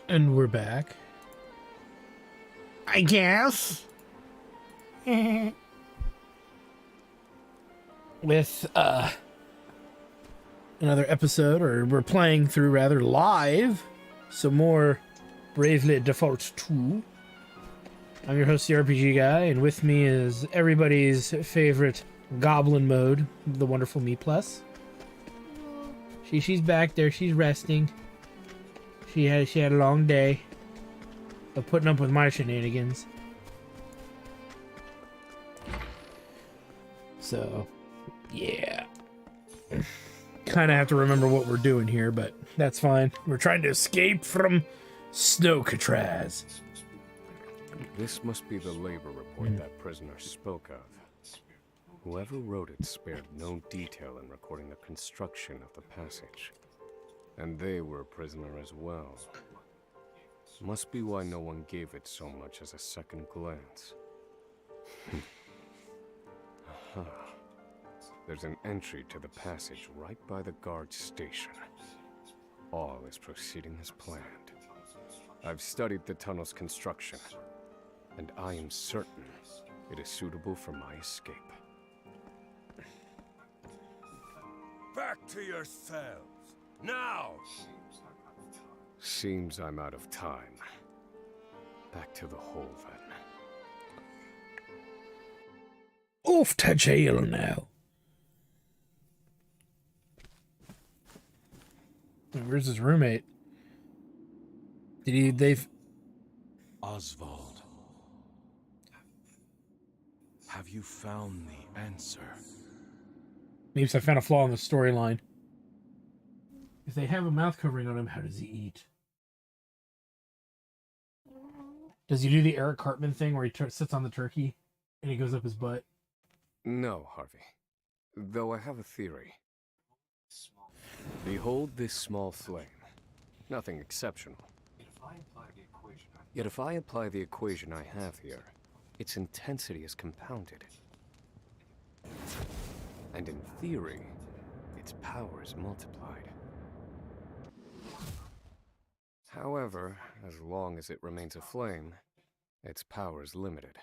And we're back. I guess. With another episode, or we're playing through rather live some more Bravely Default 2. I'm your host, the RPG guy, and with me is everybody's favorite Goblin mode, the wonderful Me Plus. She's back there, she's resting. She had a long day of putting up with my shenanigans. So, yeah. Kind of have to remember what we're doing here, but that's fine. We're trying to escape from Snowcatraz. This must be the labor report that prisoner spoke of. Whoever wrote it spared no detail in recording the construction of the passage. And they were a prisoner as well. Must be why no one gave it so much as a second glance. Aha. There's an entry to the passage right by the guard station. All is proceeding as planned. I've studied the tunnel's construction, and I am certain it is suitable for my escape. Back to your cells, now! Seems I'm out of time. Back to the hole, then. Off to jail now. Where's his roommate? They've... Oswald. Have you found the answer? Maybe I found a flaw in the storyline. If they have a mouth covering on him, how does he eat? Does he do the Eric Cartman thing where he sits on the turkey and he goes up his butt? No, Harvey. Though I have a theory. Behold this small flame. Nothing exceptional. Yet if I apply the equation I have here, its intensity is compounded. And in theory, its power is multiplied. However, as long as it remains a flame, its power is limited.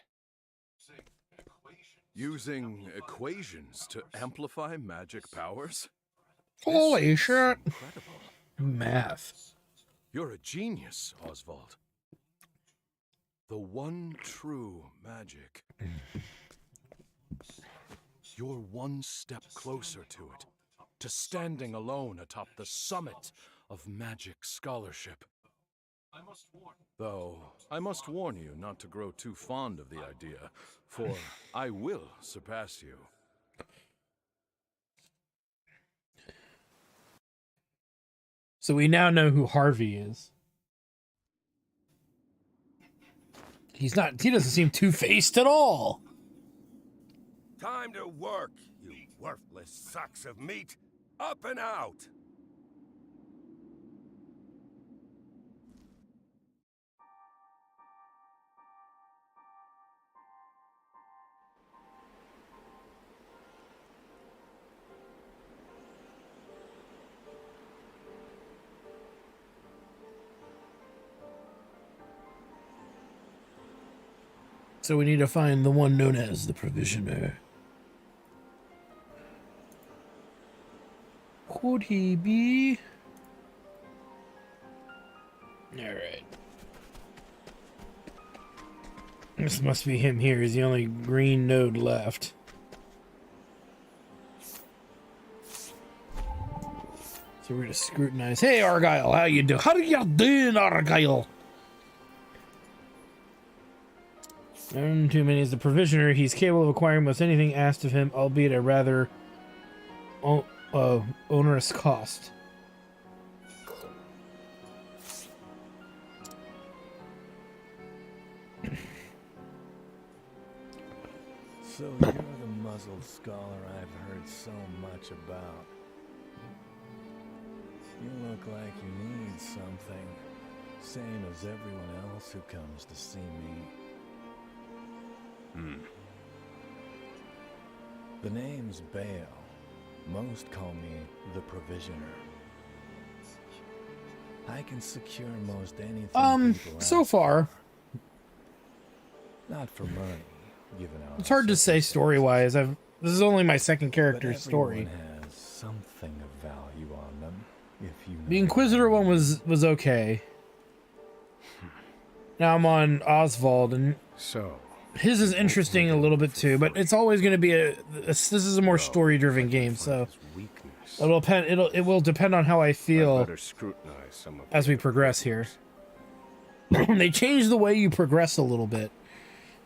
Using equations to amplify magic powers? Holy shit! Incredible. Math. You're a genius, Oswald. The one true magic. You're one step closer to it, to standing alone atop the summit of magic scholarship. Though, I must warn you not to grow too fond of the idea, for I will surpass you. So we now know who Harvey is. He doesn't seem two-faced at all. Time to work, you worthless sacks of meat. Up and out! So we need to find the one known as the Provisioner. Could he be? Alright. This must be him here. He's the only green node left. So we're gonna scrutinize. Hey, Argyle, how you doing? How you doing, Argyle? Known to many as the Provisioner, he's capable of acquiring most anything asked of him, albeit a rather onerous cost. So you're the muzzled scholar I've heard so much about. You look like you need something, same as everyone else who comes to see me. The name's Bale. Most call me the Provisioner. I can secure most anything. people So ask far, for. Not for money, given our it's hard to say story-wise. This is only my second character's story. Everyone has something of value on them. If you know The Inquisitor one was okay. Now I'm on Oswald, and So, his is interesting a little bit too, but it's always going to be this is a more story-driven game, so his weakness. it will depend on how I I feel better scrutinize some of as we progress here. They change the way you progress a little bit.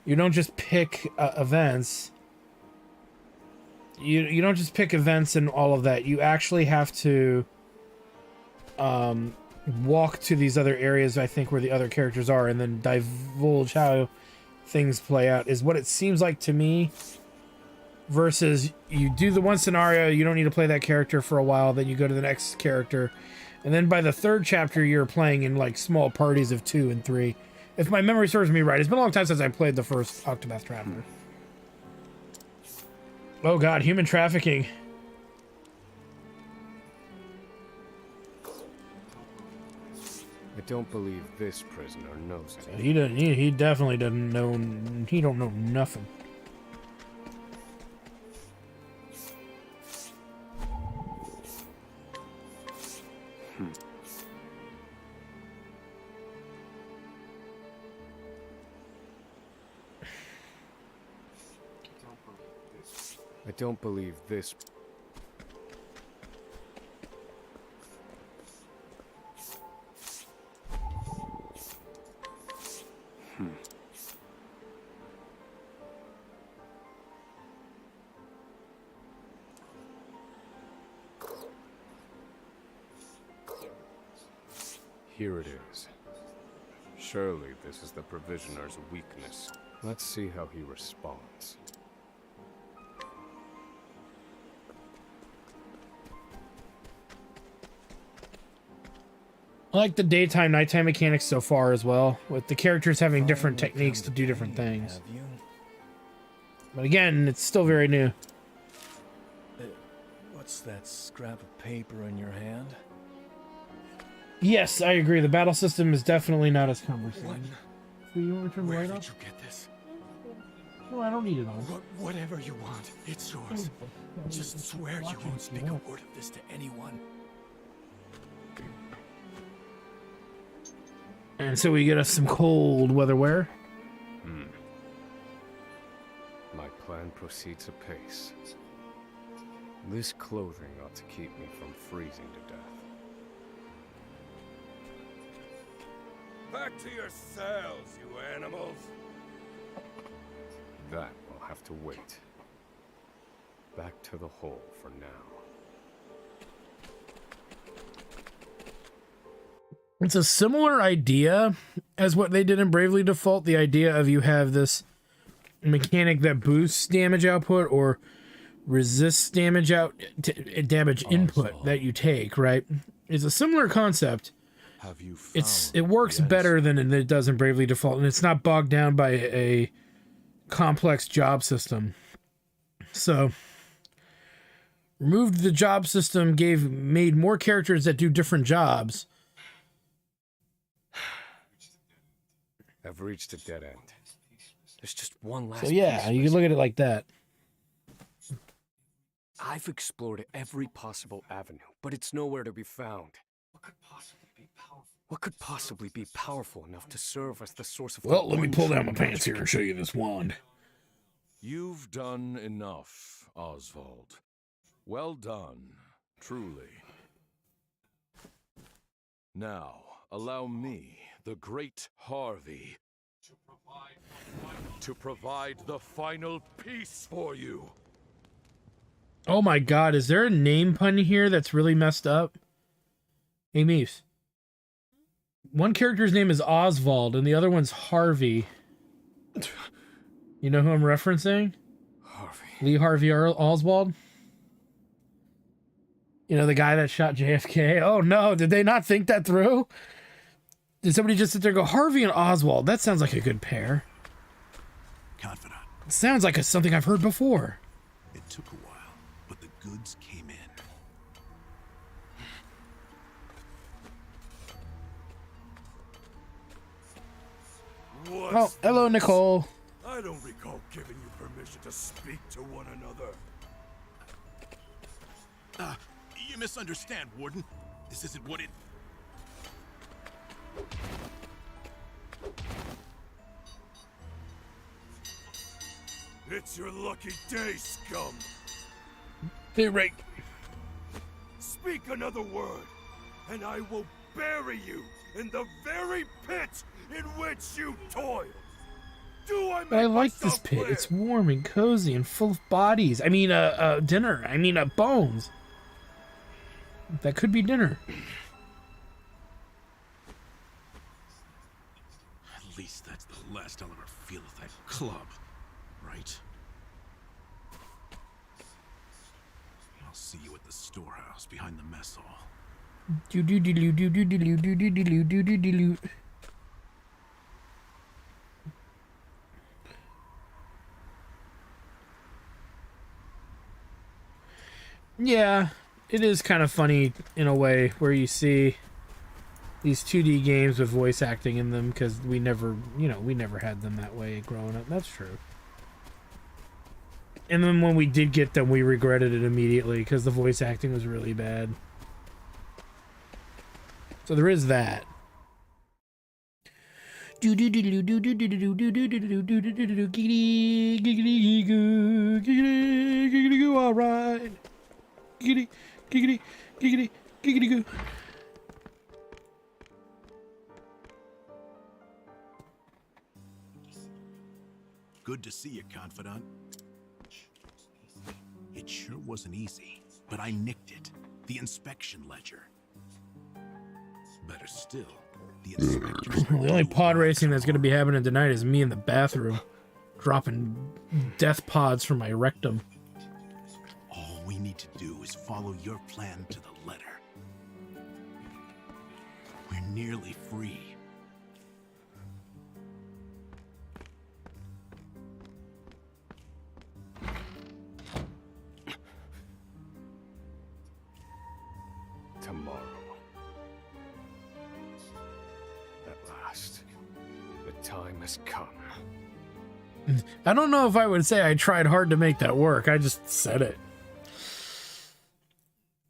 You don't just pick events. You don't just pick events and all of that. You actually have to walk to these other areas, I think, where the other characters are, and then divulge how things play out, is what it seems like to me. Versus you do the one scenario, you don't need to play that character for a while, then you go to the next character, and then by the third chapter you're playing in like small parties of 2 and 3. If my memory serves me right, it's been a long time since I played the first Octopath Traveler. Oh god, human trafficking. I don't believe this prisoner knows it. He doesn't. He definitely doesn't know. He don't know nothing. I don't believe this. Here it is. Surely this is the provisioner's weakness. Let's see how he responds. I like the daytime, nighttime mechanics so far as well, with the characters having different techniques to do different things. Have you? But again, it's still very new. What's that scrap of paper in your hand? Yes, I agree. The battle system is definitely not as cumbersome. So you want to turn the Where light did off? you get this? No, I don't need it on. Whatever you want, it's yours. Just swear you won't speak a word of this to anyone. And so we get us some cold weather wear. My plan proceeds apace. This clothing ought to keep me from freezing to death. Back to your cells, you animals. That will have to wait. Back to the hole for now. It's a similar idea as what they did in Bravely Default. The idea of you have this mechanic that boosts damage output or resists damage damage input that you take, right? It's a similar concept. Have you found It works better than it does in Bravely Default, and it's not bogged down by a complex job system. So removed the job system, made more characters that do different jobs. I've reached a dead end. There's just one last So yeah, piece you can look at it like that. I've explored every possible avenue, but it's nowhere to be found. What could possibly be powerful enough to serve as the source of Well, the let me one pull true down my pants magic? here and show you this wand. You've done enough, Oswald. Well done, truly. Now, allow me, the great Harvey, to provide the final piece for you. Oh my god, is there a name pun here that's really messed up? Hey, Meeves. One character's name is Oswald, and the other one's Harvey. You know who I'm referencing? Harvey. Lee Harvey Oswald? You know, the guy that shot JFK? Oh no, did they not think that through? Did somebody just sit there and go, Harvey and Oswald? That sounds like a good pair. Confidant. Sounds like something I've heard before. It took a while, but the goods came in. Oh, hello, Nicole. I don't recall giving you permission to speak to one another. You misunderstand, Warden. This isn't what it... It's your lucky day, scum. Hey, right. Speak another word, and I will bury you in the very pit in which you toil. Do I make I like this myself pit. clear? It's warm and cozy and full of bodies. I mean, dinner. I mean, bones. That could be dinner. At least that's the last I'll ever feel of that club, right? I'll see you at the storehouse behind the mess hall. Do do do do do do do do do do do do do do. Yeah, it is kind of funny in a way where you see these 2D games with voice acting in them because we never had them that way growing up. That's true. And then when we did get them, we regretted it immediately because the voice acting was really bad. So there is that. Do do do do do do do do do do do do do do do do giggity giggity goo giggity giggity goo. All right. Giggity giggity giggity giggity goo. Good to see you, confidant. It sure wasn't easy, but I nicked it. The inspection ledger. Better still, the inspector's... The only pod racing that's going to be happening tonight is me in the bathroom dropping death pods from my rectum. All we need to do is follow your plan to the letter. We're nearly free. Tomorrow. At last, the time has come. I don't know if I would say I tried hard to make that work. I just said it.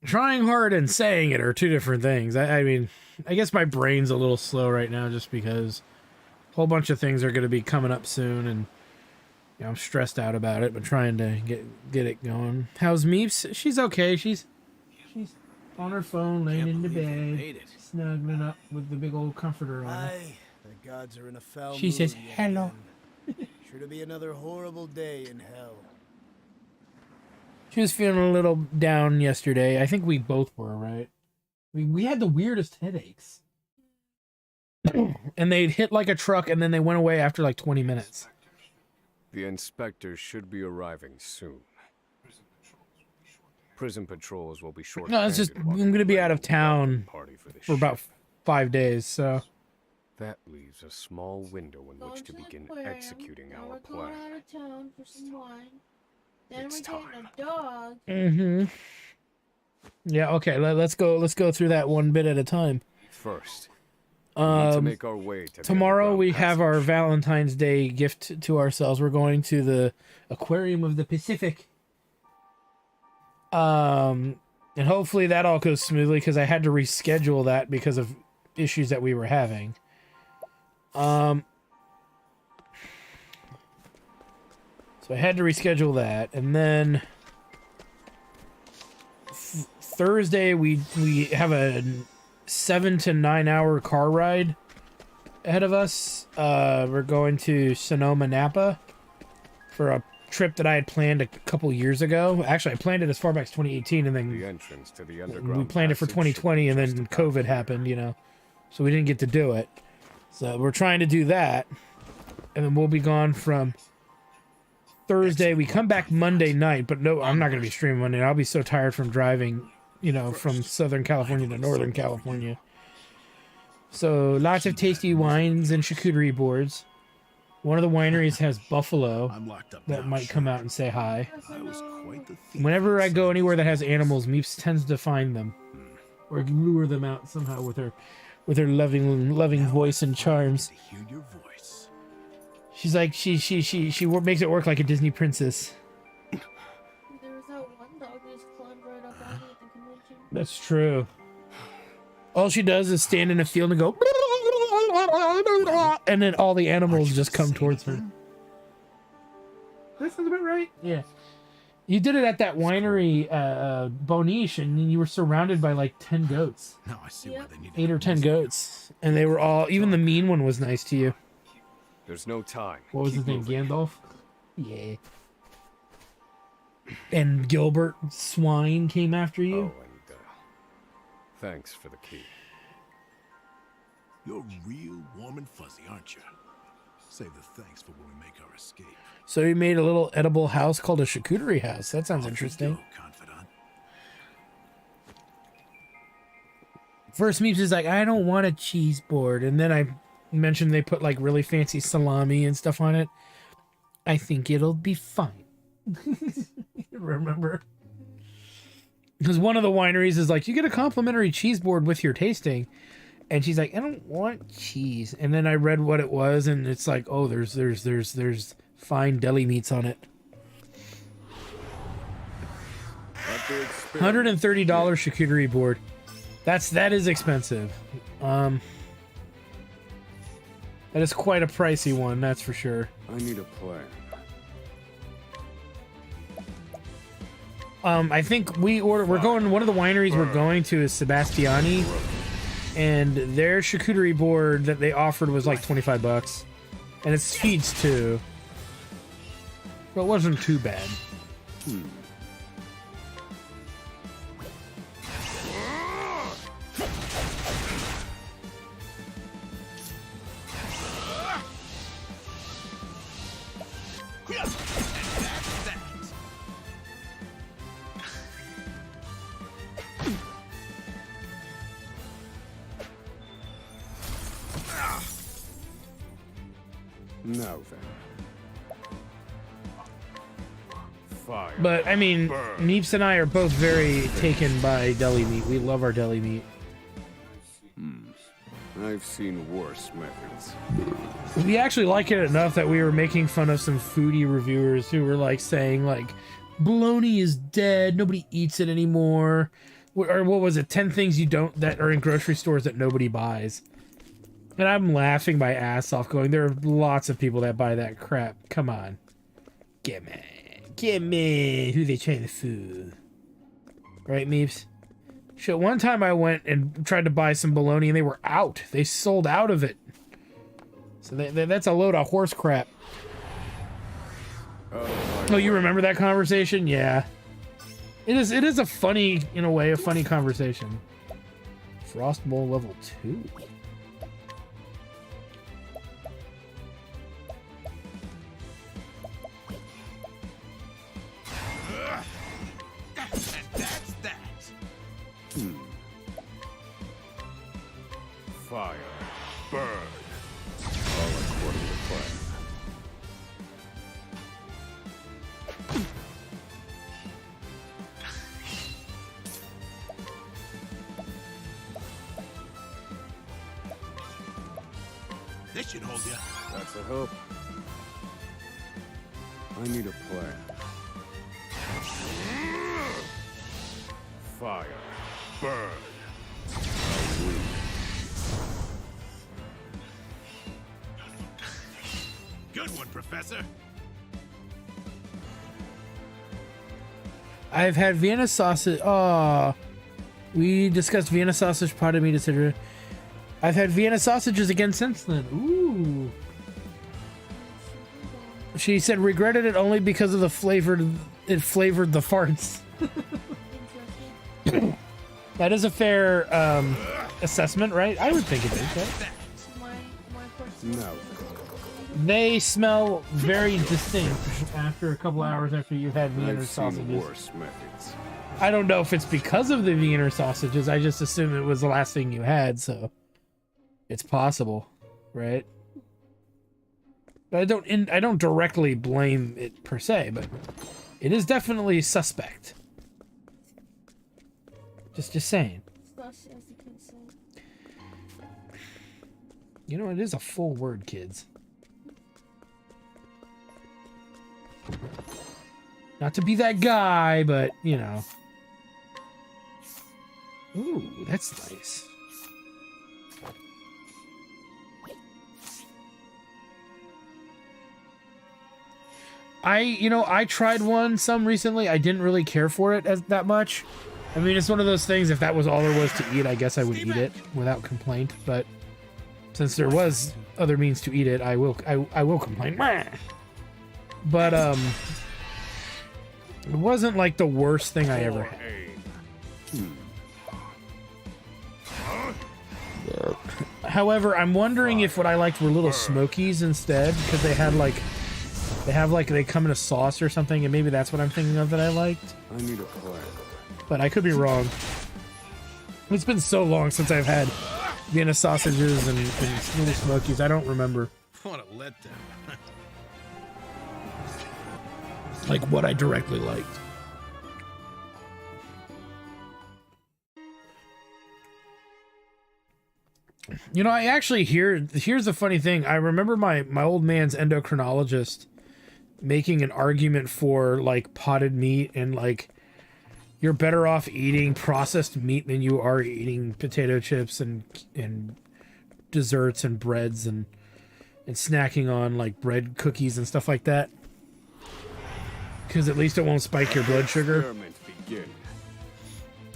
Trying hard and saying it are two different things. I mean, I guess my brain's a little slow right now just because a whole bunch of things are going to be coming up soon, and you know, I'm stressed out about it, but trying to get it going. How's Meeps? She's okay. She's on her phone, laying in the bed, snuggling up with the big old comforter on her. Aye, the gods are in a foul She mood says, yet hello. again. Sure to be another horrible day in hell. She was feeling a little down yesterday. I think we both were, right? We had the weirdest headaches. And they'd hit like a truck, and then they went away after like 20 minutes. The inspectors should be arriving soon. Prison patrols will be short. No, it's just, I'm going to be out of town for about 5 days, so... That leaves a small window in which to begin executing our plan. Out of town for some wine. Then It's we're getting time. a dog. Mm-hmm. Yeah, okay, let's go through that one bit at a time. First, we need to Um, make our way to the tomorrow underground we have our passage. Valentine's Day gift to ourselves. We're going to the Aquarium of the Pacific. And hopefully that all goes smoothly because I had to reschedule that because of issues that we were having. So I had to reschedule that, and then Thursday we have a 7 to 9 hour car ride ahead of us. We're going to Sonoma, Napa for a trip that I had planned a couple years ago. Actually, I planned it as far back as 2018, and The then entrance to the underground we planned it for passage should be 2020, and just then about COVID here. happened, you know, so we didn't get to do it. So we're trying to do that, and then we'll be gone from Thursday. We come back Monday night, but no, I'm not going to be streaming Monday. I'll be so tired from driving, you know, from Southern California to Northern California. So lots of tasty wines and charcuterie boards. One of the wineries has buffalo I'm locked up that now, might come out and say hi. I was quite the thief. Whenever I go anywhere that has animals, Meeps tends to find them or lure them out somehow with her loving voice and charms. To hear your voice. She's like, makes it work like a Disney princess. There was that one dog that just climbed right up on me at the convention. That's true. All she does is stand in a field and go, and then all the animals just come towards her. That sounds about right. Yeah. You did it at that winery, Boniche, and you were surrounded by like 10 goats. Now I see why they need 8 or 10 goats. And they were all, even the mean one was nice to you. There's no time. What was Keep his name? moving. Gandalf? Yeah. And Gilbert Swine came after you? Oh, and thanks for the key. You're real warm and fuzzy, aren't you? Save the thanks for when we make our escape. So you made a little edible house called a charcuterie house. That sounds Off you interesting. go, confidant. First Meeps is like, I don't want a cheese board. And then I mentioned they put like really fancy salami and stuff on it. I think it'll be fine. Remember? Because one of the wineries is like, you get a complimentary cheese board with your tasting. And she's like, I don't want cheese. And then I read what it was, and it's like, oh, there's fine deli meats on it. $130 charcuterie board. That is expensive. That is quite a pricey one, that's for sure. I need a plan. I think we're going, one of the wineries we're going to is Sebastiani, and their charcuterie board that they offered was like $25, and it's feeds too, but it wasn't too bad. Now then. Fire. But I mean, Neeps and I are both very taken by deli meat. We love our deli meat. I've seen worse methods. We actually like it enough that we were making fun of some foodie reviewers who were like saying like, bologna is dead, nobody eats it anymore. Or what was it, 10 things you don't, that are in grocery stores that nobody buys. And I'm laughing my ass off going, there are lots of people that buy that crap. Come on. Get me. Who they trying to fool? Right, Meeps? Shit, one time I went and tried to buy some bologna and they were out. They sold out of it. So that's a load of horse crap. Oh, you remember that conversation? Yeah. It is a funny, in a way, a funny conversation. Frost Bowl level 2. Fire. Burn. All according to plan. This should hold you. That's a hope. I need a plan. Fire. Burn. Good one, Professor. I've had Vienna sausage. Oh, we discussed Vienna sausage, potted meat, etc. I've had Vienna sausages again since then. Ooh. She said regretted it only because of the flavor. It flavored the farts. That is a fair assessment, right? I would think it is. Right? My person. No. They smell very distinct after a couple hours after you've had Wiener I've seen sausages. worse methods. I don't know if it's because of the Wiener sausages. I just assume it was the last thing you had, so it's possible, right? But I don't directly blame it per se, but it is definitely suspect. Just saying. Sus, as the kids say. You know, it is a full word, kids. Not to be that guy, but, you know. Ooh, that's nice. I tried some recently. I didn't really care for it that much. I mean, it's one of those things, if that was all there was to eat, I guess I would eat it without complaint, but since there was other means to eat it, I will complain. But it wasn't like the worst thing I ever had. However, I'm wondering if what I liked were little smokies instead, because they come in a sauce or something, and maybe that's what I'm thinking of that I liked. I need a plan. But I could be wrong. It's been so long since I've had Vienna sausages and little smokies. I don't remember. What a letdown. Like what I directly liked. You know, I actually here's the funny thing. I remember my old man's endocrinologist making an argument for like potted meat and like you're better off eating processed meat than you are eating potato chips and desserts and breads and snacking on like bread cookies and stuff like that. Because at least it won't spike your blood sugar.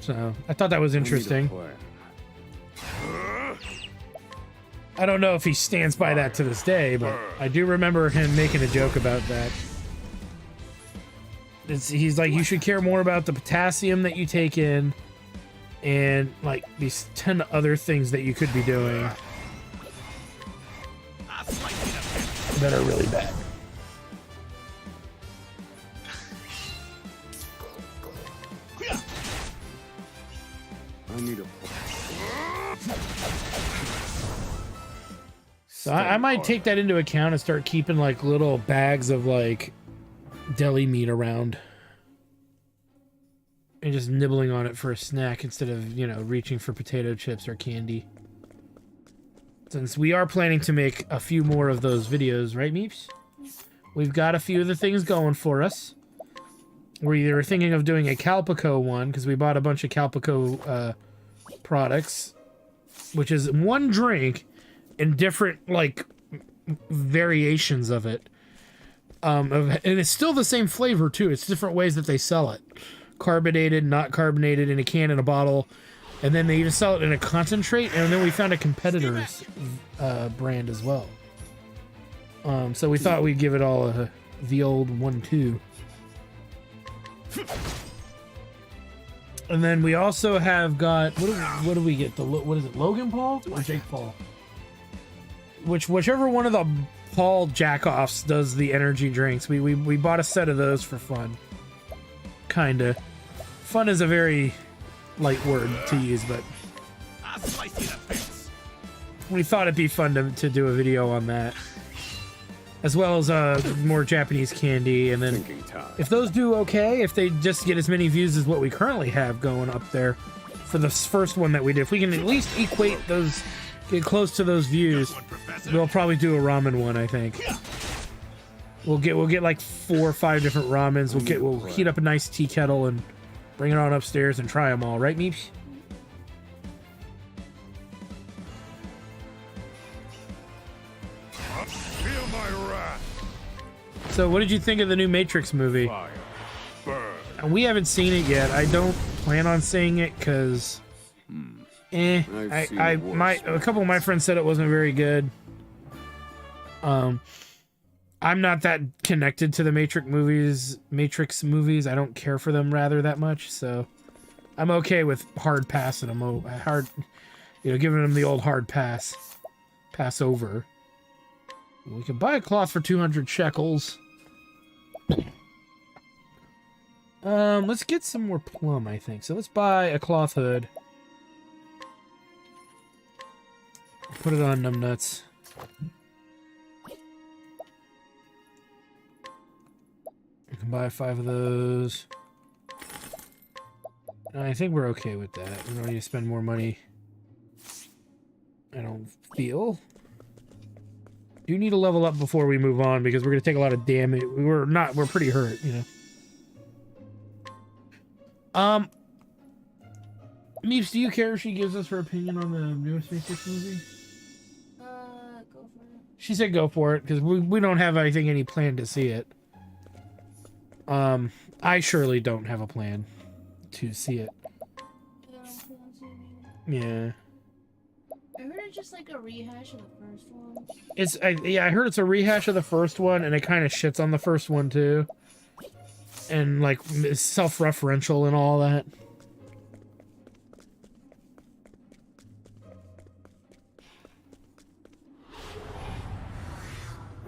So I thought that was interesting. I don't know if he stands by that to this day, but I do remember him making a joke about that. He's like, you should care more about the potassium that you take in and like these 10 other things that you could be doing that are really bad. I need a So I might take that into account and start keeping like little bags of like deli meat around and just nibbling on it for a snack instead of, you know, reaching for potato chips or candy. Since we are planning to make a few more of those videos, right, Meeps? We've got a few of the things going for us. We're either thinking of doing a Calpico one, because we bought a bunch of Calpico products, which is one drink and different, like, variations of it. And it's still the same flavor, too. It's different ways that they sell it. Carbonated, not carbonated, in a can, in a bottle. And then they even sell it in a concentrate. And then we found a competitor's brand as well. So we thought we'd give it all the old 1-2. And then we also have got... What do we get? What is it? Logan Paul? Or Jake Paul? Whichever one of the Paul Jackoffs does the energy drinks. We bought a set of those for fun. Kinda. Fun is a very light word to use, but we thought it'd be fun to do a video on that. As well as more Japanese candy, and then if those do okay, if they just get as many views as what we currently have going up there for the first one that we did, if we can at least equate those, get close to those views, we'll probably do a ramen one, I think. We'll get like 4 or 5 different ramens. We'll heat up a nice tea kettle and bring it on upstairs and try them all, right, Meeps? Feel my wrath. So, what did you think of the new Matrix movie? Fire. Burn. And we haven't seen it yet. I don't plan on seeing it because, a couple of my friends said it wasn't very good. I'm not that connected to the Matrix movies. I don't care for them rather that much, so I'm okay with hard passing them. Giving them the old hard pass over. We can buy a cloth for 200 shekels. Let's get some more plum, I think. So let's buy a cloth hood. Put it on numbnuts. We can buy 5 of those. I think we're okay with that. We don't need to spend more money. I don't feel. Do need to level up before we move on because we're gonna take a lot of damage. We're pretty hurt, you know. Meeps, do you care if she gives us her opinion on the newest Matrix movie? Go for it. She said go for it, because we don't have, I think, any plan to see it. I surely don't have a plan to see it. Yeah, I don't see it either. Yeah. I heard it's just like a rehash of the first one. I heard it's a rehash of the first one, and it kind of shits on the first one, too. And, like, it's self-referential and all that.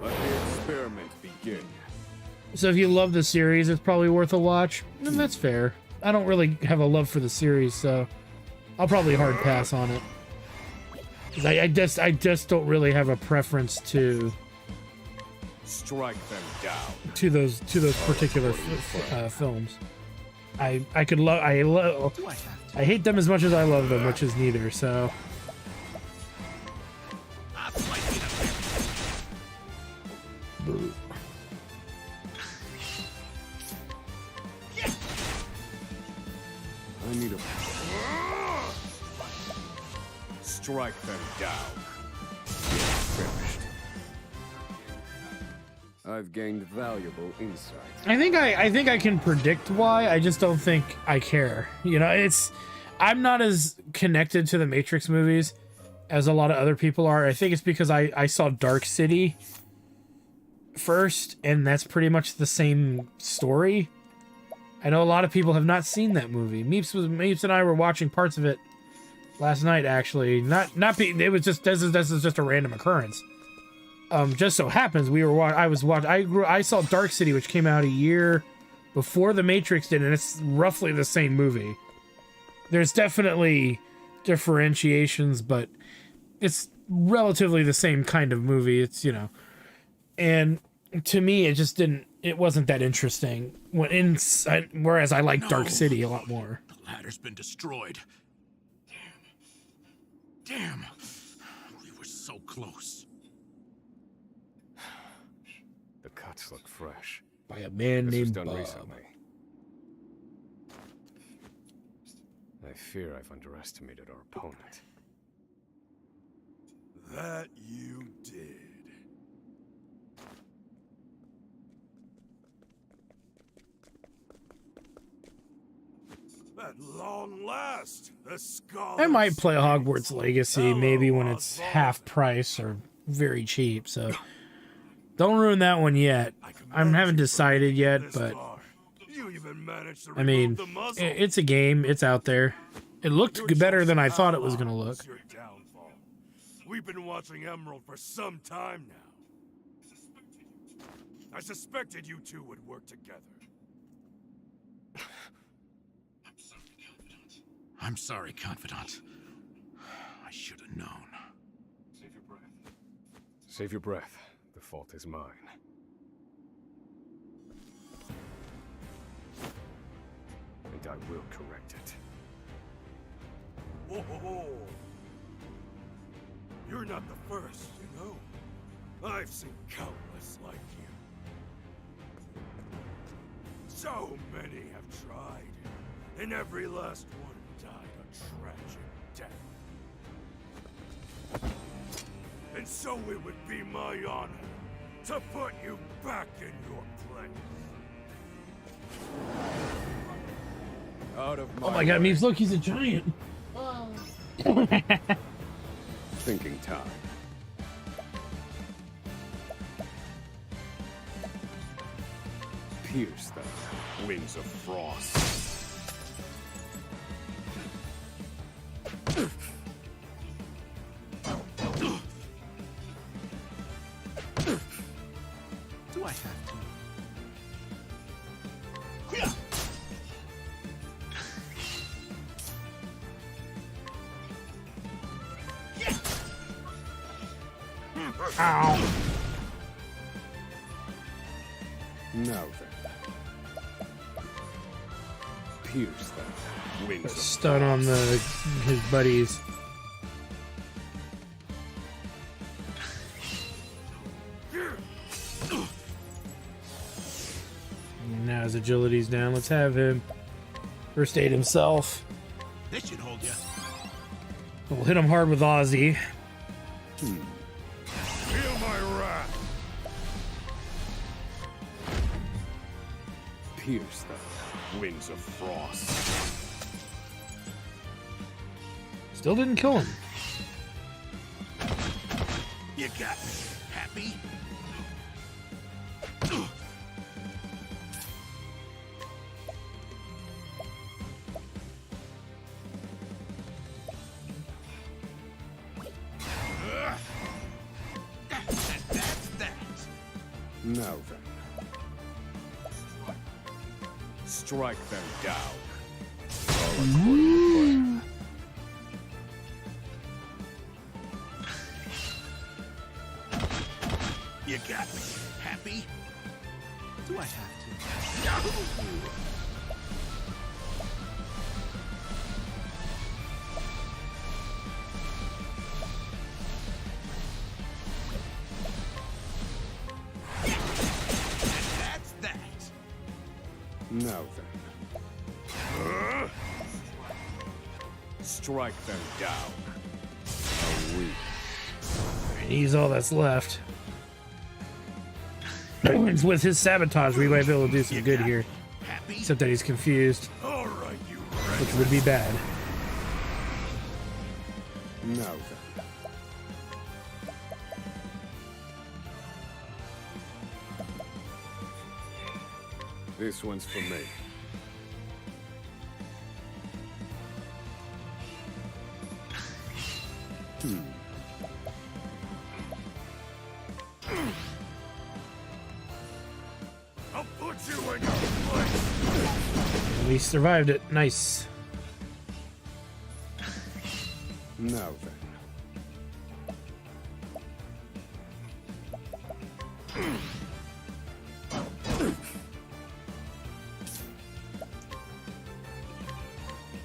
Let the experiment begin. So if you love the series, it's probably worth a watch. And that's fair. I don't really have a love for the series, so I'll probably hard pass on it. 'Cause I just don't really have a preference to Strike them down. to those particular films. I hate them as much as I love them, which is neither. So I need a... Strike them down. Finished. I've gained valuable insights. I think I can predict why. I just don't think I care. You know, I'm not as connected to the Matrix movies as a lot of other people are. I think it's because I saw Dark City first, and that's pretty much the same story. I know a lot of people have not seen that movie. Meeps and I were watching parts of it last night, actually. It was just this is just a random occurrence. Just so happens I saw Dark City, which came out a year before The Matrix did, and it's roughly the same movie. There's definitely differentiations, but it's relatively the same kind of movie. It's, you know, and to me, it wasn't that interesting. Whereas I like Dark City a lot more. The ladder's been destroyed. Damn. We were so close. The cuts look fresh. By a man This was named done Bob. recently. I fear I've underestimated our opponent. That you did. At long last, the scholars... I might play Hogwarts Legacy maybe when it's half price or very cheap, so don't ruin that one yet. I haven't decided yet, but You even managed to I mean, remove the muzzle. it's a game. It's out there. It looked better than I thought it was going to look. Your downfall. We've been watching Emerald for some time now. I suspected you two would work together. I'm sorry, Confidant. I should have known. Save your breath. Save your breath. The fault is mine. And I will correct it. Whoa. You're not the first, you know. I've seen countless like you. So many have tried, and every last one died a tragic death. And so it would be my honor to put you back in your place. Out of Oh my god, Meeps, look, he's a giant. Oh, Thinking time. Pierce them. Winds of frost. Do I have to? Ow. Now then. Pierce them. Winds of Stun on his buddies. Now his agility's down. Let's have him. First aid himself. This should hold you. We'll hit him hard with Ozzy. Feel my wrath. Pierce the winds of frost. Still didn't kill him. You got me. Happy? That's that. Now then. Strike them down. All according to plan. You got me. Happy? Do I have to? That's that. Now then. Strike them down. A weak. He's all that's left. With his sabotage, we might be able to do some good here. Happy? Except that he's confused, All right, you which would be bad. Now then. This one's for me. I'll put you in your place. We survived it. Nice. Now then.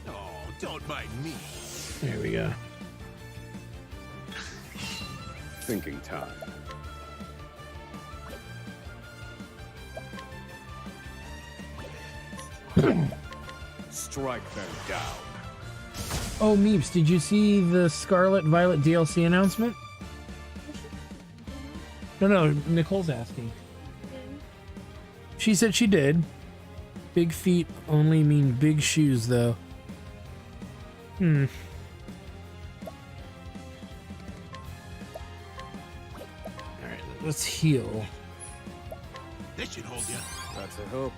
Oh, don't mind me. There we go. Thinking time. Strike them down. Oh, Meeps, did you see the Scarlet Violet DLC announcement? No, Nicole's asking. She said she did. Big feet only mean big shoes, though. Alright, let's heal. This should hold you. That's a hope.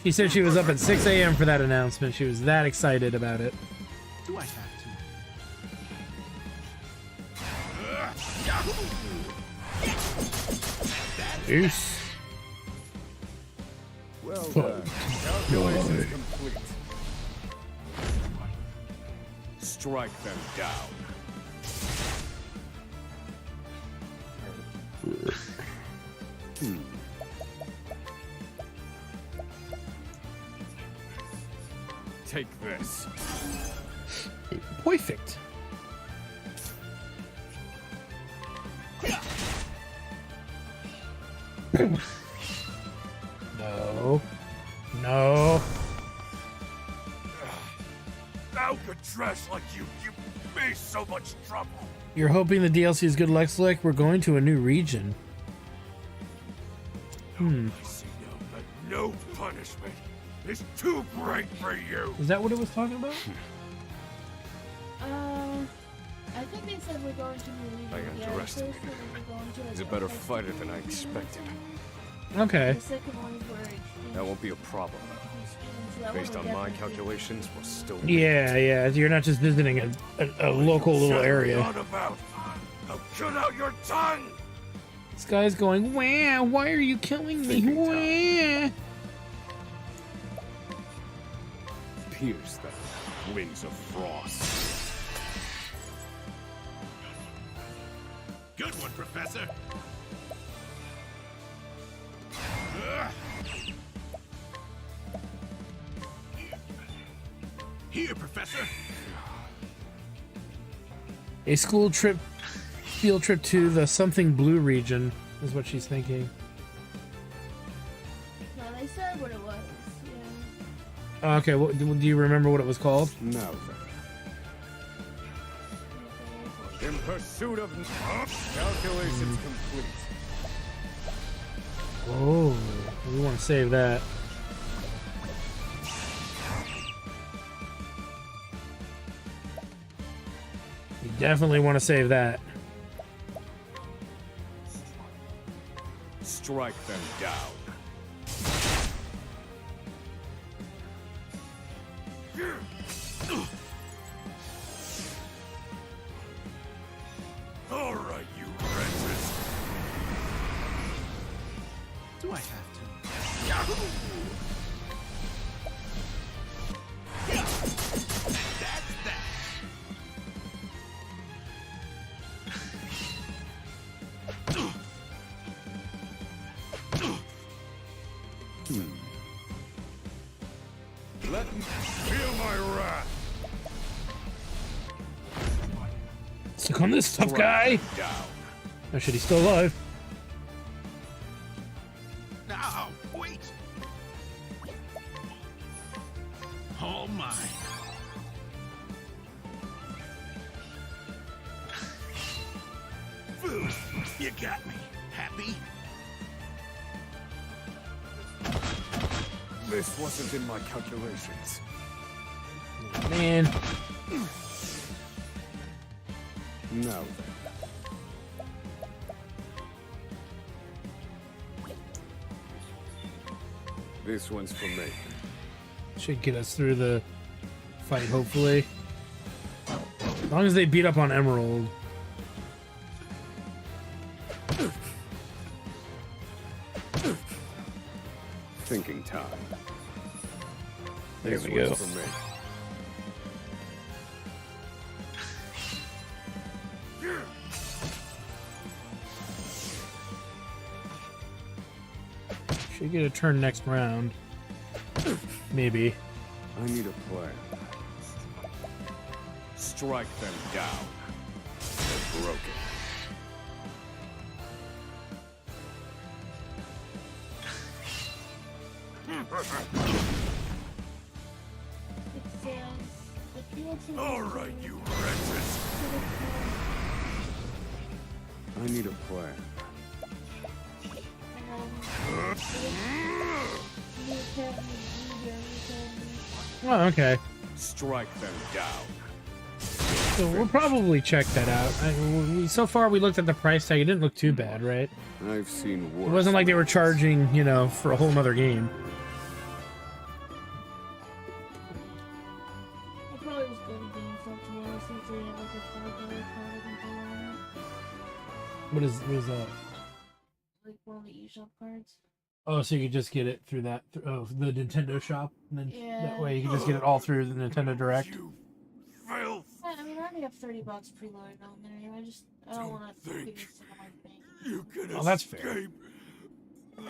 She said she was up at 6 a.m. for that announcement. She was that excited about it. Do I have to? Peace. Well done. Calculations complete. Strike them down. Take this. Perfect. No. No. Alcatraz like you give me so much trouble. You're hoping the DLC is good luck, Slick? We're going to a new region. I see now that no punishment is too great for you. Is that what it was talking about? I think they said we're going to be I leaving. underestimated The first one we were going to, like, He's a better Octopath. fighter than I expected. Okay. The second one is where exchange That won't be a problem. students, so that Based one on will my definitely- calculations, we'll still win. Yeah. You're not just visiting a local little Shut area. on about. Now cut out your tongue. This guy's going, wah, why are you killing me? Thinking Wah. Pierce the winds of frost. Good one, Professor. Here, Professor. A school trip, field trip to the something blue region. is what she's thinking. No, they said what it was. Yeah. Okay, do you remember what it was called? Now then. In pursuit of calculations complete. Oh, we want to save that. We definitely want to save that. Strike them down. All right, you wretches. Do I have to? That's that. Let me feel my wrath. Look on this tough guy. Down. Oh shit, he's still alive. Now, wait. All mine. You got me. Happy? This wasn't in my calculations. Man. Now then. This one's for me. Should get us through the fight, hopefully. As long as they beat up on Emerald. Thinking time. There This we go. one's for me. Should get a turn next round. Maybe. I need a plan. Strike them down. They're broken. It says the field to All right, you wretches. I need a plan. Oh, okay. Strike them down. So we'll probably check that out. So far, we looked at the price tag. It didn't look too bad, right? I've seen worse. It wasn't like they were charging, you know, for a whole nother game. I probably just go to GameStop tomorrow since they have like a $5 card I can pay on it. What is that? Like one of the eShop cards. Oh, so you could just get it through that, oh, the Nintendo shop? And then Yeah. that way you can just get it all through the Nintendo Direct? You filth. Yeah, I mean, I already have $30 preloaded on there. I don't want to think give this to my bank. You can Oh, that's fair. escape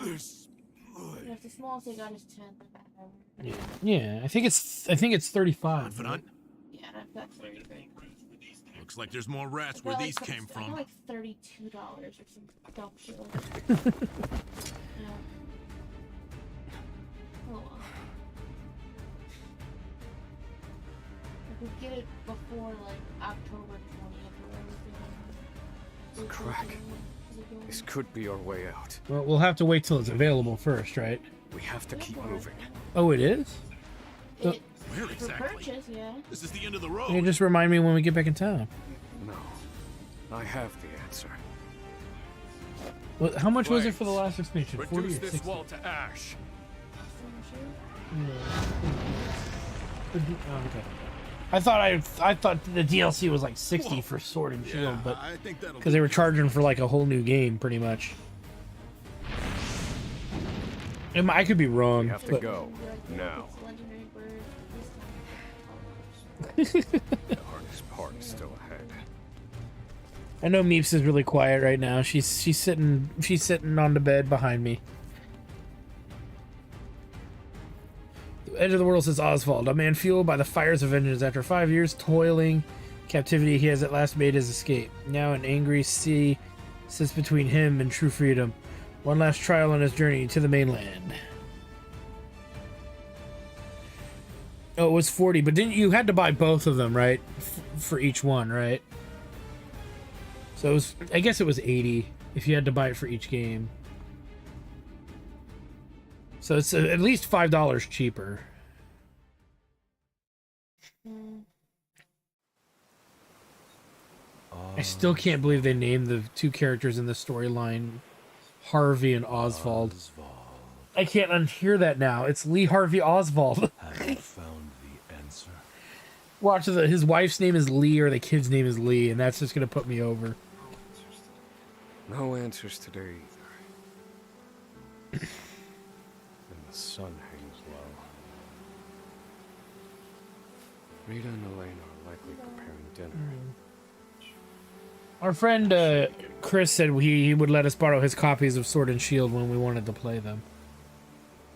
this life. Yeah, if the smallest they got is 10, then whatever. Yeah, I think it's 35. Confident? Yeah, and I've got 30 right now. Looks like there's more rats I where got, these like, came I from. got like $32 or some dumb shit like that. Yeah. Oh well. I could get it before like October 20th or everything. Crack. This could be our way out. Well, we'll have to wait till it's available first, right? We have to keep moving. Oh, it is? It, Where for exactly? purchase, yeah. This is the end of the Can you road. just remind me when we get back in town? No. I have the answer. Well, how much was it for the last expansion? 40 Reduce or this 60? wall to ash. Oh, okay. I thought the DLC was like 60 for Sword and Shield, but I think that'll because they were charging for like a whole new game, pretty much. I could be wrong. We have to but go. Now. Legendary bird, this time. The hardest part is still ahead. I know Meeps is really quiet right now. She's sitting on the bed behind me. The edge of the world, says Oswald. A man fueled by the fires of vengeance. After 5 years toiling captivity, he has at last made his escape. Now an angry sea sits between him and true freedom. One last trial on his journey to the mainland. Oh, it was 40, but didn't you had to buy both of them, right? For each one, right? So it was, I guess it was 80 if you had to buy it for each game. So it's at least $5 cheaper. I still can't believe they named the two characters in the storyline Harvey and Oswald. I can't unhear that now. It's Lee Harvey Oswald. Have you found the answer? Watch, his wife's name is Lee or the kid's name is Lee, and that's just going to put me over. No answers today either. And the sun hangs low. Rita and Elaine are likely preparing dinner. Our friend Chris said he would let us borrow his copies of Sword and Shield when we wanted to play them.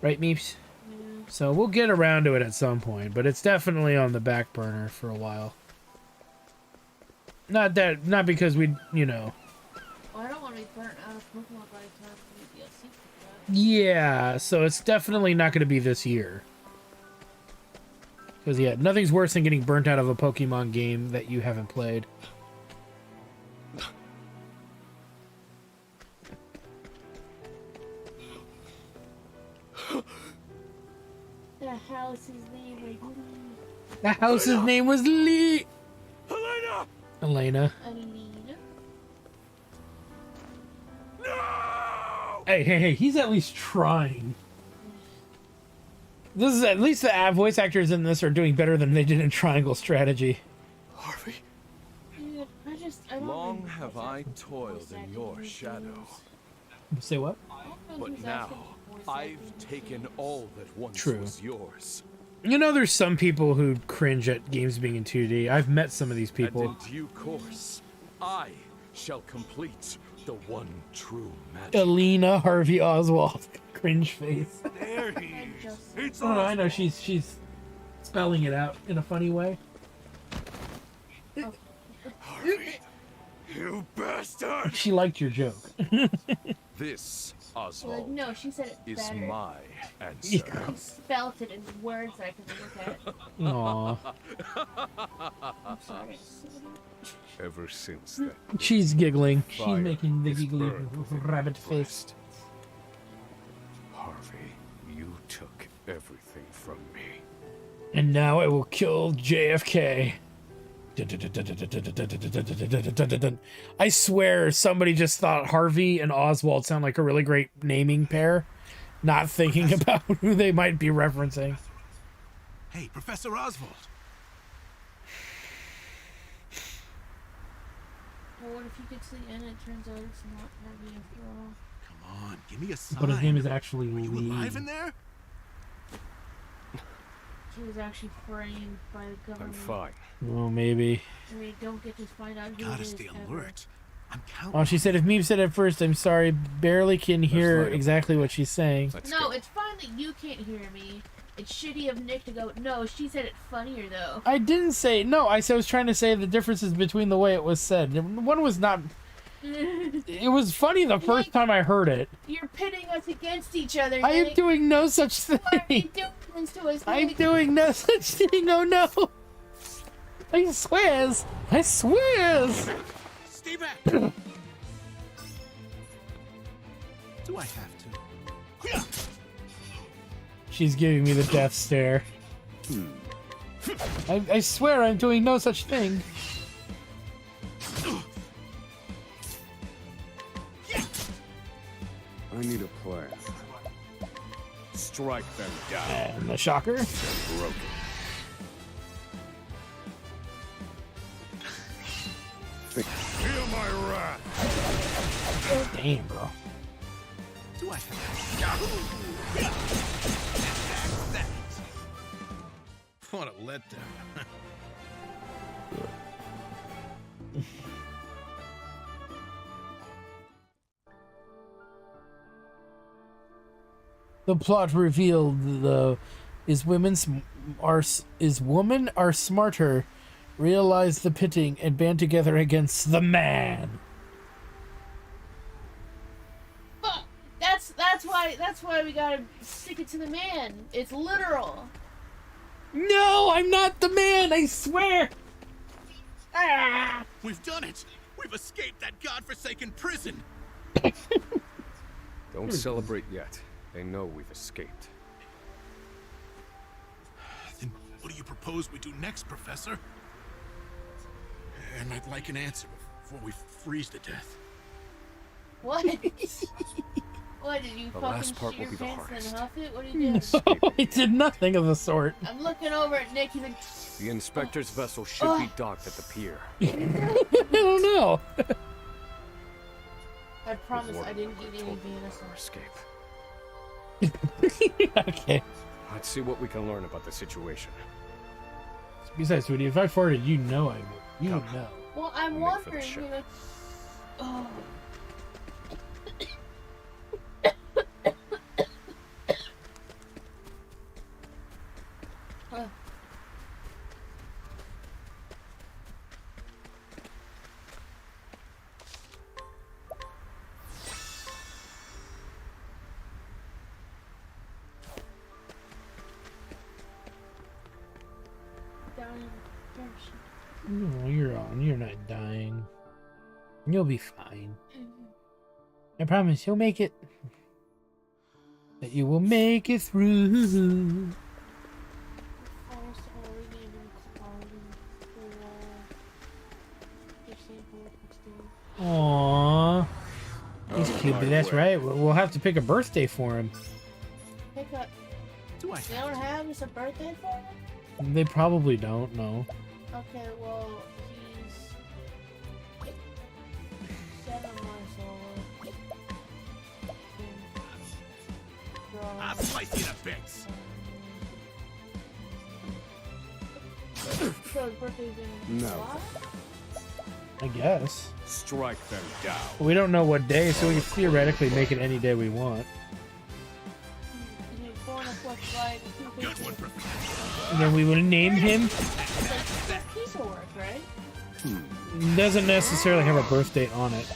Right, Meeps? Yeah. So we'll get around to it at some point, but it's definitely on the back burner for a while. Not because we, you know. Well, I don't want to be burnt out of Pokemon by the time we DLC for that. Yeah, so it's definitely not going to be this year. Because, yeah, nothing's worse than getting burnt out of a Pokemon game that you haven't played. The house's name was Lee. The house's name was Lee. Helena! Elena. Alina. No! Hey, he's at least trying. This is at least the voice actors in this are doing better than they did in Triangle Strategy. Harvey? Dude, I don't Long really have voice I acting toiled voice in acting your these shadow. days. Say what? I don't know But who's now, actually voice I've acting. taken all that once True. was yours. You know, there's some people who cringe at games being in 2D. I've met some of these And people. in due course, I shall complete the one true magic. Alina Harvey Oswald. Cringe face. There he And is. just- It's Oh, no, I know Oswald. she's spelling it out in a funny way. Harvey, you bastard! She liked your joke. This, Like, Oswald, no, she said it is better. my answer. Yeah. She spelt it in words that I can look at. Aw. I'm sorry. Ever since that She's giggling. She's fire making the is giggly burned within rabbit my face. breast. Harvey, you took everything from me. And now I will kill JFK. I swear somebody just thought Harvey and Oswald sound like a really great naming pair, not thinking about who they might be referencing. Hey, Professor Oswald. Well, what if you could see and it turns out it's not Harvey after all? Come on, give me a sign. But his name is actually Are you Lee. alive in there? He was actually framed by the I'm government. fine. Oh, maybe. And we don't get to find out who Gotta it is stay ever. alert. I'm counting. Oh, she said, if Meep said it first, I'm sorry, barely can hear light up. exactly what she's saying. Let's No, go. it's fine that you can't hear me. It's shitty of Nick to go, no, she said it funnier though. I didn't say, no, I was trying to say the differences between the way it was said. One was not, it was funny the first time I heard it. You're pitting us against each other, I am Nick. doing no such Why are you thing. doing this to us, I'm Nick? doing no such thing, oh no. I swears. I swears. Stay back. Do I have to? She's giving me the death stare. I swear I'm doing no such thing. I need a plan. Strike them down. And the shocker. Broken. Feel my wrath! Damn, bro. Do I have that? What a letdown. The plot revealed women are smarter, realize the pitting, and band together against the man. why we gotta stick it to the man. It's literal. No, I'm not the man, I swear. Ah! We've done it! We've escaped that godforsaken prison! Don't celebrate yet. They know we've escaped. Then what do you propose we do next, Professor? And I'd like an answer before we freeze to death. What? What, did you The fucking last part shit will your be the pants hardest. and huff it? What are you doing? No, I did nothing of the sort. I'm looking over at Nick. He's like, The inspector's vessel should be docked at the pier. I don't know. I promise I didn't eat any Told me venison. our escape. Okay. Let's see what we can learn about the situation. Besides, sweetie, if I farted, you know I would. You would know. Well, I'm Make for the wondering, ship. you know. Oh. No, you're on. You're not dying. You'll be fine. I promise you'll make it. That you will make it through. Aww. He's cute, but that's right. We'll have to pick a birthday for him. Pick up. Do I They don't have just a birthday for him? They probably don't know. Okay, well, he's 7 months old. I'll slice you to bits! So his birthday's in No. July? I guess. Strike them down. We don't know what day, so we can theoretically make it any day we want. He's born on 4th of July. Good one, Professor. And then we will name him. It's a piece of work, right? Doesn't necessarily have a birth date on it.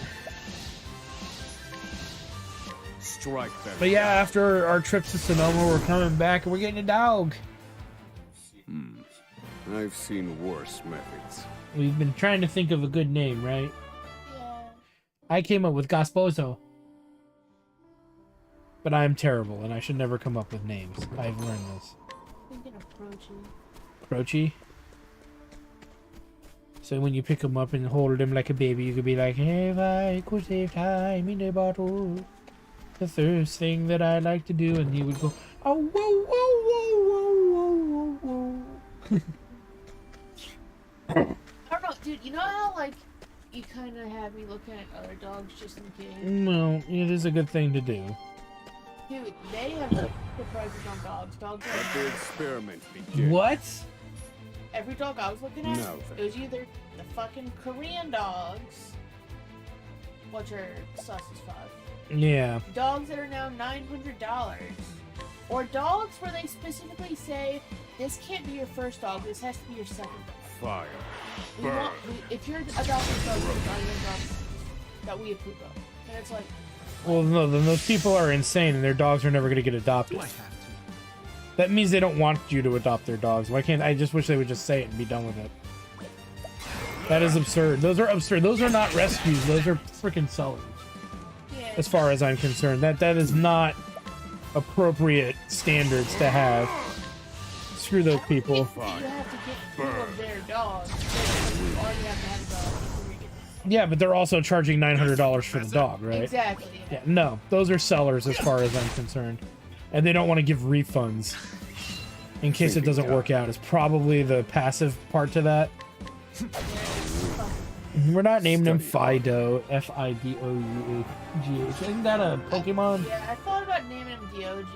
Strike them But yeah, down. after our trip to Sonoma, we're coming back and we're getting a dog. I've seen worse methods. We've been trying to think of a good name, right? Yeah. I came up with Gasposo. But I'm terrible and I should never come up with names. I've learned this. Thinking of Prochi. Croce. So when you pick him up and hold him like a baby, you could be like, hey, if I could save time in a bottle, the first thing that I like to do, and you would go, oh, whoa, whoa, whoa, whoa, whoa, whoa. I don't know, dude, you know how, like, you kind of have me looking at other dogs just in case? Well, it is a good thing to do. Dude, they have the prices on dogs. Dogs Let the are experiment begin. What? every dog I was looking at, No, it was either the fucking Korean dogs, which are sus as fuck, Yeah. dogs that are now $900, or dogs where they specifically say, this can't be your first dog, this has to be your second dog. Fire. If you're adopting dogs, it's only dogs that we approve of. And it's like, Well, no, then those people are insane and their dogs are never going to get adopted. Do I have to? That means they don't want you to adopt their dogs. Why can't I just wish they would just say it and be done with it? That is absurd. Those are absurd. Those are not rescues. Those are freaking sellers. yeah, As far as I'm concerned, that is not appropriate standards to have. Screw those people. you have to get two of their dogs. So you already have to have a dog before you get Yeah, but they're also charging $900 for the dog, right? Exactly. Yeah, no, those are sellers as far as I'm concerned. And they don't want to give refunds in case it doesn't work out. Is probably the passive part to that. We're not naming him Fido, F-I-D-O-U-G-H. Isn't that a Pokemon? Yeah, I thought about naming him DOG.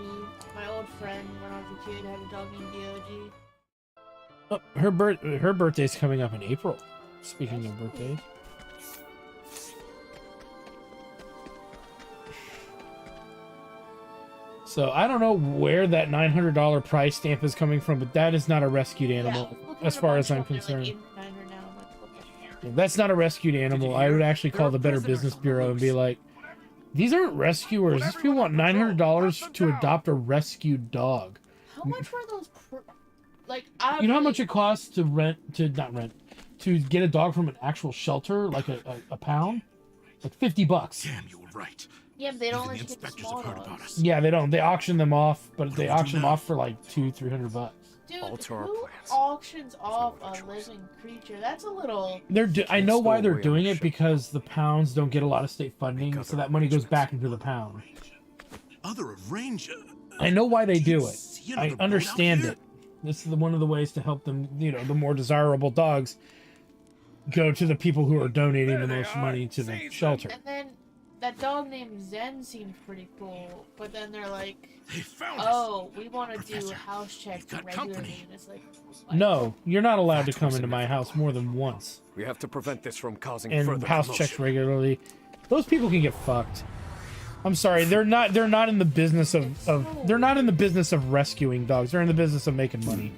My old friend, when I was a kid, had a dog named DOG. Oh, her birthday's coming up in April. Speaking of birthdays. So I don't know where that $900 price stamp is coming from, but that is not a rescued animal, as far as I'm concerned. Yeah, that's not a rescued animal. I would actually call the Better Business Bureau and be like, These aren't rescuers. These people want $900 to adopt a rescued dog. How much were those? Like, You know how much it costs to to get a dog from an actual shelter, like a pound? Like $50. Damn, you were right. Yeah, but they don't Even let the you get the inspectors small have heard about dogs. us. Yeah, they don't. They auction them off, but What they do we do auction them now? off for like $200-300. Dude, Alter our who plans. auctions off no other a choice. living creature? That's a little. I know why they're away on doing the it ship. because the pounds don't get a lot of state funding, Make so other that money goes arrangements. back into the pound. Other arranger. I know why they do it. See I another boat out understand here? it. This is one of the ways to help them. The more desirable dogs go to the people who are donating the most money to the shelter. And then that dog named Zen seemed pretty cool, but then they're like, They found us. "Oh, we want to do Professor, house checks we've got regularly," company. and it's like, No, you're not allowed to That come was into my house more than once. We have to prevent this from causing And further house commotion. checks regularly. Those people can get fucked. I'm sorry, they're not in the business they're not in the business of rescuing dogs. They're in the business of making money.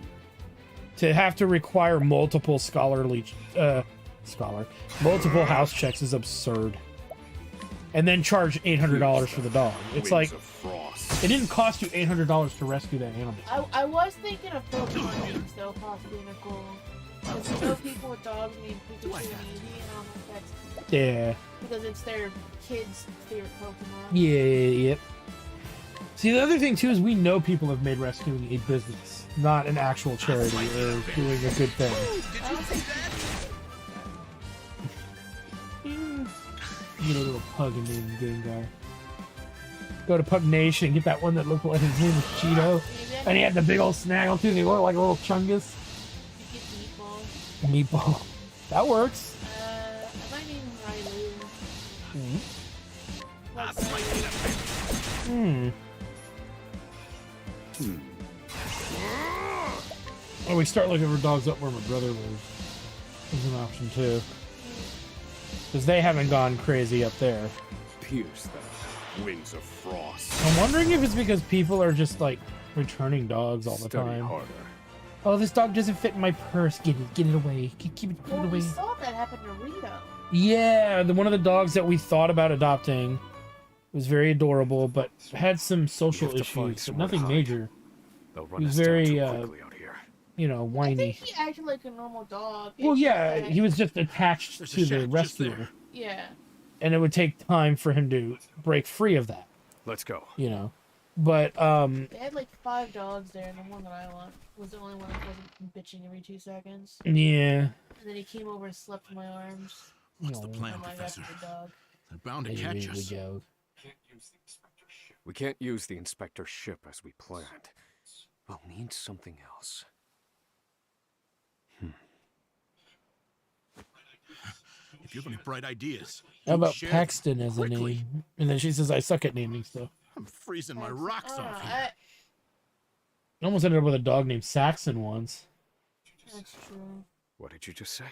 To have to require multiple multiple house checks is absurd. And then charge $800 for the dog. It's like Winds of frost. it didn't cost you $800 to rescue that animal. I was thinking of Pokemon names though, possibly Nicole. Because you know people with dogs named Pikachu and Eevee, and I'm like, that's Yeah. because it's their kids' favorite Pokemon. Yeah, yep. See, the other thing too is we know people have made rescuing a business, not an actual charity or doing a good thing. I don't think Get a little pug and name game guy. Go to Pug Nation, get that one that looked like his name was Cheeto, and he had the big old snaggle too. And he looked like a little chungus. you get Meatball. Meatball. That works. I might name him Railu. Hmm. Oh, we start looking for dogs up where my brother lives. Is an option too. Because they haven't gone crazy up there. Pierce them. Winds of frost. I'm wondering if it's because people are just like returning dogs all the Study time. harder. Oh, this dog doesn't fit in my purse. Get it away. Keep it Well, away. we saw that happen to Rito. Yeah, one of the dogs that we thought about adopting was very adorable, but had some social We have to find issues, but somewhere to nothing hide. major. They'll run He's us down very, too quickly out here. You know, I think whiny. he acted like a normal dog. Well, It's yeah, just that- he was just attached There's a to the shack just rescuer, there. Yeah. and it would take time for him to break free of that. Let's go. You know, but They had like 5 dogs there, and the one that I want was the only one that wasn't bitching every 2 seconds. yeah. And then he came over and slept in my arms. What's the No. plan, Oh my gosh, Professor? the dog. They're bound to Here catch we us. go. We can't use the inspector's ship as we planned. We'll need something else. If you have any bright ideas, How you about share Paxton as a quickly. name? And then she says, "I suck at naming stuff." I'm freezing my I rocks don't know, off here. I almost ended up with a dog named Saxon once. That's true. What did you just say?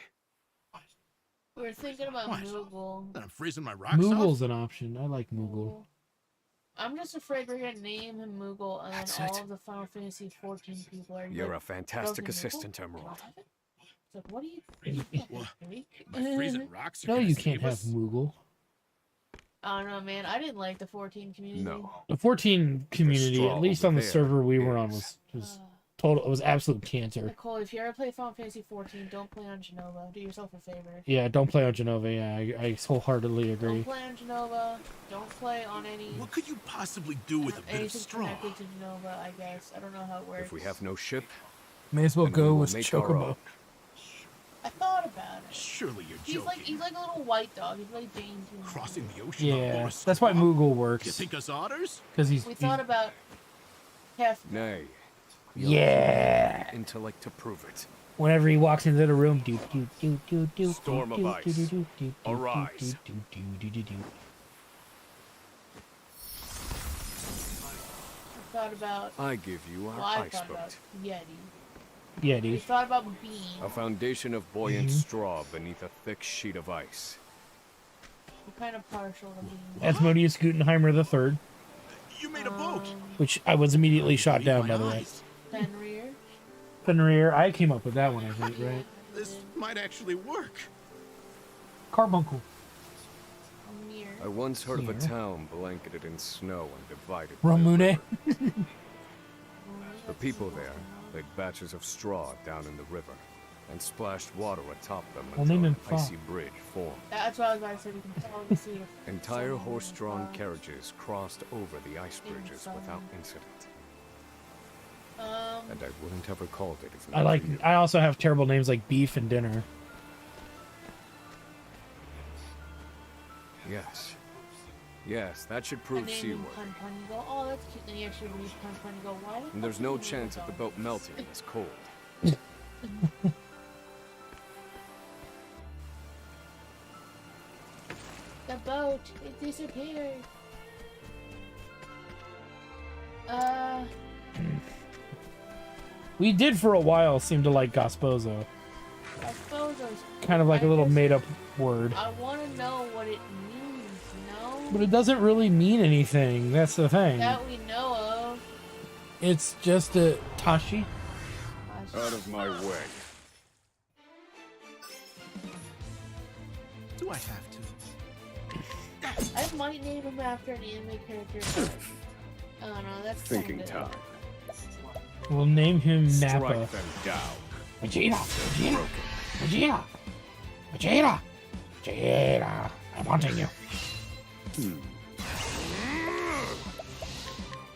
We were thinking about What? Moogle. And I'm freezing my rocks Moogle's off. an option. I like Moogle. I'm just afraid we're gonna name him Moogle, and That's then all it. of the Final Fantasy 14 people are You're a like, fantastic "Broken assistant, Moogle? Can I Emerald. have it?" It's like, what are you? What? Greek? My freezing rocks are No, gonna you save can't have us? Moogle. I don't know, man. I didn't like the 14 community. No. The 14 community, straw at least on the there server we were on, is- was total. It was absolute cancer. Nicole, if you ever play Final Fantasy 14, don't play on Genova. Do yourself a favor. Yeah, don't play on Genova. Yeah, I wholeheartedly agree. Don't play on Genova. Don't play on any What could you possibly do with a bit of anything straw? connected to Genova. I guess I don't know how it works. If we have no ship, May as well then we go will with make our Chocobo. own. I thought about it. Surely you're He's joking. like a little white dog. He's like dainty. Crossing the ocean. Yeah, over a that's why straw? Moogle You works. think us otters? Because he's. We thought about Kef. Nay. Yeah. Intellect to prove it. Whenever he walks into the room, Storm of ice. Arise. We thought about. I give you our Well, I ice thought boat. about Yeti. Yeah, We dude. thought about Bean. A foundation of buoyant straw beneath a thick sheet of ice. We're kind of partial to Bean. Asmodeus Gutenheimer III, You made a boat. which I was immediately shot Believe down, my by the way. eyes. Fenrir. Fenrir, I came up with that one, I think, right? This might actually work. Carbuncle. Near. I once heard of a Here. town blanketed in snow and divided by a Ramune. river. The people there laid batches of straw down in the river and splashed water atop them Well, until name an him Fa. icy bridge formed. That's what I was about to say. We can follow the sea. Entire horse-drawn carriages crossed over the ice bridges without incident. And I wouldn't have recalled it if not for you. I also have terrible names like Beef and Dinner. Yes. Yes, that should I prove named him seaworthy. Pun Pun. You go, oh, that's cute. Then you actually read Pun Pun. You go, why? the And there's fuck no did you chance of the boat melting in this cold. The boat, it disappeared. We did for a while seem to like Gasposo. I suppose I was. Kind of like a little made up word. I want to know what it means, no? But it doesn't really mean anything. That's the thing. That we know of. It's just a Tashi. Out of my way. Do I have to? I might name him after an anime character, but I don't know. That's Thinking kinda... time. We'll name him Nappa. Strike them down. Vegeta! Vegeta! Broken. Vegeta! Vegeta! Vegeta! I'm wanting you.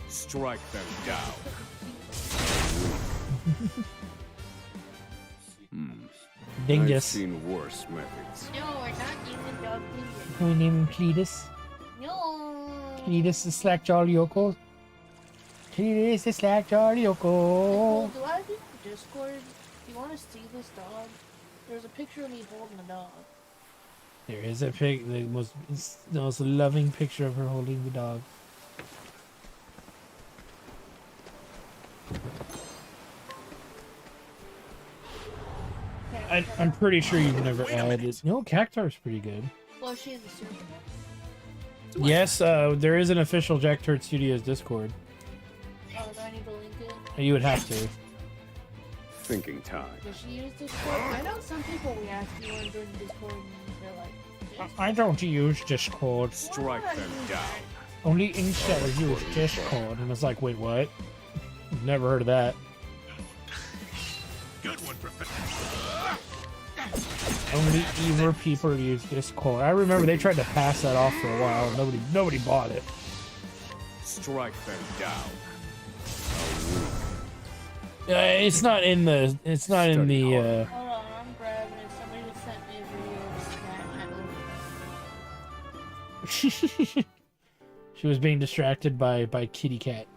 Strike them down. I've Dingus. seen worse methods. No, we're not naming dog Dingus. Can we name him Cletus? No. Cletus the Slackjaw Lyoko. Cletus the Slackjaw Lyoko. Well, do I have you on Discord? Do you want to see this dog? There's a picture of me holding a dog. There is a the most loving picture of her holding the dog. I'm pretty sure you've never added. No, Cactar's pretty good. Well, she in the server. Yes, there is an official Jack Turd Studios Discord. Oh, do I need to link it? You would have to. Thinking time. Does she use Discord? I know some people we ask you want to join Discord and they're like, yes. I don't use Discord. Strike them down. Only incels use Discord. And it's like, wait, what? Never heard of that. Good one, Professor. Only evil people use Discord. I remember they tried to pass that off for a while. Nobody bought it. Strike them down. It's not in the. It's not in the. Hold on, I'm grabbing it. Somebody just sent me a video of that. She was being distracted by Kitty Cat.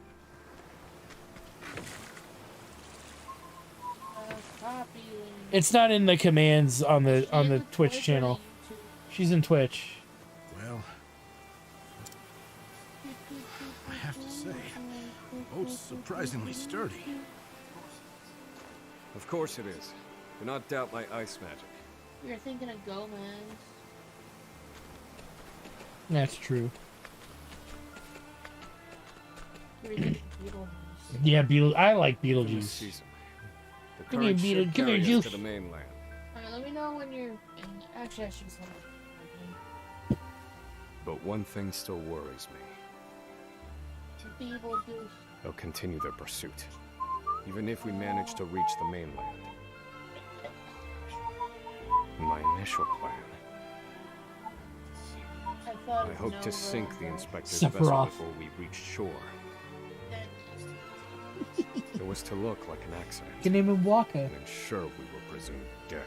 Copy. It's not in the commands on the Twitch channel. She's in Twitch. Well, I have to say, boat's surprisingly sturdy. Of course it is. Do not doubt my ice magic. You're thinking of Gomez. That's true. You're thinking of Beetlejuice. Yeah, I like In this Beetlejuice. season, the Give me a current Beetle- ship give me a carries juice. to the mainland. Alright, let me know when you're. Actually, I should just hold on. But one thing still worries me. Beetlejuice. They'll continue their pursuit, even if we manage to reach the mainland. My initial plan, I thought I of hope to Nova, sink the but inspector's Sephiroth. vessel before we reach shore. then- It was to look like an accident, You can name him Waka. and ensure we were presumed dead.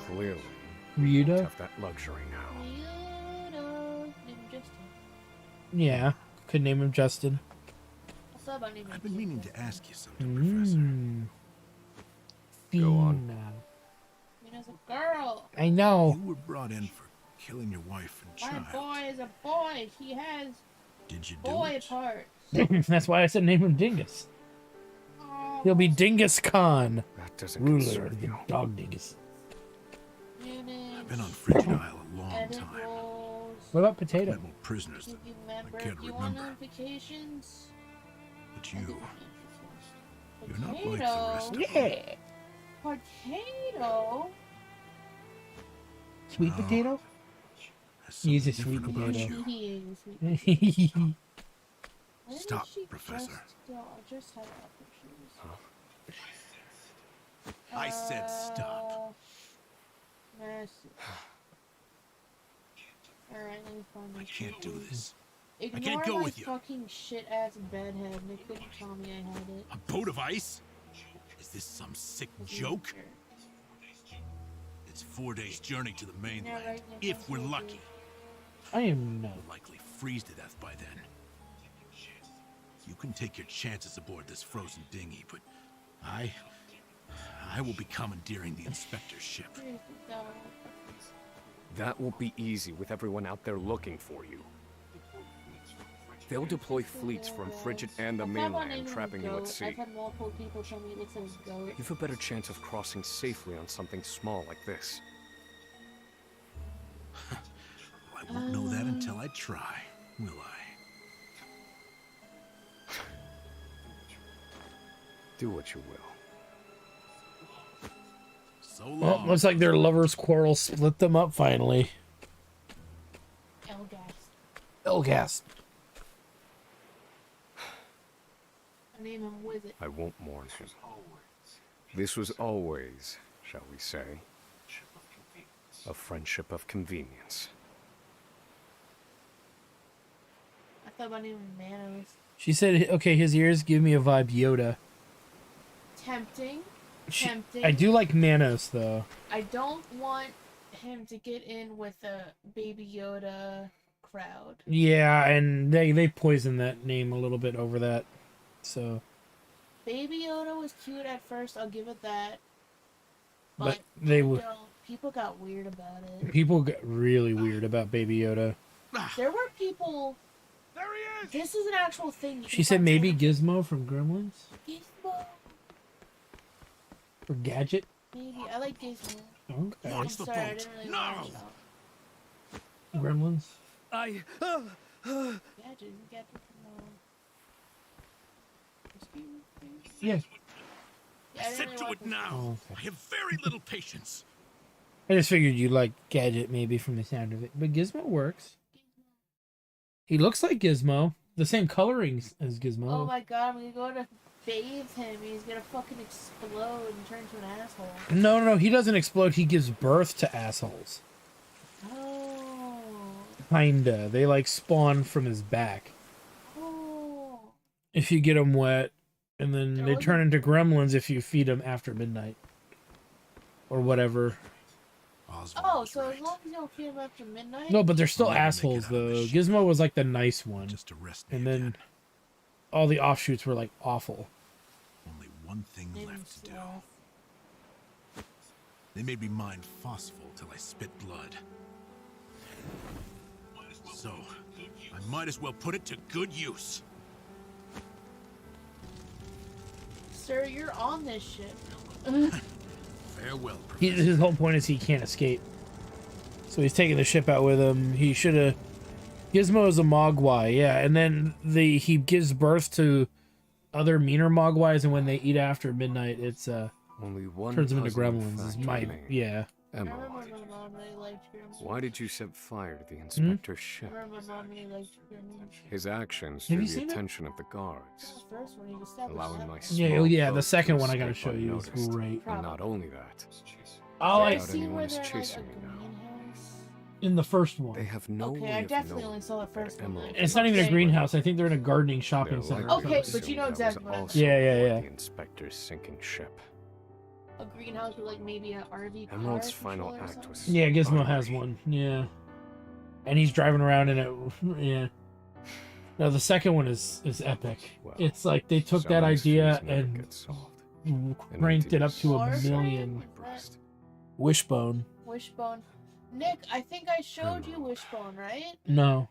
Clearly, we Ryuda? have that luxury now. You know, name Justin. Yeah, could name him Justin. I thought about naming I've been him meaning Justin. to ask you something, Professor. Go on. Fina. Mina's a girl. I know. You were brought in for killing your wife and My child. boy is a boy. He has Did you do boy it? parts. That's why I said name him Dingus. Oh, He'll be Dingus Khan, That doesn't ruler concern of the you. dog Dingus. I've been on Frigid Isle a long Edit time. roles. What about Potato? Met more prisoners Did than you remember? I can't Do you want remember. notifications? But I you, did you're not like the Potato. rest of them. Yeah. Potato. Sweet potato? There's He's a something sweet different about potato. you. He is a sweet potato. Why didn't Stop, she Professor. just have opportunities? I said stop. Mercy. Alright, let me find I my can't do this. Ignore can't go my with you. fucking shit-ass bedhead. They couldn't tell me I had it. A boat of ice? Is this some sick joke? It's 4 days' journey to the mainland, right, if we're lucky. I am not. We'll likely freeze to death by then. You can take your chances aboard this frozen dinghy, but I will be commandeering the inspector's ship. That won't be easy with everyone out there looking for you. They'll deploy fleets from Frigid and the mainland, trapping you at sea. I've had multiple people tell me it looks like a goat. You've a better chance of crossing safely on something small like this. Well, I won't know that until I try, will I? Do what you will. So long. Well, looks like their lovers' quarrel split them up finally. Elgas. I name him Wizard. I won't mourn him. This was always, shall we say, a friendship of convenience. I thought about naming him Manos. She said, okay, his ears give me a vibe Yoda. Tempting. Tempting. I do like Manos, though. I don't want him to get in with the Baby Yoda crowd. Yeah, and they poisoned that name a little bit over that. So. Baby Yoda was cute at first, I'll give it that. But they were. People got weird about it. People got really weird about Baby Yoda. There were people. There he is! This is an actual thing. She said maybe Gizmo from Gremlins? Gizmo. Or Gadget? Maybe. I like Gizmo. Okay. I'm Watch the sorry, I boat. didn't really No! want to know. Gremlins? Gadget. Gadget from Yeah. Yeah, I didn't Sit really to watch it this. now. Oh, okay. I have very little patience. I just figured you like Gadget maybe from the sound of it. But Gizmo works. He looks like Gizmo. The same coloring as Gizmo. Oh my god, I'm gonna go to bathe him. He's gonna fucking explode and turn into an asshole. No, he doesn't explode. He gives birth to assholes. Oh. Kinda. They like spawn from his back. Oh. If you get them wet. And then they turn into gremlins if you feed them after midnight. Or whatever. Oswald Oh, was so right. as long as you don't feed him after midnight? No, but they're still I'll never make it assholes, out of though. this shit. Gizmo was like the nice one. Just to rest me And then again. all the offshoots were like awful. Only one thing Maybe left to do. sloth. They made me mind phosphol till I spit blood. So, I might as well put it to good use. Sir, you're on this ship. Farewell, Professor. His whole point is he can't escape. So he's taking the ship out with him. He should have... Gizmo is a Mogwai, yeah. And then he gives birth to other meaner Mogwais, and when they eat after midnight, it's Only one turns them into puzzling gremlins. Is fact my remains. yeah. I Emma, remember my mom really liked Gremlins. why did you set fire to the inspector's I ship? remember my mom really liked Gremlins. His actions Have drew you the seen it? attention of the That guards. was the first one he established. Allowing that my one. Yeah, small the boat second to one I gotta escape show you is unnoticed. great. And not only that, Oh, Did I Without see anyone where is they're in, like, chasing a me now. greenhouse? in the first they one. have no Okay, way I of definitely knowing only saw the that first one. Emerald then. It's not even a Okay. greenhouse. I think they're in a gardening shopping They're center. likely to Okay, but assume you know that exactly was what I'm also Yeah, yeah, aboard yeah. the inspector's sinking ship. A greenhouse with like maybe an RV car Emerald's final controller or act something? was Yeah, Gizmo utterly has one. Yeah. And he's driving around in it. Yeah. No, the second one is epic. Well, It's like they took some that mysteries idea never and get solved. cranked it up to a Horse million. My breast. Wishbone. Wishbone. Nick, I think I showed you Wishbone, right? No.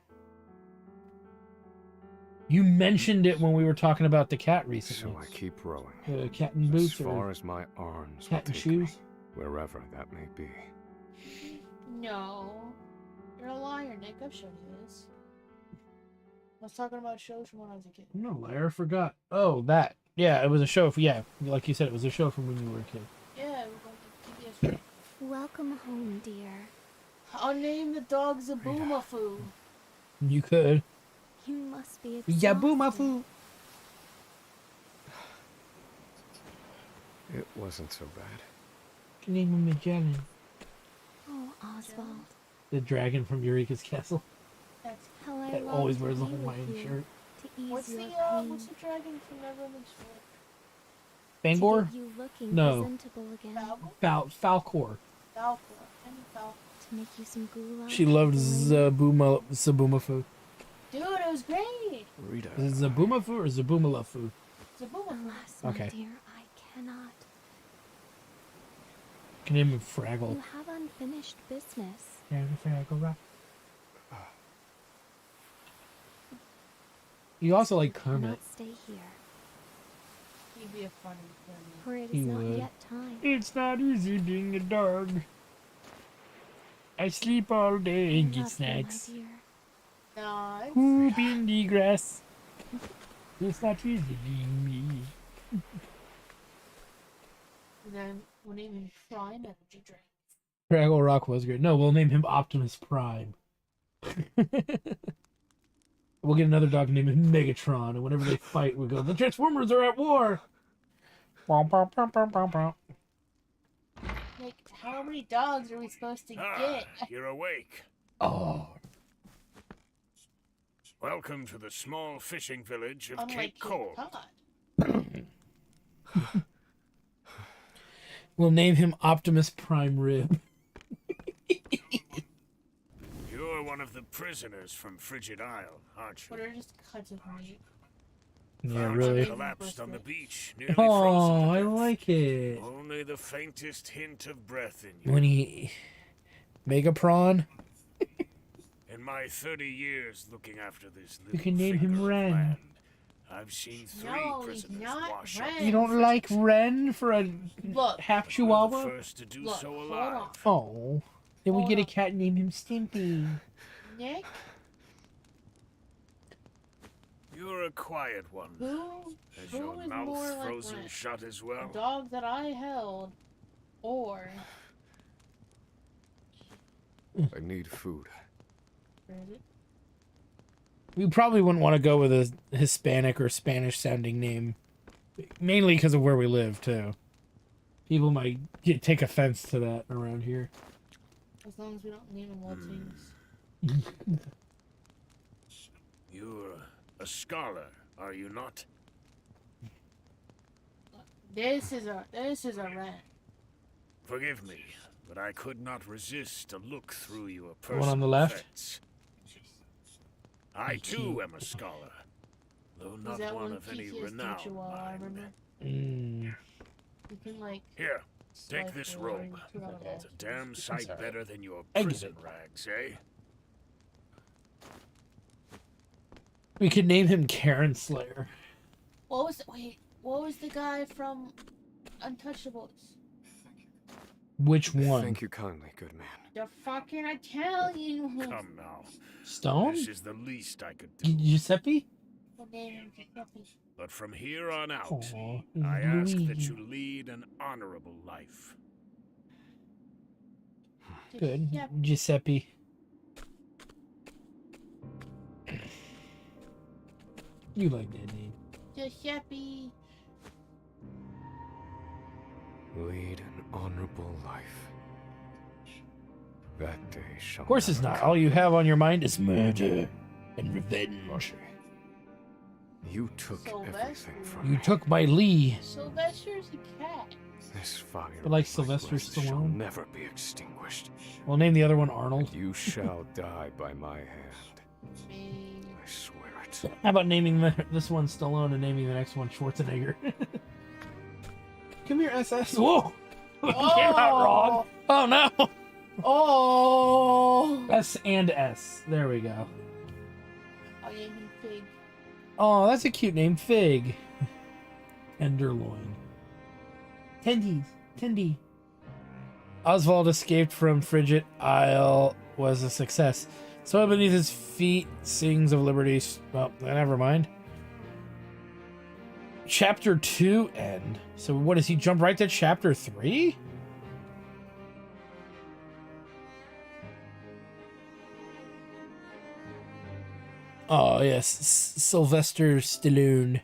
You mentioned it when we were talking about the cat recently. So I keep rowing. Cat in As boots far or as my arms will cat in take shoes. me, wherever that may be. No. You're a liar, Nick. I've shown you this. I was talking about shows from when I was a kid. I'm not a liar. I forgot. Oh, that. Yeah, it was a show. Yeah, like you said, it was a show from when you were a kid. Yeah, it was on PBS. Welcome home, dear. I'll name the dog Zaboomafoo. You could. You must be exhausted. Yabumafu. It wasn't so bad. Can name him Magellan. Oh, Oswald. The dragon from Eureka's castle. That's How I That long always to wears the be with Hawaiian you, shirt. To ease what's your the pain. what's the dragon from Neverland Shore? Bangor? To get you looking No. presentable again. Falcor? Falcor. Falcor. And Falcor. To make you some goulash. She loved Zabumafu. Dude, it was great. Rita. Is it Zabumafu or Zabumalafu? Zaboomafoo. Alas, Okay. my dear, I cannot. Can name him Fraggle. You have unfinished business. Fraggle Rock. You also like You Kermit. cannot stay here, He'd be a funny thing. for it He is not would. yet time. It's not easy being a dog. I sleep all day and I get love you, my snacks. dear. Nice. Poop in the grass. It's not easy being me. And then we'll name him Prime Energy Drink. Fraggle Rock was great. No, we'll name him Optimus Prime. We'll get another dog named Megatron, and whenever they fight, we go, the Transformers are at war! Like, how many dogs are we supposed to get? You're awake. Oh, Welcome to the small fishing village of Unlike Cape Cape Cold. Cod. we'll name him Optimus Prime Rib. You're one of the prisoners from Frigid Isle, aren't you? What are just cuts of meat? Yeah, Found really. you collapsed on the beach, nearly Oh, frozen to I death. like it. Only the faintest hint of breath in you. When he... Megaprawn? In my 30 years looking after this You little can name him finger of Ren. land, I've seen 3 No, he's prisoners not wash Ren. up. You don't like Ren for a Look. half You're the chihuahua? first to do Look, so hold alive. on. Oh. Then we Hold get a on. cat and name him Stimpy. Nick, You're a quiet one. who Has who your is mouth more like frozen Ren? shut as The well? dog that I held, or I need food. where is it? We probably wouldn't want to go with a Hispanic or Spanish sounding name. Mainly because of where we live, too. People might take offense to that around here. As long as we don't name him Waltings. You're a scholar, are you not? This is a Ren. Forgive me, but I could not resist a look through your The one personal on the left? effects. I too am a scholar, though Is not that one one of any PTSD renown. chihuahua, I mind. remember? Mm. You can like Here, take swipe this it robe. and put on It's a damn sight better than your I get prison it. rags, eh? We could name him Karen Slayer. What was the guy from Untouchables? Which one? Thank you kindly, good man. The fucking Italian one. Come now. Stone? This is the least I could do. Giuseppe? We'll name him Giuseppe. But from here on out, Aw, I ask that Luigi. you lead an honorable life. Good. Giuseppe. Giuseppe. You like that name. Giuseppe. Lead an honorable life. That day shall Of course it's never not. come. All you have on your mind is murder and revenge. You took Sylvester. everything from You me. took my Lee. Sylvester's a cat. This fire But like of my Sylvester breath shall Stallone. never be extinguished. We'll name the other one Arnold. You shall die by my hand. Me. I swear it. How about naming this one Stallone and naming the next one Schwarzenegger? Come here, SS. Whoa! Came out wrong. Oh no! Oh. S and S. There we go. I'll name him Fig. Oh, that's a cute name. Fig. Tenderloin. Tendy. Oswald escaped from Frigid Isle was a success. So beneath his feet sings of liberty. Well, never mind. Chapter 2 end. So what, does he jump right to chapter 3? Oh yes, Sylvester Stallone.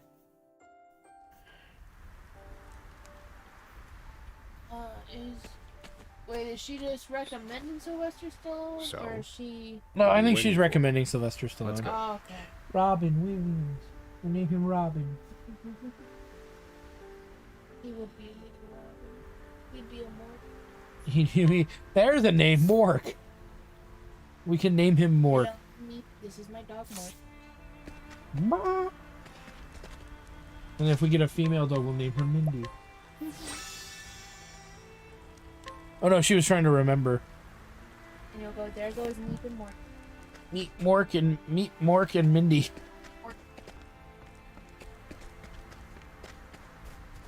Is she just recommending Sylvester Stallone, So? or is she? No, I you think waiting she's for? recommending Sylvester Stallone. Let's go. Oh, okay. Robin Williams. We'll name him Robin. He would be Robin. He'd be a Mork. There's a name, Mork. We can name him Mork. This is my dog, Mork. And if we get a female dog, we'll name her Mindy. Oh no, she was trying to remember. And you'll go, there goes Meep and Mork. Meet Mork and Mindy.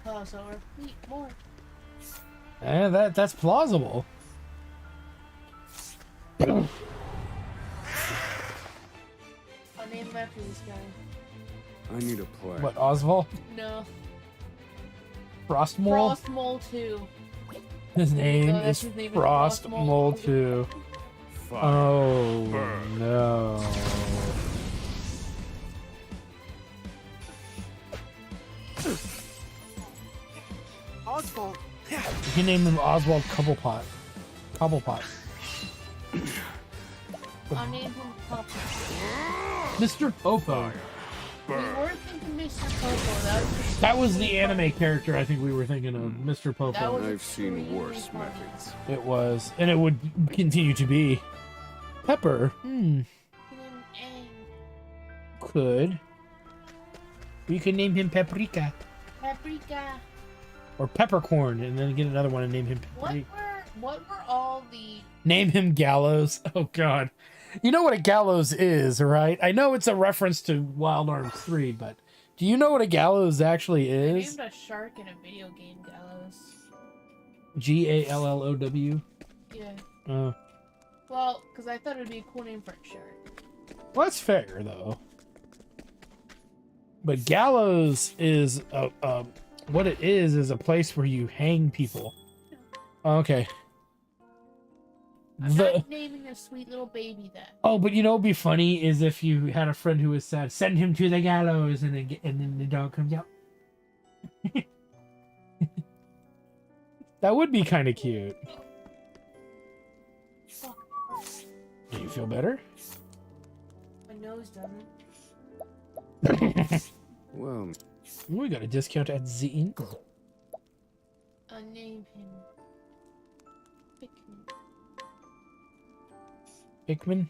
Oh, so we're Meep Mork. That's plausible. I'll name him after this guy. I need a play. What, Oswald? No. Frostmole? Frostmole 2. His name No, is that's his name is Frostmole 2. Fire. Oh Burn. no. Oswald. You can name him Oswald Cobblepot. Cobblepot. I'll name him Popo. Mr. Popo. We were thinking Mr. Popo. That was the anime character I think we were thinking of. Mr. That Popo. was I've seen extremely worse funny. methods. It was. And it would continue to be. Pepper. Aang. Could. We could name him Paprika. Paprika. Or Peppercorn, and then get another one and name him What Paprika. were all the Name him Gallows. Oh god. You know what a gallows is, right? I know it's a reference to Wild Arms 3, but do you know what a gallows actually I is? named a shark in a video game, Gallows. Gallow. Yeah. Oh. Well, because I thought it would be a cool name for a shark. Well, that's fair, though. But gallows is what it is a place where you hang people. Okay. I'm not naming a sweet little baby that. Oh, but you know what'd be funny is if you had a friend who was sad, send him to the gallows, and then the dog comes out. That would be kind of cute. Fuck. Do you feel better? My nose doesn't. Well, We got a discount at the Ink. I'll name him Pikmin. Pikmin.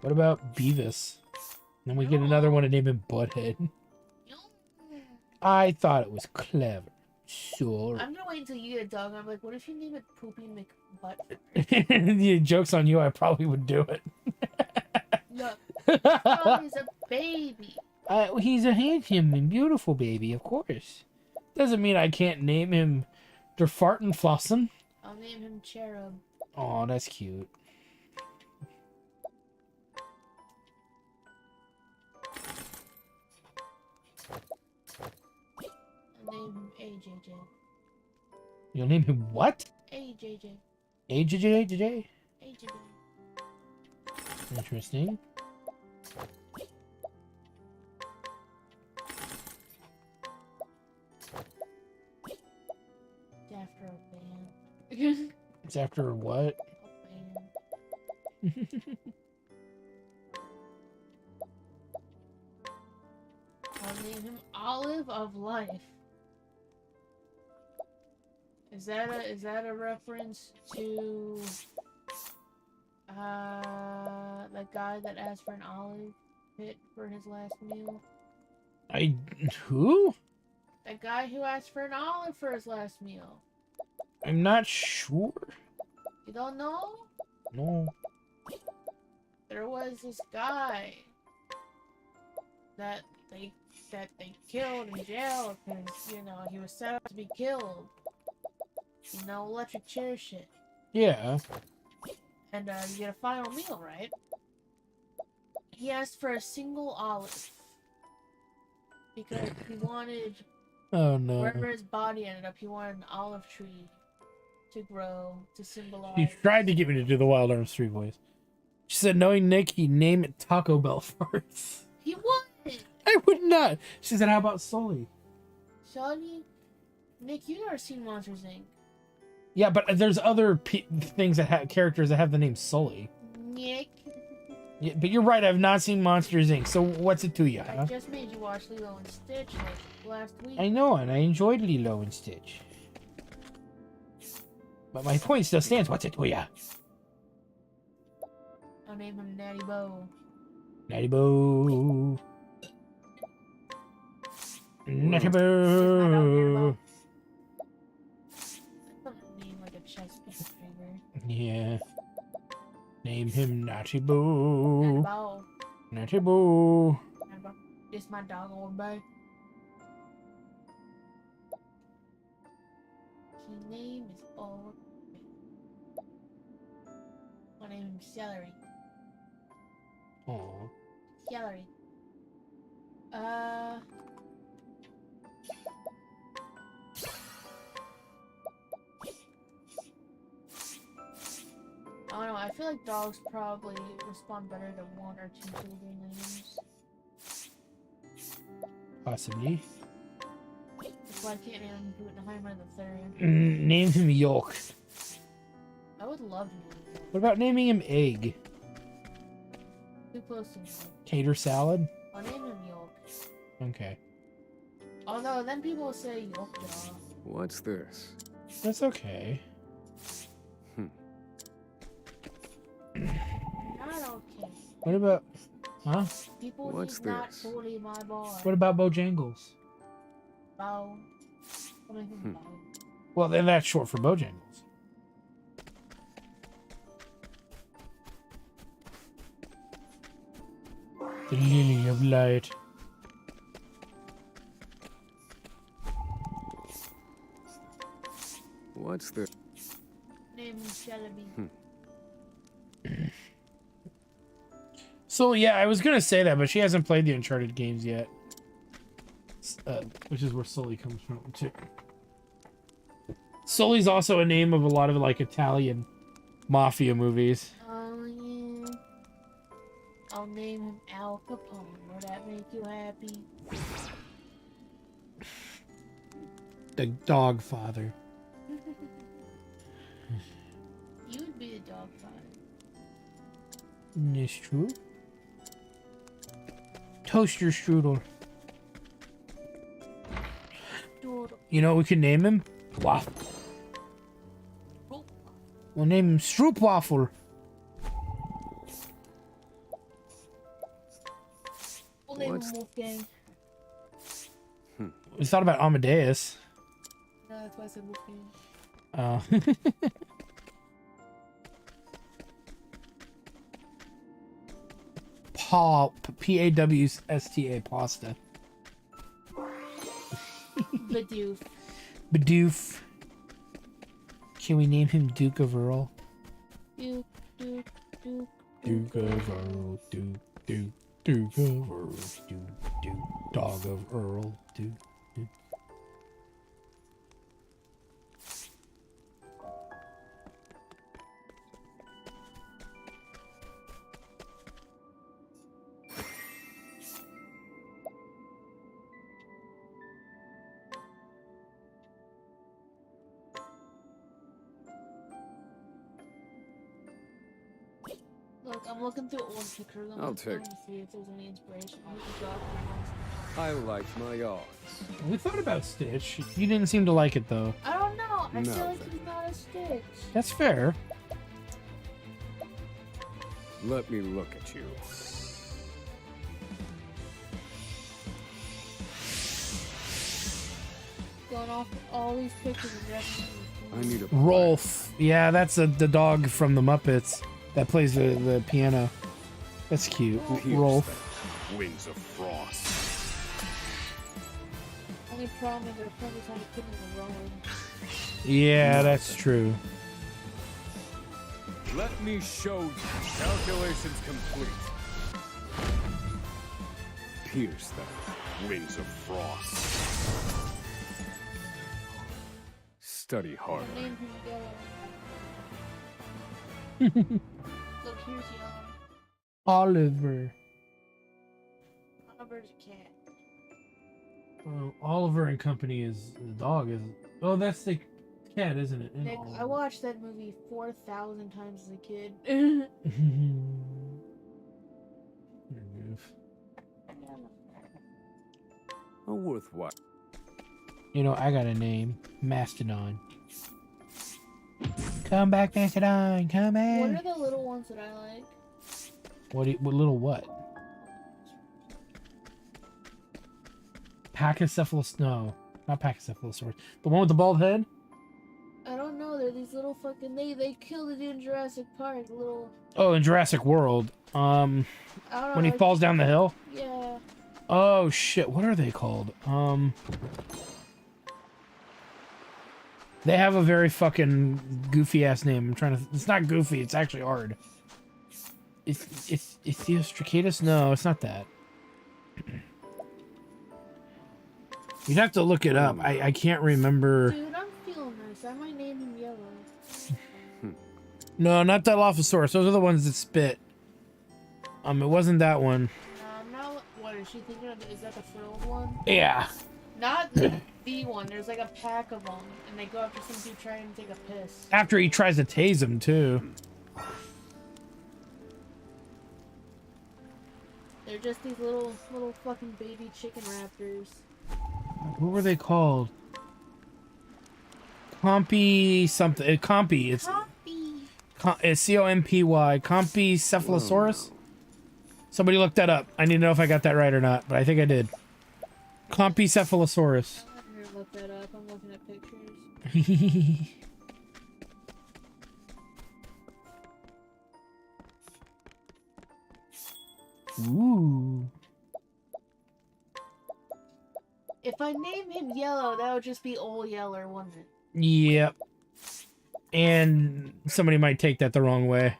What about Beavis? Then we get another one and name him Butthead. I thought it was clever. Sure. I'm gonna wait until you get a dog. I'm like, what if you name it Poopy McButt? The joke's on you, I probably would do it. Look, this dog is a baby. He's a handsome and beautiful baby, of course. Doesn't mean I can't name him Der Fartenflossen. I'll name him Cherub. Oh, that's cute. I'll name him AJJ. You'll name him what? AJJ. AJJ? AJJ. Interesting. It's after a band. It's after what? A band. I'll name him Olive of Life. Is that a reference to the guy that asked for an olive pit for his last meal? Who? That guy who asked for an olive for his last meal. I'm not sure. You don't know? No. There was this guy that they killed in jail because, you know, he was set up to be killed. You know, electric chair shit. Yeah. And you get a final meal, right? He asked for a single olive. Because he wanted, Oh no. wherever his body ended up, he wanted an olive tree to grow to symbolize. He tried to get me to do the Wild Arms 3 voice. She said, knowing Nick, he'd name it Taco Bell first. He would. I would not. She said, how about Sully? Sully? Nick, you never seen Monsters Inc. Yeah, but there's other things that have characters that have the name Sully. Nick. Yeah, but you're right. I've not seen Monsters Inc. So what's it to you, huh? I just made you watch Lilo and Stitch like last week. I know, and I enjoyed Lilo and Stitch. But my point still stands. What's it to ya? I'll name him Natty Bo. Natty Bo. Natty Bo. Something name like a chess piece finger. Yeah. Name him Natty Natty Bo. Bo. Natty Bo. Natty Bo. This my dog old boy. His name is Old. I'll name him Celery. Aw. Celery. I don't know, I feel like dogs probably respond better to one or two children names. Possibly. That's why I can't name him Gutenheimer the Third. Name him Yolk. I would love to name him. What about naming him Egg? Too close to him. Tater salad? I'll name him Yolk. Okay. Although then people will say Yolk Jaw. What's this? That's okay. Not okay. What about... Huh? People What's he's not this? fully my boy. What about Bojangles? Bow. I'll name him Bow. Well, then that's short for Bojangles. The Lily of Light. What's this? Name him Shelby. So, yeah, I was going to say that, but she hasn't played the Uncharted games yet. Which is where Sully comes from, too. Sully's also a name of a lot of, like, Italian mafia movies. Oh, yeah. I'll name him Al Capone. Will that make you happy? The dog father. You would be the dog father. It's true. Toaster Strudel. Doodle. You know what we could name him? Waffle. We'll name him Stroopwafel. We'll name him What's- Wolfgang. We thought about Amadeus. No, that's why I said Wolfgang. Paul, Pawsta, pasta. Bidoof. Bidoof. Can we name him Duke of Earl? Duke, Duke, Duke. Duke of Earl, Duke of Earl, Duke, Dog of Earl, Duke. Look, I'm looking through old pictures. I'm I'll like, trying take- to see if there's any inspiration. I'm looking for options. I like my odds. We thought about Stitch. You didn't seem to like it, though. I don't know. I No, feel like thank he's not a Stitch. That's fair. Let me look at you. Going off all these pictures and dressing. I need a Rolf. Yeah, that's the dog from the Muppets that plays the piano. That's cute. Pierce Rolf. them. Wings of frost. Only problem is our friend is only putting in the wrong. Yeah, that's true. Let me show you. Calculations complete. Pierce them. Wings of frost. Study harder. Name him Yellow. Look, here's Yellow. Oliver. Oliver's a cat. Well, Oliver and Company is the dog. Is oh, that's the cat, isn't it? Nick, I Oliver. watched that movie 4,000 times as a kid. You're a goof. A worthwhile. You know, I got a name, Mastodon. Come back, Mastodon. Come back. What are the little ones that I like? What little what? Pachycephalus? No, not Pachycephalosaurus. The one with the bald head? I don't know. They're these little fucking. They killed it in Jurassic Park. Little. Oh, in Jurassic World. I don't know. When he falls down the hill. Yeah. Oh shit! What are they called? They have a very fucking goofy ass name. I'm trying to. It's not goofy. It's actually hard. It's Theostricatus? No, it's not that. You'd have to look it up. I can't remember. Dude, I'm feeling nice. I might name him Yellow. No, not Dilophosaurus. Those are the ones that spit. It wasn't that one. Now, what is she thinking of? Is that the frilled one? Yeah. Not the one. There's like a pack of them, and they go after some dude trying to take a piss. After he tries to tase him too. They're just these little fucking baby chicken raptors. What were they called? Compy something. Compy. It's Compy. Compycephalosaurus. Somebody look that up. I need to know if I got that right or not, but I think I did. Compycephalosaurus. I'm gonna look that up. I'm looking at pictures. Ooh. If I name him Yellow, that would just be Old Yeller, wouldn't it? Yep. And somebody might take that the wrong way.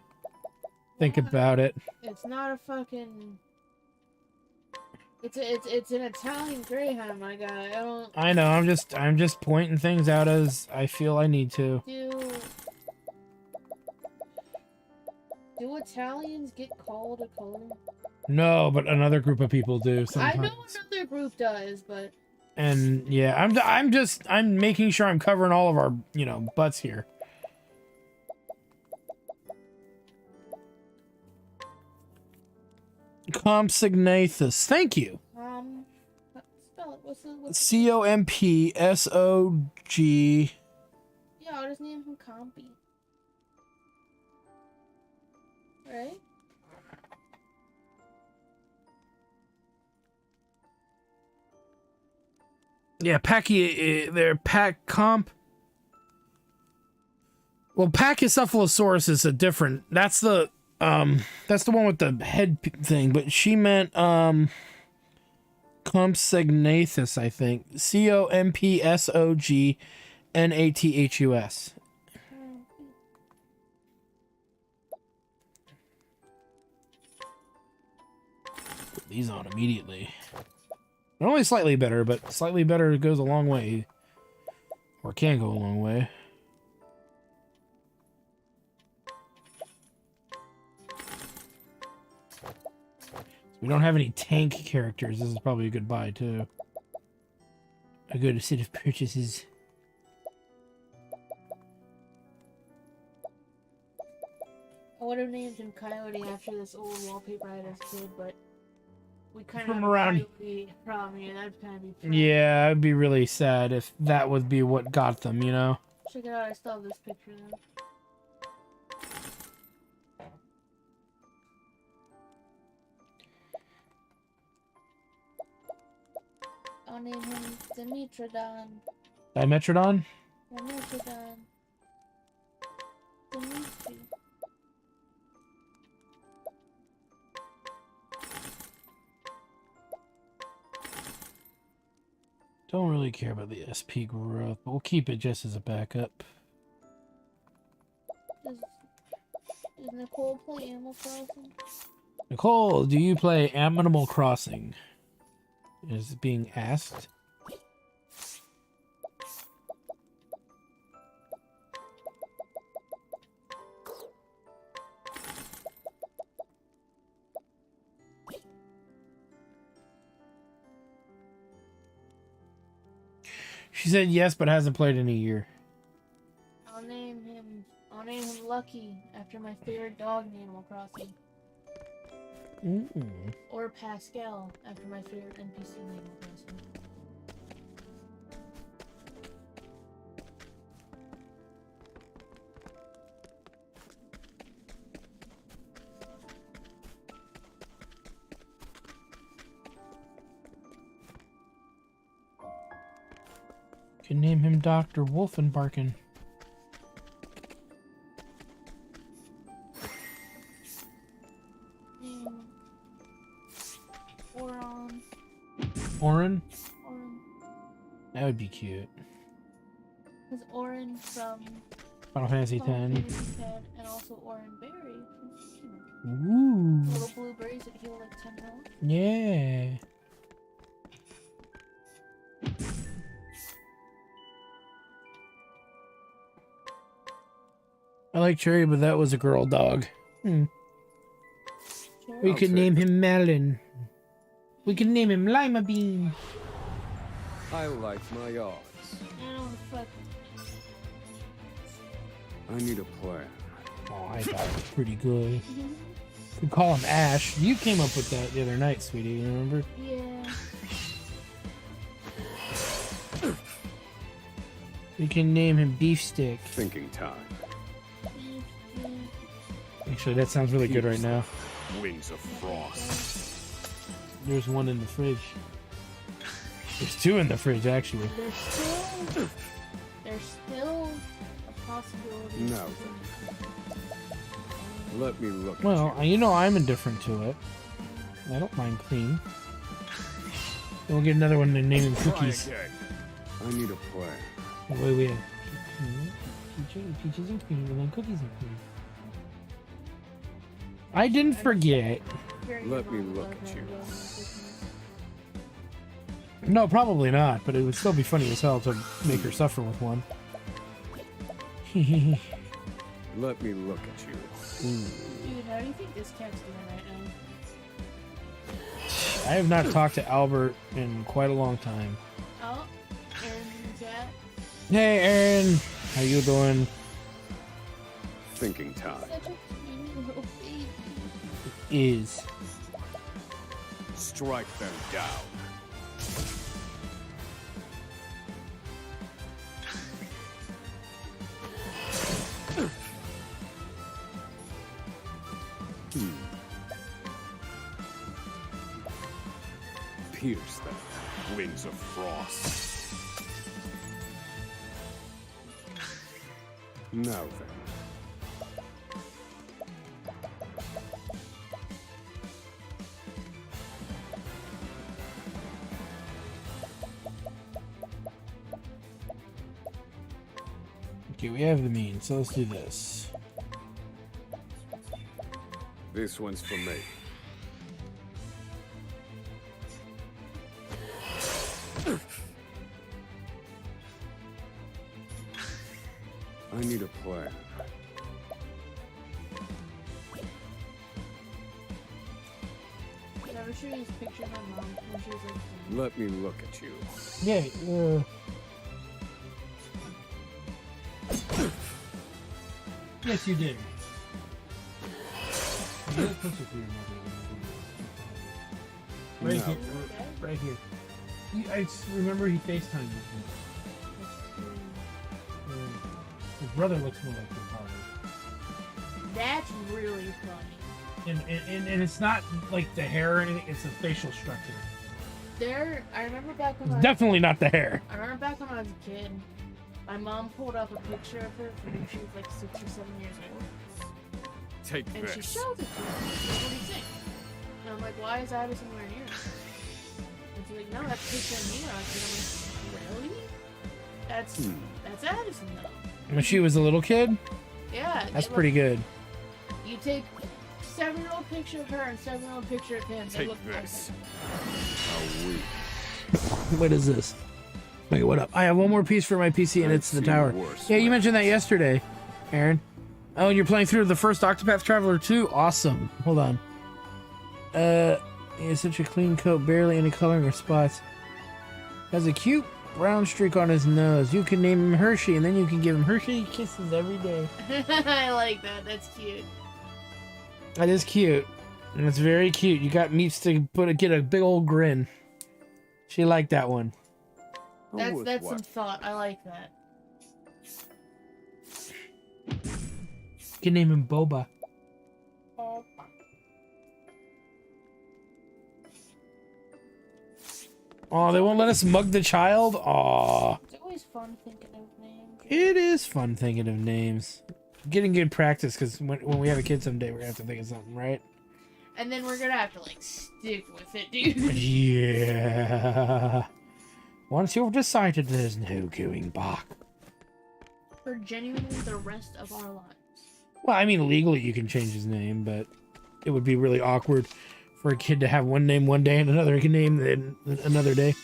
Think about it. It's not a fucking. It's an Italian Greyhound, my guy. I know. I'm just pointing things out as I feel I need to. Do Italians get called a color? No, but another group of people do sometimes. I know another group does, but. And yeah, I'm making sure I'm covering all of our, butts here. Compsognathus. Thank you. Spell it. What's Compsog. Yeah, I'll just name him Compy. Right? Yeah, they're pack comp. Well, Pachycephalosaurus is a different. That's the one with the head thing. But she meant Compsognathus, I think. Compsognathus. Put these on immediately. They're only slightly better, but slightly better goes a long way. Or can go a long way. We don't have any tank characters. This is probably a good buy, too. A good set of purchases. I would have named him Coyote after this old wallpaper I had as a kid, but we kind From of around. Problem here. That'd kind of be. Yeah, it'd be really sad if that would be what got them, Check it out. I still have this picture though. I'll name him Dimetrodon. Dimetrodon? Dimetrodon. Dimitri. Don't really care about the SP growth, but we'll keep it just as a backup. Does Nicole play Animal Crossing? Nicole, do you play Animal Crossing? Is being asked. She said yes, but hasn't played in a year. I'll name him Lucky after my favorite dog in Animal Crossing. Or Pascal after my favorite NPC in Animal Crossing. Can name him Dr. Wolfenbarken. Orin? Orin. That would be cute. There's Orin from Final Fantasy X. and also Orin Berry from Ooh. little blueberries that heal like 10 health. Yeah. I like Cherry, but that was a girl dog. We could name him Melon. We can name him Lima Bean. I like my odds. Oh, fuck. I need a plan. Oh, I thought it was pretty good. Could call him Ash. You came up with that the other night, sweetie. You remember? Yeah. We can name him Beefstick. Thinking time. Actually, that sounds really good right now. Wings of frost. There's one in the fridge. There's two in the fridge, actually. There's still a possibility. No. Let me look at Well, you know I'm indifferent to it. I don't mind clean. Then we'll get another one and name him Cookies. I need a plan. Wait. Peaches and cream, and then cookies and cream. I didn't forget. Let me look at you. No, probably not, but it would still be funny as hell to make her suffer with one. Let me look at you. Dude, how do you think this cat's doing right now? I have not talked to Albert in quite a long time. Oh, and cat. Hey, Aaron. How you doing? Thinking time. Such a cute little baby. Is. Strike them down. Pierce them. Wings of frost. Now then. Okay, we have the means, so let's do this. This one's for me. I need a plan. Never show you this picture of my mom when she was like. Let me look at you. Yeah, yes, you did. Right here. Right here. I just remember he FaceTimed with me. His brother looks more like your father. That's really funny. And it's not like the hair or anything, it's the facial structure. I remember back when Definitely not the hair. I remember back when I was a kid, my mom pulled up a picture of her from when she was like 6 or 7 years old. Take And she this. shows it to me. She's like, what do you think? And I'm like, why is Addison wearing ears? And she's like, no, that's a picture of me. And I'm like, really? That's Addison though. When she was a little kid? Yeah. That's pretty good. You take 7-year-old picture of her and 7-year-old picture of him. They Take look this. identical. What is this? Wait, what up? I have one more piece for my PC and I've it's the seen tower. worse Yeah, you ones. mentioned that yesterday, Aaron. Oh, and you're playing through the first Octopath Traveler 2? Awesome. Hold on. He has such a clean coat, barely any coloring or spots. Has a cute brown streak on his nose. You can name him Hershey, and then you can give him Hershey kisses every day. I like that. That's cute. That is cute. And it's very cute. You got Meeps to get a big old grin. She liked that one. That's some thought. I like that. You can name him Boba. Oh, they won't let us mug the child? Aw. It's always fun thinking of names. It is fun thinking of names. Getting good practice, because when we have a kid someday, we're going to have to think of something, right? And then we're gonna have to, like, stick with it, dude. Yeah. Once you've decided, there's no going back. For genuinely the rest of our lives. Well, I mean, legally you can change his name, but it would be really awkward for a kid to have one name one day and another name another day.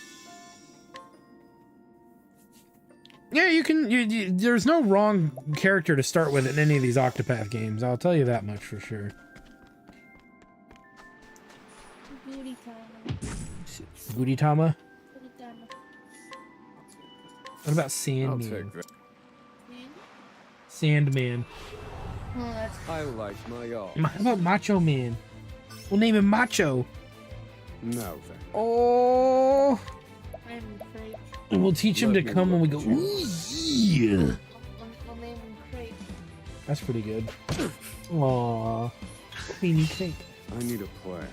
Yeah, you can. There's no wrong character to start with in any of these Octopath games. I'll tell you that much for sure. Goody-tama? What about Sandman? Sandman. Oh, that's I like my own. How about Macho Man? We'll name him Macho. No, then. Oh. I'm afraid. And we'll teach him to come when we go, ooh, yeah. We'll name him Crate. That's pretty good. Aww. Queenie Crate. I need a plan.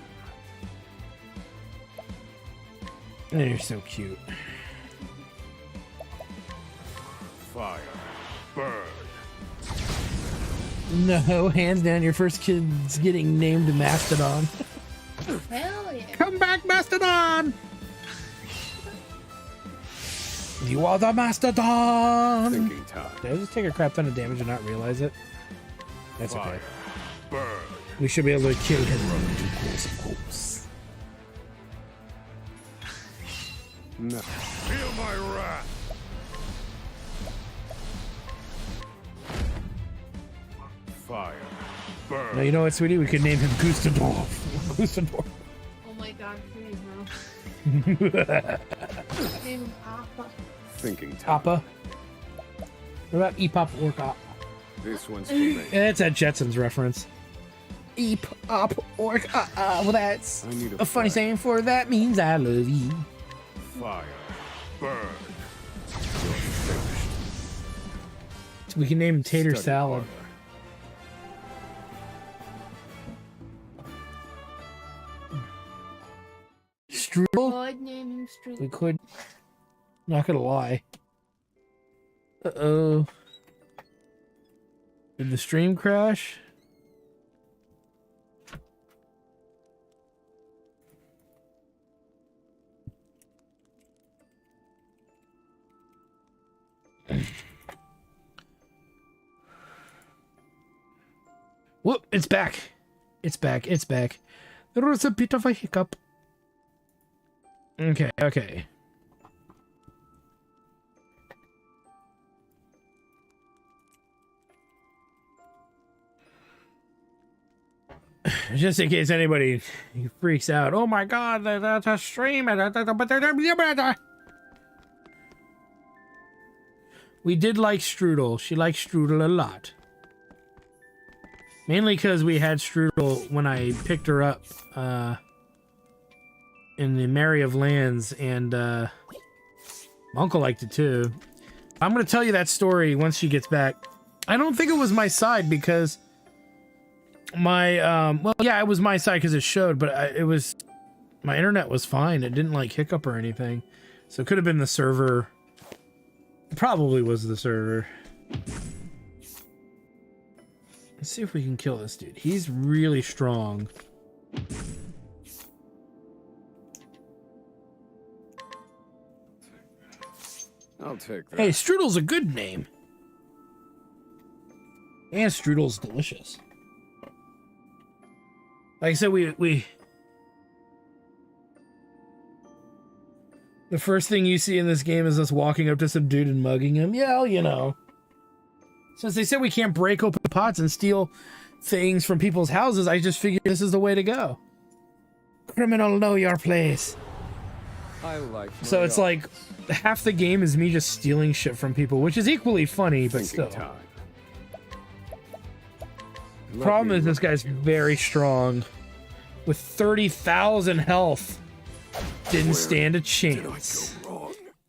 They're so cute. Fire. Burn. No, hands down, your first kid's getting named Mastodon. Hell yeah. Come back, Mastodon! You are the Mastodon! Thinking time. Did I just take a crap ton of damage and not realize it? That's Fire. okay. Burn. We should be able to kill him. Of course. No. Feel my wrath. Fire. Burn. No, you know what, sweetie? We could name him Gustadorf. Gustadorf. Oh my god, please, bro. Name him Appa. Thinking time. Appa. What about Epop Orc Op? This one's for me. It's a Jetsons reference. Eep, op, orc, well that's I need a funny plan. saying for that means I love you. Fire. Burn. So we can name him Tater Study Salad. harder. Strudel? I'd name him Street. We could. Not gonna lie. Uh-oh. Did the stream crash? Whoop, it's back. It's back. It's back. There was a bit of a hiccup. Okay, okay. Just in case anybody freaks out. Oh my god, that's a stream. We did like Strudel. She liked Strudel a lot. Mainly because we had Strudel when I picked her up in the Mary of Lands, and my uncle liked it too. I'm going to tell you that story once she gets back. I don't think it was my side because my, well, yeah, it was my side because it showed, but it was, my internet was fine. It didn't like hiccup or anything. So it could have been the server. It probably was the server. Let's see if we can kill this dude. He's really strong. I'll take that. Hey, Strudel's a good name. And Strudel's delicious. Like I said, we the first thing you see in this game is us walking up to some dude and mugging him. Yeah, you know. Since they said we can't break open pots and steal things from people's houses, I just figured this is the way to go. Criminal, know your place. I like So it's like half the game is me just stealing shit from people, which is equally funny, but still. time. Problem is this guy's very strong. With 30,000 health. Didn't stand a chance.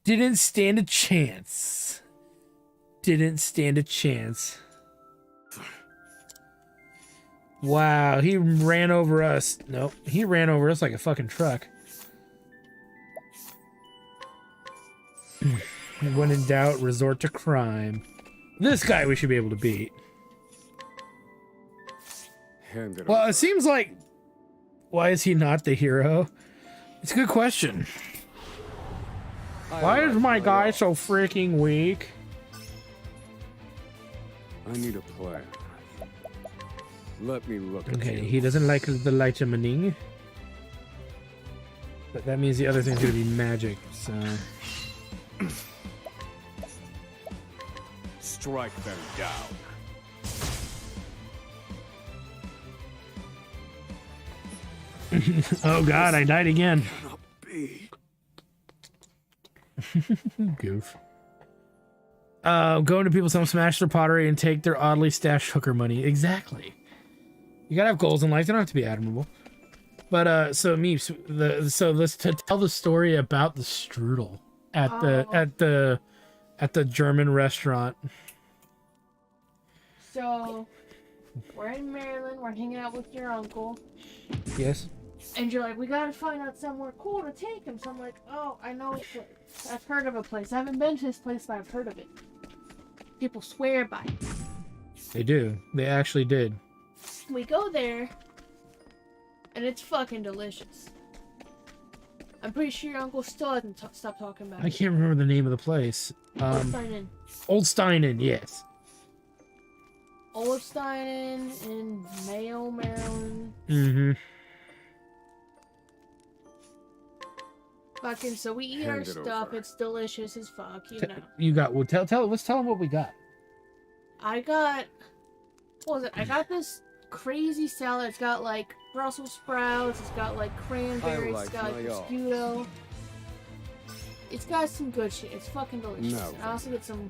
Didn't stand a chance. Didn't stand a chance. Wow, he ran over us. Nope, he ran over us like a fucking truck. When in doubt, resort to crime. This guy we should be able to beat. Well, it seems like... Why is he not the hero? It's a good question. Why is my guy so freaking weak? I need a plan. Let me look at Okay, you. he doesn't like the lightning. But that means the other thing's gonna be magic, so... Strike them down. Oh god, I died again. Goof. Go into people's homes, smash their pottery, and take their oddly stashed hooker money. Exactly. You gotta have goals in life. They don't have to be admirable. But so Meeps, so let's tell the story about the strudel at the German restaurant. So we're in Maryland. We're hanging out with your uncle. Yes. And you're like, we gotta find out somewhere cool to take him. So I'm like, oh, I know a place. I've heard of a place. I haven't been to this place, but I've heard of it. People swear by it. They do. They actually did. We go there, and it's fucking delicious. I'm pretty sure your uncle still hasn't stopped talking about I it. can't remember the name of the place. Old Steinen, yes. Old Steinen in Mayo, Maryland. Mm-hmm. Fucking, so we eat our stuff. It's delicious as fuck, you know. You got, well, let's tell them what we got. I got, what was it? I got this crazy salad. It's got like Brussels sprouts. It's got like cranberries. It's got like prosciutto. It's got some good shit. It's fucking delicious. No, and I also get some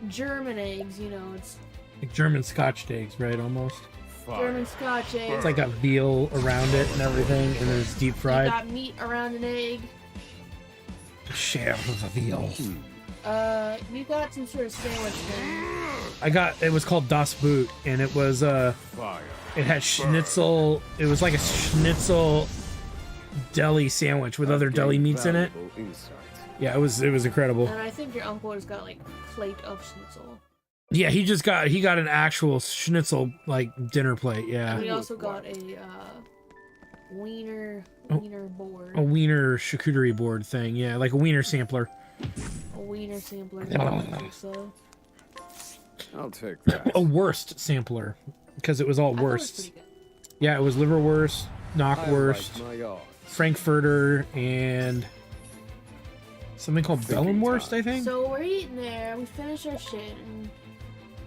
German eggs. You know, it's Like German Scotch eggs, right? Almost. German Scotch eggs. It's like got veal around it and everything, and then it's deep You fried. got meat around an egg. Share of the veal. You got some sort of sandwich thing. It was called Das Boot, and it was it had schnitzel. It was like a schnitzel deli sandwich with other deli meats in it. Yeah, it was incredible. And I think your uncle has got like a plate of schnitzel. Yeah, he got an actual schnitzel like dinner plate. Yeah. And we also got a wiener board. A wiener charcuterie board thing. Yeah, like a wiener sampler. A wiener sampler. So. I'll take that. A worst sampler, because it was all worst. Yeah, it was liverwurst, knockwurst, frankfurter, and something called Bellenwurst, I think. So we're eating there. We finish our shit, and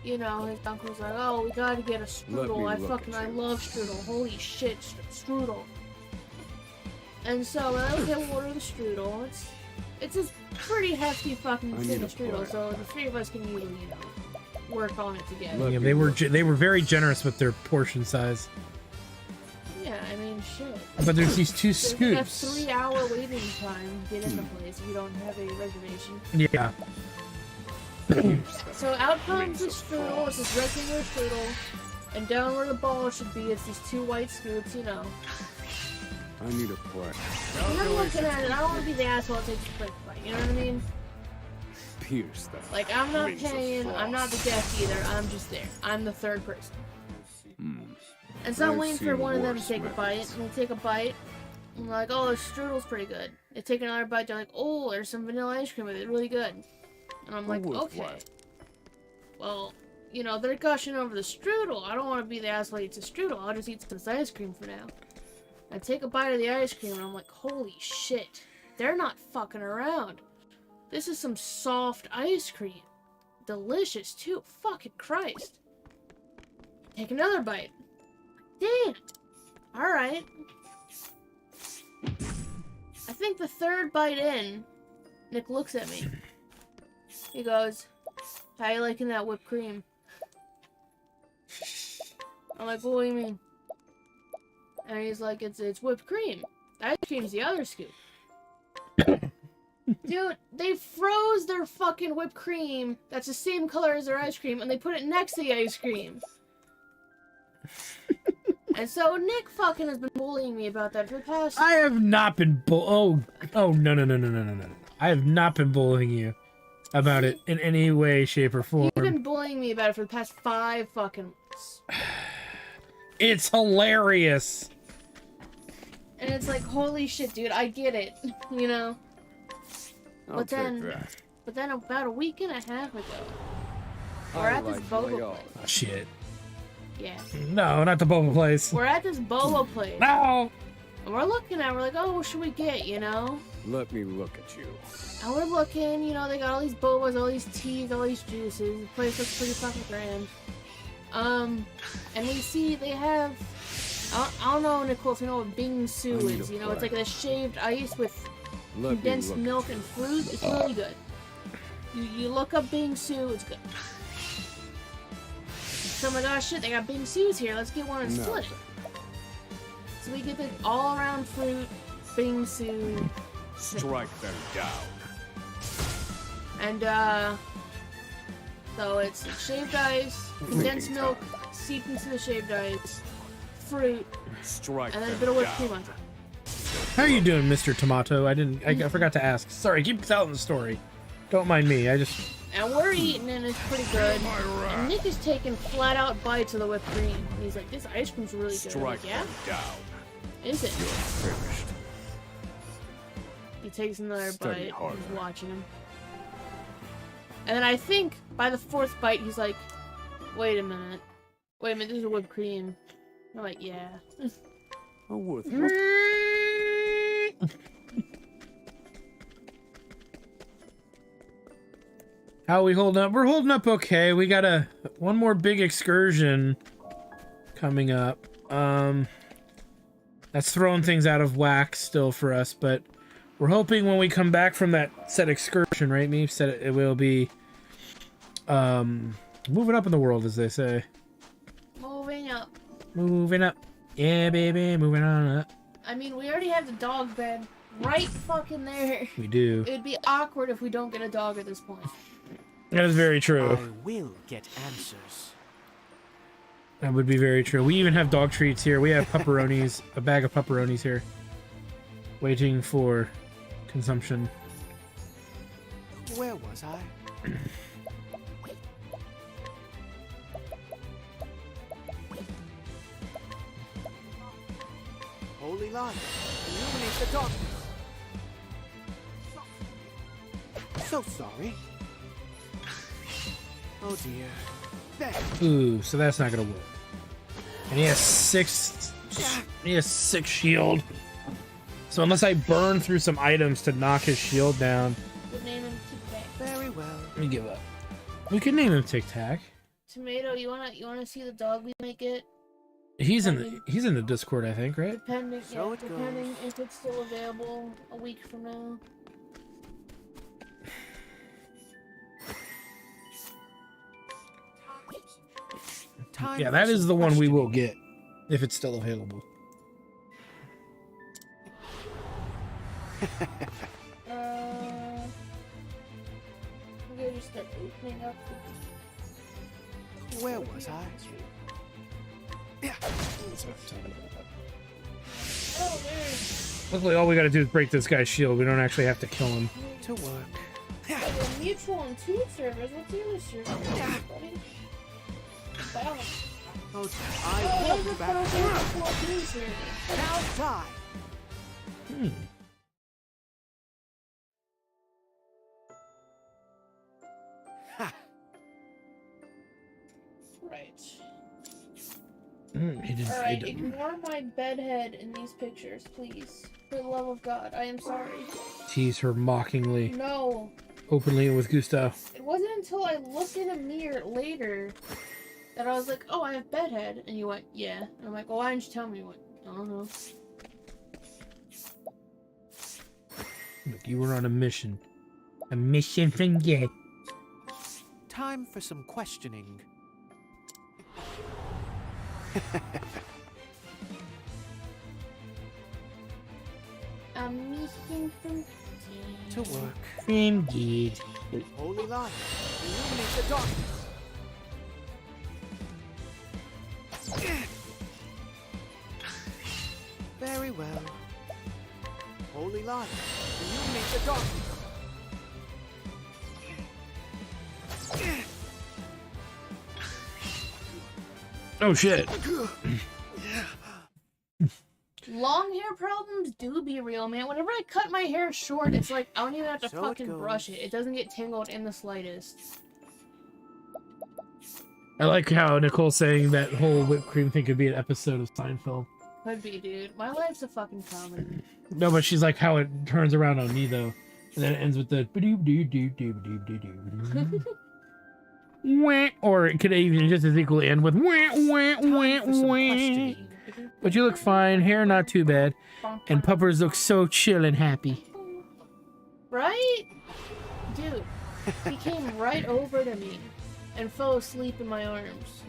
you know his uncle's like, "Oh, we gotta get a strudel. I love strudel. Holy shit, strudel." And so we're like, "Okay, we'll order the strudel. It's a pretty hefty fucking thing of strudel, so the three of us can usually, you know, work on it together." Yeah, they were very generous with their portion size. Yeah, I mean, shit. But there's these two So you have scoops. 3-hour waiting time to get in the place if you don't have a reservation. Yeah. So out comes the strudel, it's this regular strudel, and down where the ball should be, it's these two white scoops, you know. I need a plan. And I'm looking at it, I don't want to be the asshole that takes the quick bite, you know what I mean? Pierce that. Like, I'm not paying, I'm not the guest either, I'm just there. I'm the third person. And so I'm I've waiting for seen one of them to worse take a bite, and they take a bite, and they're like, oh, the strudel's pretty good. They take another bite, they're like, oh, there's some vanilla ice cream with it, really good. And I'm like, okay. Well, you know, they're gushing over the strudel. I don't want to be the asshole that eats a strudel. I'll just eat some ice cream for now. I take a bite of the ice cream and I'm like, holy shit. They're not fucking around. This is some soft ice cream. Delicious too. Fucking Christ. Take another bite. Damn. Alright. I think the third bite in, Nick looks at me. He goes, "How you liking that whipped cream?" I'm like, "What do you mean?" And he's like, it's whipped cream. Ice cream's the other scoop. Dude, they froze their fucking whipped cream that's the same color as their ice cream, and they put it next to the ice cream. And so Nick fucking has been bullying me about that for the past... I have not been oh no. I have not been bullying you about it in any way, shape, or form. You've been bullying me about it for the past 5 fucking months. It's hilarious. And it's like, holy shit, dude, I get it, you know? I'll But take that. then about a week and a half ago, we're at this boba place. Oh, shit. Yeah. No, not the boba place. We're at this boba place. No! And we're looking at it, we're like, oh, what should we get, you know? Let me look at you. And we're looking, you know, they got all these bobas, all these teas, all these juices. The place looks pretty fucking grand. And we see they have, I don't know, Nicole, if you know what bingsu is. You know, it's like this shaved ice with condensed milk and fruit. It's really good. You look up bingsu, it's good. So I'm like, oh shit, they got bingsus here. Let's get one and split it. So we get the all-around fruit bingsu. Strike them down. And so it's shaved ice, condensed milk seeped into the shaved ice, fruit, Strike and then a them bit of whipped down. cream on top. How are you doing, Mr. Tomato? I forgot to ask. Sorry, keep telling the story. Don't mind me. And we're eating and it's pretty good. And Nick is taking flat out bites of the whipped cream. And he's like, this ice cream's really good. I'm like, Strike yeah? them down. Is it? You're finished. He takes another Study bite. harder. He's watching him. And then I think by the 4th bite, he's like, wait a minute. Wait a minute, this is whipped cream. I'm like, yeah. Oh, worth How are we holding up? We're holding up okay. We got one more big excursion coming up. That's throwing things out of whack still for us, but we're hoping when we come back from that said excursion, right? Me said it will be moving up in the world, as they say. Moving up. Moving up. Yeah, baby, moving on up. I mean, we already have the dog bed right fucking there. We do. It'd be awkward if we don't get a dog at this point. That is very true. I will get answers. That would be very true. We even have dog treats here. We have pepperonis, a bag of pepperonis here, waiting for consumption. Where was I? Holy light, illuminate the darkness. So sorry. Oh dear. There. Ooh, so that's not gonna work. And he has 6. He has 6 shield. So unless I burn through some items to knock his shield down, We'll name him Tic Tac. Very well. let me give up. We could name him Tic Tac. Tomato, you wanna see the dog we make it? He's in the Discord, I think, right? Depending, So yeah, it depending goes. if it's still available a week from now. Time Yeah, for that is some the one we will questioning. get if it's still available. I'm gonna just start opening up. Where was I? Oh, there's Luckily, all we gotta do is break this guy's shield. We don't actually have to kill him. To work. a mutual and two servers. What's the other server? Buddy? Balance. Oh, Oh, I those will are be back. fucking 14 servers. Now die. Hmm. Ha. Right. He didn't. Alright, ignore my bedhead in these pictures, please. For the love of God, I am sorry. Tease her mockingly, No. openly, and with gusto. It wasn't until I looked in a mirror later that I was like, oh, I have bedhead. And you went, yeah. And I'm like, well, why didn't you tell me? You went, I don't know. Look, you were on a mission. A mission from God. Time for some questioning. I'm missing from To work. From God. Holy light, illuminate the darkness. Very well. Holy light, illuminate the darkness. Oh shit. Long hair problems do be real, man. Whenever I cut my hair short, it's like I don't even have to So it fucking brush goes. it. It doesn't get tangled in the slightest. I like how Nicole's saying that whole whipped cream thing could be an episode of Seinfeld. Could be, dude. My life's a fucking comedy. No, but she's like how it turns around on me though. And then it ends with the wah, or it could even just as equally end with wah, wah, wah, For some wah. questioning. But you look fine, hair not too bad, and puppers look so chill and happy. Right? Dude, he came right over to me and fell asleep in my arms.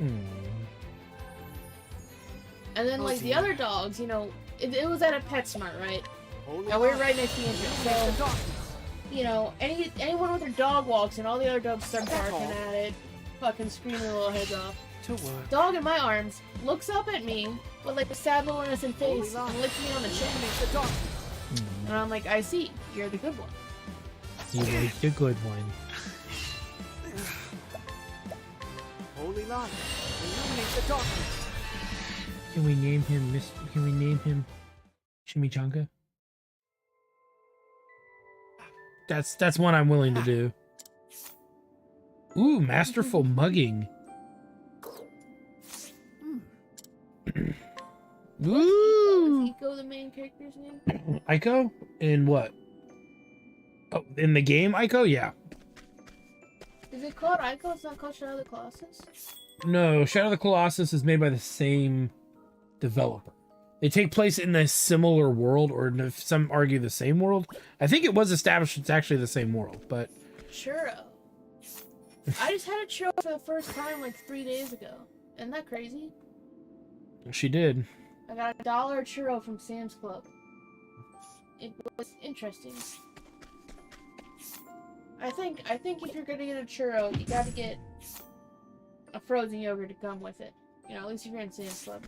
And then, like, the other dogs, you know, it was at a PetSmart, right? Holy And we were light, right next to the entrance, illuminate the so, darkness. you know, anyone with their dog walks and all the other dogs start barking at it, fucking screaming their little heads off. To work. Dog in my arms looks up at me with, like, a sad little innocent Holy face light, and licks me on the chin. illuminate the darkness. And I'm like, I see, you're the good one. You like the good one. Holy light, illuminate the darkness. Can we name him Can we name him Chimichanga? That's one I'm willing to do. Ooh, masterful mugging. Ooh. Is Eco the main character's name? Ico? In what? Oh, in the game Ico? Yeah. Is it called Ico? It's not called Shadow of the Colossus? No, Shadow of the Colossus is made by the same developer. They take place in a similar world, or some argue the same world. I think it was established it's actually the same world, but... Churro. I just had a churro for the first time like 3 days ago. Isn't that crazy? She did. I got $1 churro from Sam's Club. It was interesting. I think if you're gonna get a churro, you gotta get a frozen yogurt to come with it. You know, at least if you're in Sam's Club.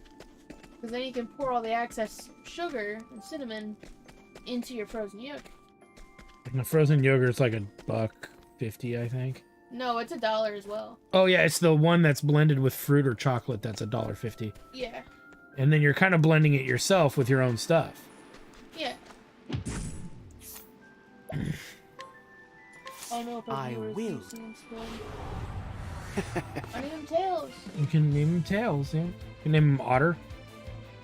Because then you can pour all the excess sugar and cinnamon into your frozen yogurt. And the frozen yogurt's like $1.50, I think. No, it's $1 as well. Oh yeah, it's the one that's blended with fruit or chocolate that's $1.50. Yeah. And then you're kind of blending it yourself with your own stuff. Yeah. Oh no, if I will. Sam's Club. I name him Tails. You can name him Tails, yeah. You can name him Otter.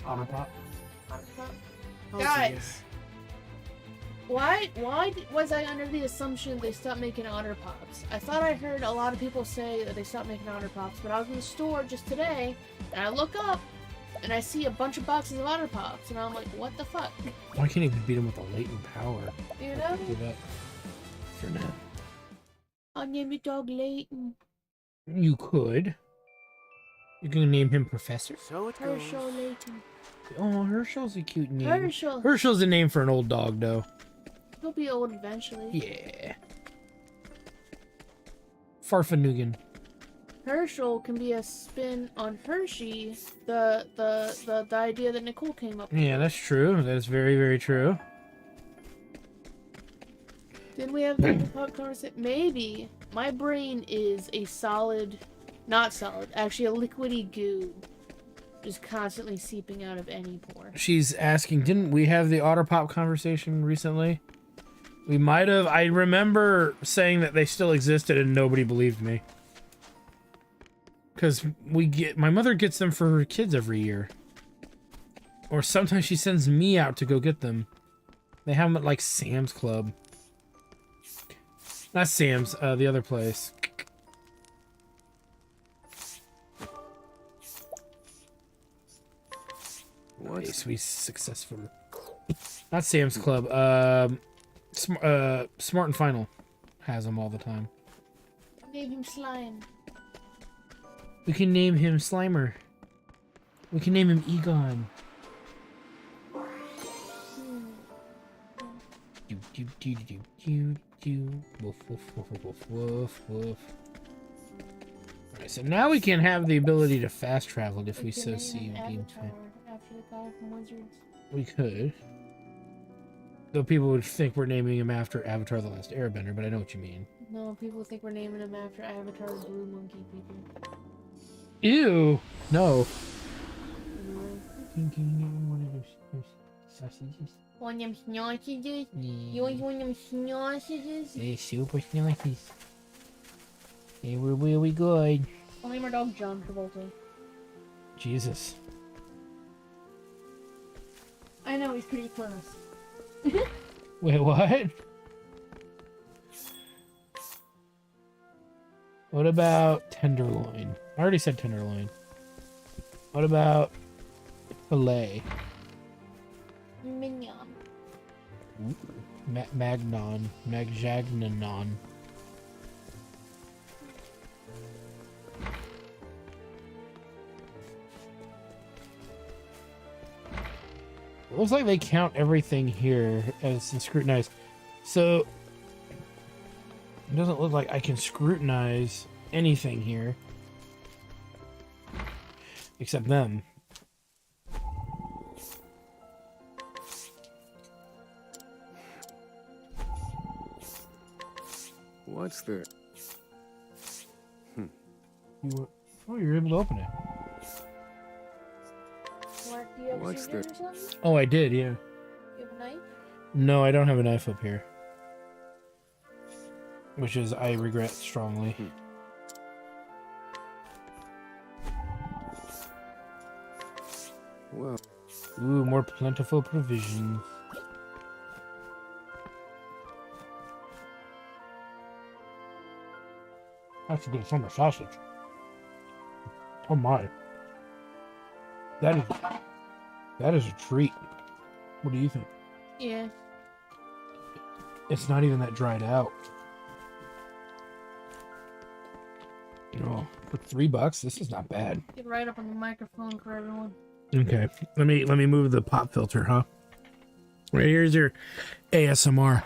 Otter Pop. Oh, Guys, why was I under the assumption they stopped making Otter Pops? I thought I heard a lot of people say that they stopped making Otter Pops, but I was in the store just today, and I look up, and I see a bunch of boxes of Otter Pops, and I'm like, what the fuck? I can't even beat him with a latent power. You know? Give up for now. I'll name your dog Layton. You could. You're gonna name him Professor? So it goes. Herschel Layton. Oh, Herschel's a cute name. Herschel. Herschel's a name for an old dog, though. He'll be old eventually. Yeah. Farfanugan. Herschel can be a spin on Hershey, the idea that Nicole came up with. Yeah, that's true. That is very, very true. Didn't we have the pop conversation? Maybe. My brain is a solid, not solid, actually a liquidy goo. Just constantly seeping out of any pore. She's asking, didn't we have the Otter Pop conversation recently? We might have. I remember saying that they still existed and nobody believed me. Because my mother gets them for her kids every year. Or sometimes she sends me out to go get them. They have them at like Sam's Club. Not Sam's, the other place. Nice, we successful. Not Sam's Club. Smart and Final has them all the time. Name him Slime. We can name him Slimer. We can name him Egon. Do do do do do do. Woof woof woof woof woof woof. Alright, so now we can have the ability to fast travel if we can so name see. him Deem Avatar after the guy from Wizards. We could. Though people would think we're naming him after Avatar The Last Airbender, but I know what you mean. No, people think we're naming him after Avatar the Blue Monkey people. Ew! No. Anyway. Can you name one of those sausages? Want them sausages? You want one of them sausages? They're super sausages. They were really good. I'll name our dog John Travolta. Jesus. I know, he's pretty close. Wait, what? What about tenderloin? I already said tenderloin. What about filet? Mignon. Magnon. Magjagnanon. It looks like they count everything here as scrutinized. So it doesn't look like I can scrutinize anything here. Except them. What's the... Oh, you're able to open it. What, do you have What's scissors or something? Oh, I did, yeah. You have a knife? No, I don't have a knife up here. Which is, I regret strongly. Well... Ooh, more plentiful provisions. That's a good summer sausage. Oh my. That is a treat. What do you think? Yeah. It's not even that dried out. Oh, for $3, this is not bad. Get right up on the microphone for everyone. Okay, let me move the pop filter, huh? Right, here's your ASMR.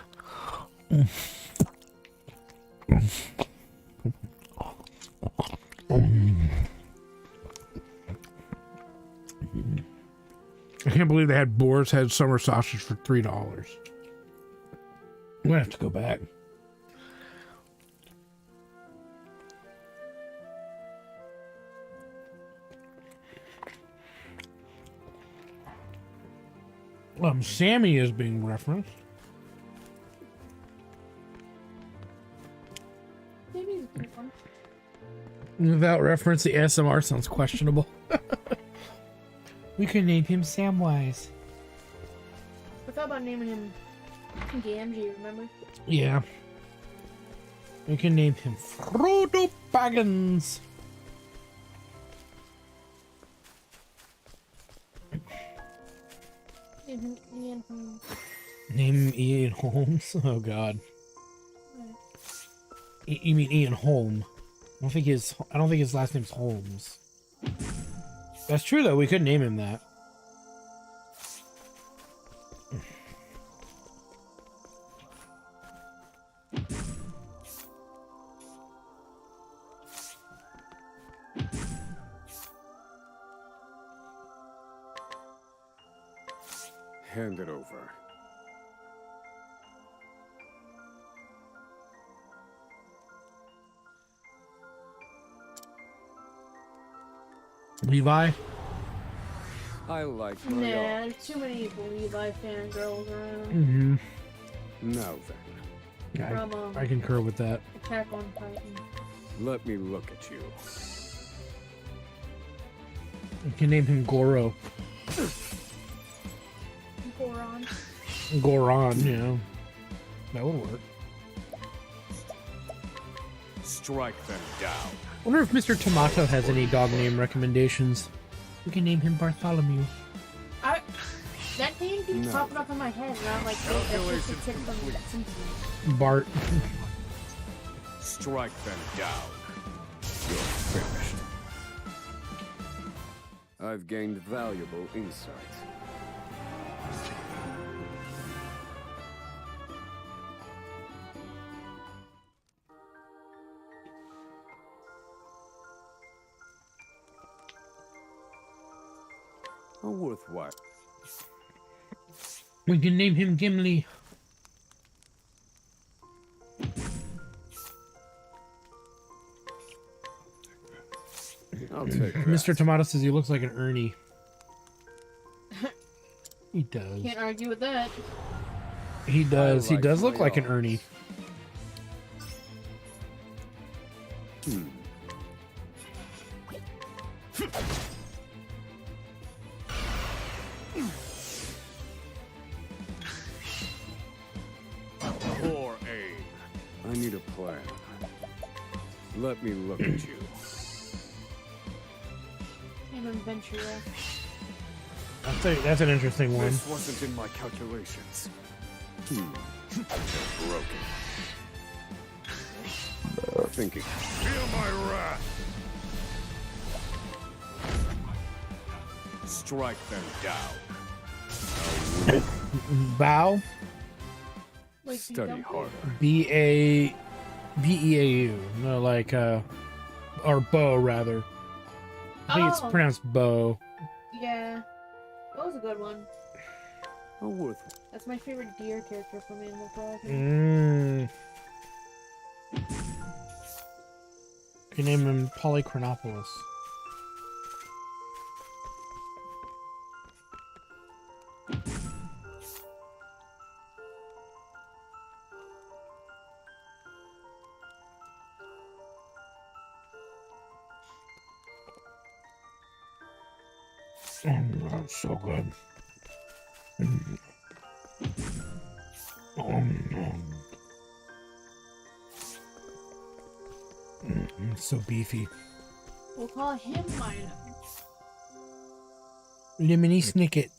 I can't believe they had Boar's Head summer sausage for $3. I'm gonna have to go back. Sammy is being referenced. Maybe it's a good one. Without reference, the ASMR sounds questionable. We could name him Samwise. I thought about naming him Gamgee, remember? Yeah. We can name him Frodo Baggins. Name him Ian Holmes. Name him Ian Holmes? Oh god. You mean Ian Holm? I don't think his last name's Holmes. That's true though. We could name him that. Hand it over. Levi? I like my Nah, own. there's too many Levi fangirls around. Mm-hmm. Now then, From, I concur with that. Attack on Titan. let me look at you. We can name him Goro. Goron. Goron, yeah. That would work. Strike them down. I wonder if Mr. Tomato has any dog name recommendations. We can name him Bartholomew. That name keeps popping up in my head, and I'm like, wait, that's just a tick from the Simpsons. Bart. Strike them down. You're finished. I've gained valuable insight. A worthwhile. We can name him Gimli. I'll take that. Mr. Tomato says he looks like an Ernie. He does. Can't argue with that. He does. He like does look my like an odds. Ernie. Poor aim. I need a plan. Let me look at you. Name him Ventura. That's an interesting one. This wasn't in my calculations. They're broken. Thinking. Feel my wrath. Strike them down. Bow. Like, Study harder. B-A-B-E-A-U. No, like, or bow, rather. I think it's Oh. pronounced bow. Yeah. That was a good one. A worthwhile. That's my favorite deer character from Animal Crossing. Mm. You name him Polychronopoulos. That's so good. It's so beefy. We'll call him Milo. Lemony Snicket.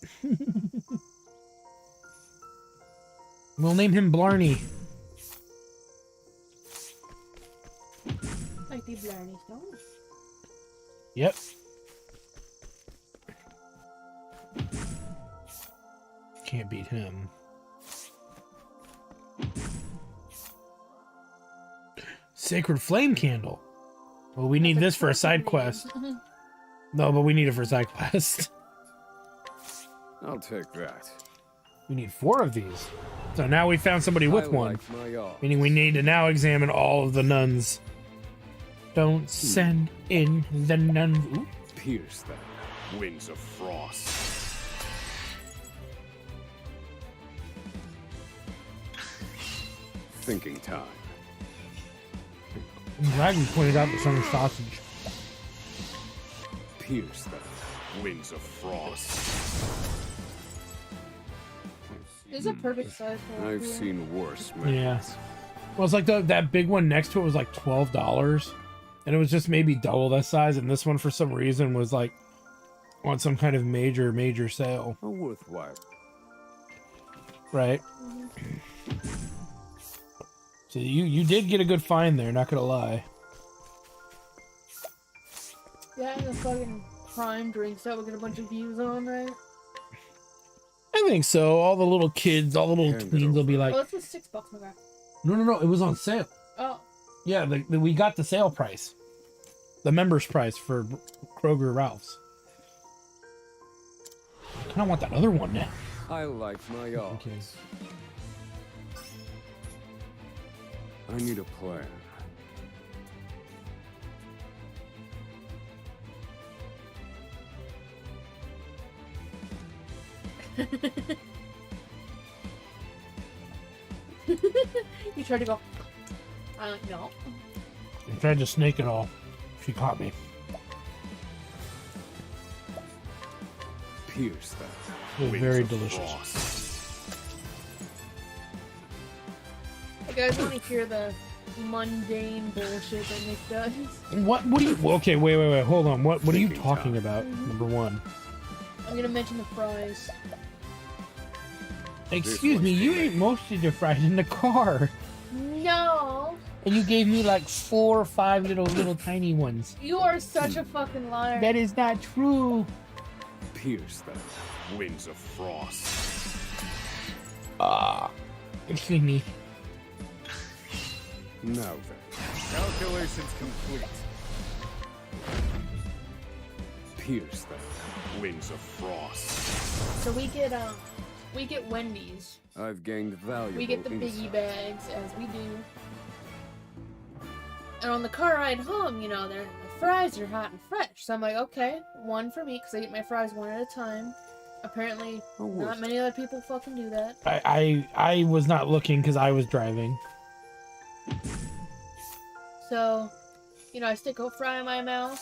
We'll name him Blarney. Like the Blarney Stones. Yep. Can't beat him. Sacred Flame Candle. Well, we need this for a side quest. No, but we need it for a side quest. I'll take that. We need 4 of these. So now we found somebody with I one. like my odds. Meaning we need to now examine all of the nuns. Don't send in the nuns. Ooh. Pierce them. Winds of frost. Thinking time. I'm glad you pointed out the summer sausage. Pierce them. Winds of frost. It's a perfect size for I've one. seen worse, Yeah. man. Well, it's like that big one next to it was like $12. And it was just maybe double that size. And this one, for some reason, was like on some kind of major sale. A worthwhile. Right? So you did get a good find there, not gonna lie. Yeah, and the fucking Prime drinks that we'll get a bunch of views on, right? I think so. All the little kids, all the little Hand it tweens will be like, Oh, it's just $6, my guy. no, it was on sale. Oh, Yeah, we got the sale price. The members price for Kroger Ralph's. I kind of want that other one now. I like my odds. Okay. I need a plan. you tried to go. No. I tried to snake it all. She caught me. Pierce them. It was Winds very of delicious. frost. Hey guys, want to hear the mundane bullshit that Nick does? What do you? Okay, wait. Hold on. What are you Thinking talking time. about? Number one. I'm gonna mention the fries. Excuse me, you ate most of your fries in the car. No. And you gave me like 4 or 5 little tiny ones. You are such a fucking liar. That is not true. Pierce them winds of frost. Excuse me. Now then, calculations complete. Pierce them winds of frost. So we get Wendy's. I've gained valuable We get the biggie insight. bags, as we do. And on the car ride home, you know, the fries are hot and fresh. So I'm like, okay, one for me, because I eat my fries one at a time. Apparently, not many other people fucking do that. I was not looking because I was driving. So, you know, I stick a fry in my mouth.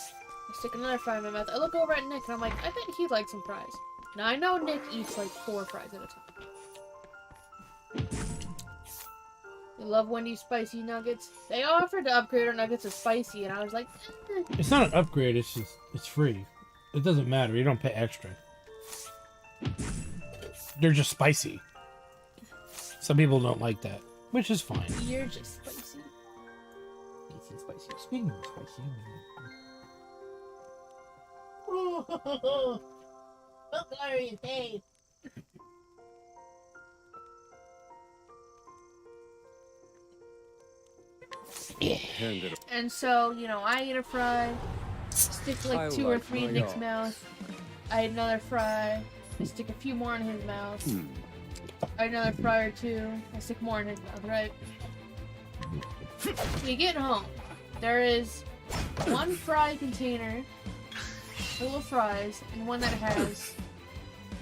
I stick another fry in my mouth. I look over at Nick, and I'm like, I bet he'd like some fries. Now, I know Nick eats like 4 fries at a time. You love Wendy's spicy nuggets. They offered to upgrade our nuggets to spicy, and I was like, eh. It's not an upgrade. It's free. It doesn't matter. You don't pay extra. They're just spicy. Some people don't like that, which is fine. You're just spicy. Spicy. Speaking of spicy. What are you saying? And so, you know, I eat a fry, stick like 2 or 3 in Nick's mouth. I eat another fry, I stick a few more in his mouth. I eat another fry or 2, I stick more in his mouth, right? You get home, there is 1 fry container full of fries, and one that has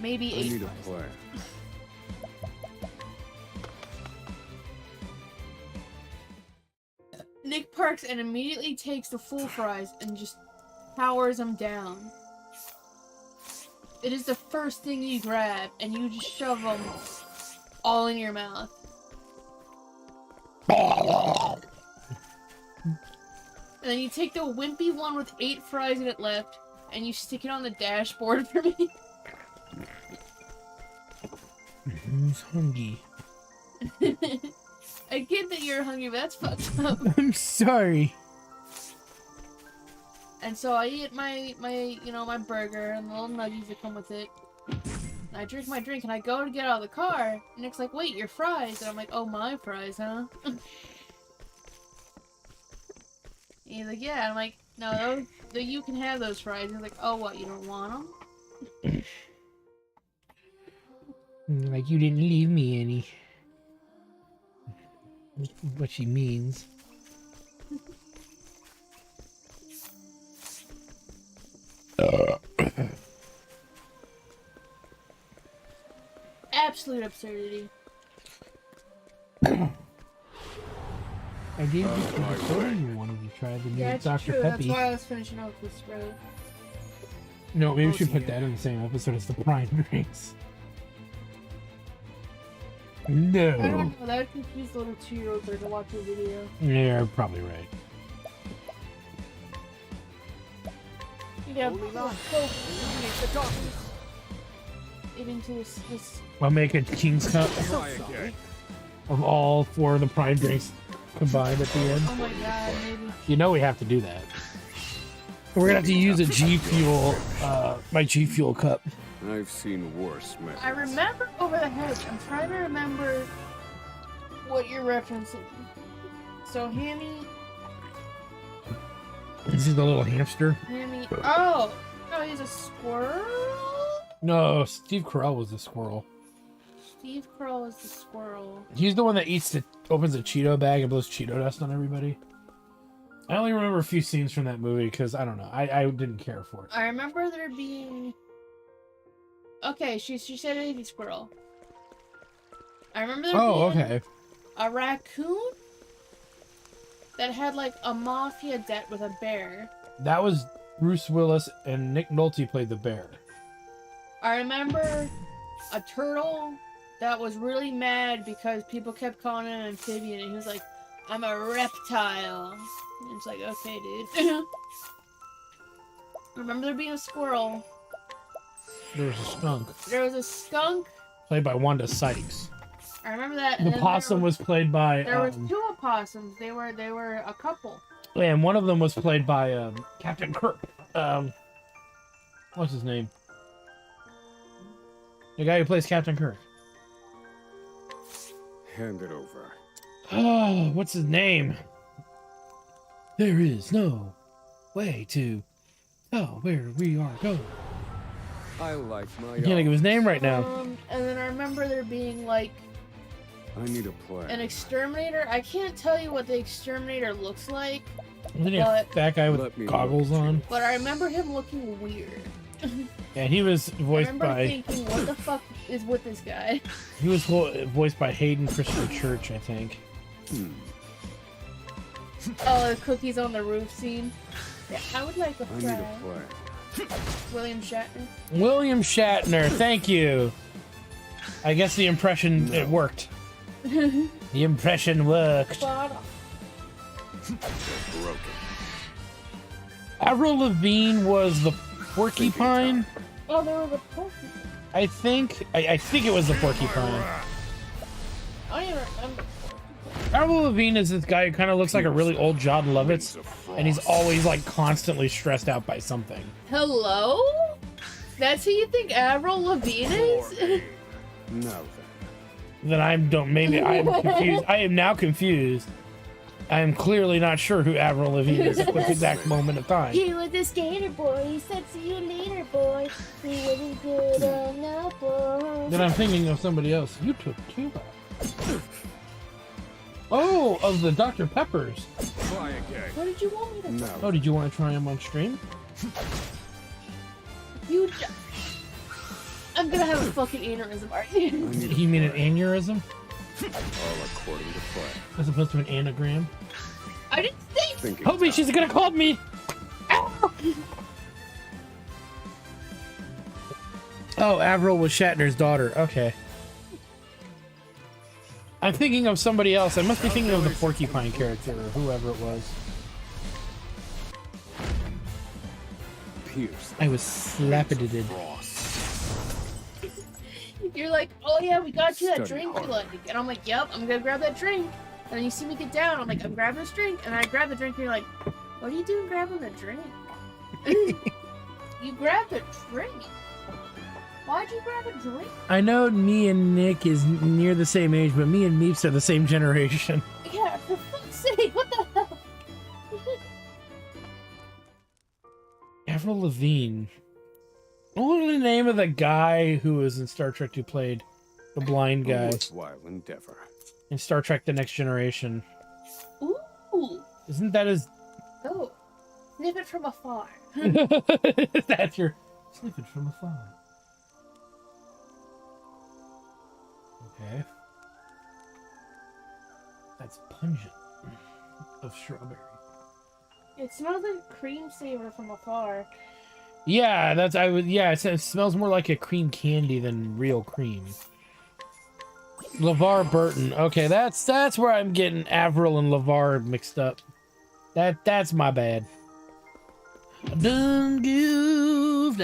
maybe 8 I need fries. a plan. Nick parks and immediately takes the full fries and just powers them down. It is the first thing you grab, and you just shove them all in your mouth. And then you take the wimpy one with 8 fries in it left, and you stick it on the dashboard for me. Who's hungry? I get that you're hungry, but that's fucked up. I'm sorry. And so I eat my you know, my burger and the little nuggies that come with it. And I drink my drink and I go to get out of the car. And Nick's like, wait, your fries? And I'm like, oh, my fries, huh? And he's like, yeah. And I'm like, no, you can have those fries. He's like, oh, what, you don't want them? Like you didn't leave me any. What she means. Absolute absurdity. I gave you the soda you wanted to try the new Yeah, it's Dr. true. Peppy. That's why I was finishing off this spread. No, maybe we should put that in the same episode as the Prime drinks. I No. don't know. That would confuse the little 2-year-old to watch the video. Yeah, you're probably right. You'd have Holy light, Coke illuminate the darkness. it into his I'll make a King's Cup Try again. of all 4 of the Prime drinks combined at the end. oh my god, maybe. You know we have to do that. We're gonna have to use a G Fuel, my G Fuel cup. I've seen worse methods. I remember over the hedge. I'm trying to remember what you're referencing. So Hammy, This is the little hamster. oh, no, he's a squirrel? No, Steve Carell was the squirrel. Steve Carell is the squirrel. He's the one that opens the Cheeto bag and blows Cheeto dust on everybody. I only remember a few scenes from that movie because I don't know. I didn't care for it. I remember there being... Okay, she said a squirrel. I remember there being a raccoon that had like a mafia debt with a bear. That was Bruce Willis and Nick Nolte played the bear. I remember a turtle that was really mad because people kept calling him an amphibian, and he was like, I'm a reptile. And it's like, okay, dude. I remember there being a squirrel. There was a skunk. There was a skunk played by Wanda Sykes. I remember that. The possum was played by. There was two opossums. They were a couple. And one of them was played by Captain Kirk. What's his name? The guy who plays Captain Kirk. Hand it over. Oh, what's his name? There is no way to tell where we are going. I like my. I can't think of his name right now. And then I remember there being like I need a plan. an exterminator. I can't tell you what the exterminator looks like, Wasn't he a fat guy with Let me goggles look. on? but I remember him looking weird. Yeah, he was I voiced remember by. thinking, what the fuck is with this guy? He was voiced by Hayden Christopher Church, I think. Oh, the cookies on the roof scene. Yeah, I would like a I need a fry. plan. William Shatner. William Shatner, thank you. I guess the impression it worked. The impression worked. Broken. Avril Lavigne was the porcupine. Oh, there was a porcupine. I think it was the porcupine. I don't even remember. Avril Lavigne is this guy who kind of looks like a really old John Lovitz, and he's always like constantly stressed out by something. Hello? That's who you think Avril Lavigne is? Now Then I am confused. I am now confused. I am clearly not sure who Avril Lavigne is at this exact moment of time. He was a skater boy. He said, "See you later, boy." He wasn't good enough, boy. Then I'm thinking of somebody else. You took two. Oh, of the Dr. Peppers. Try again. What did you want me to do? Oh, did you want to try them on stream? You I'm gonna have a fucking aneurysm, aren't you? You mean an aneurysm? All according to plan. As opposed to an anagram? I didn't think. Thinking Hope me, she's gonna call me! Ow! Oh, Avril was Shatner's daughter. Okay. I'm thinking of somebody else. I must be thinking of the porcupine character or whoever it was. Pierce. I was slapped-it. You're like, oh yeah, we got you that Study drink you hard. like. And I'm like, yep, I'm gonna grab that drink. And then you see me get down, I'm like, I'm grabbing this drink. And I grab the drink and you're like, what are you doing grabbing the drink? You grabbed the drink. Why'd you grab a drink? I know me and Nick is near the same age, but me and Meeps are the same generation. Yeah, for fuck's sake, what the hell? Avril Lavigne. What was the name of the guy who was in Star Trek who played the blind guy A worthwhile endeavor. in Star Trek: The Next Generation? Ooh. Isn't that his? Oh. Sniff it from afar. That's your sniff it from afar. Okay. That's pungent of strawberry. It smells like cream savor from afar. Yeah, that's it smells more like a cream candy than real cream. LeVar Burton. Okay, that's where I'm getting Avril and LeVar mixed up. That's my bad. I done goofed.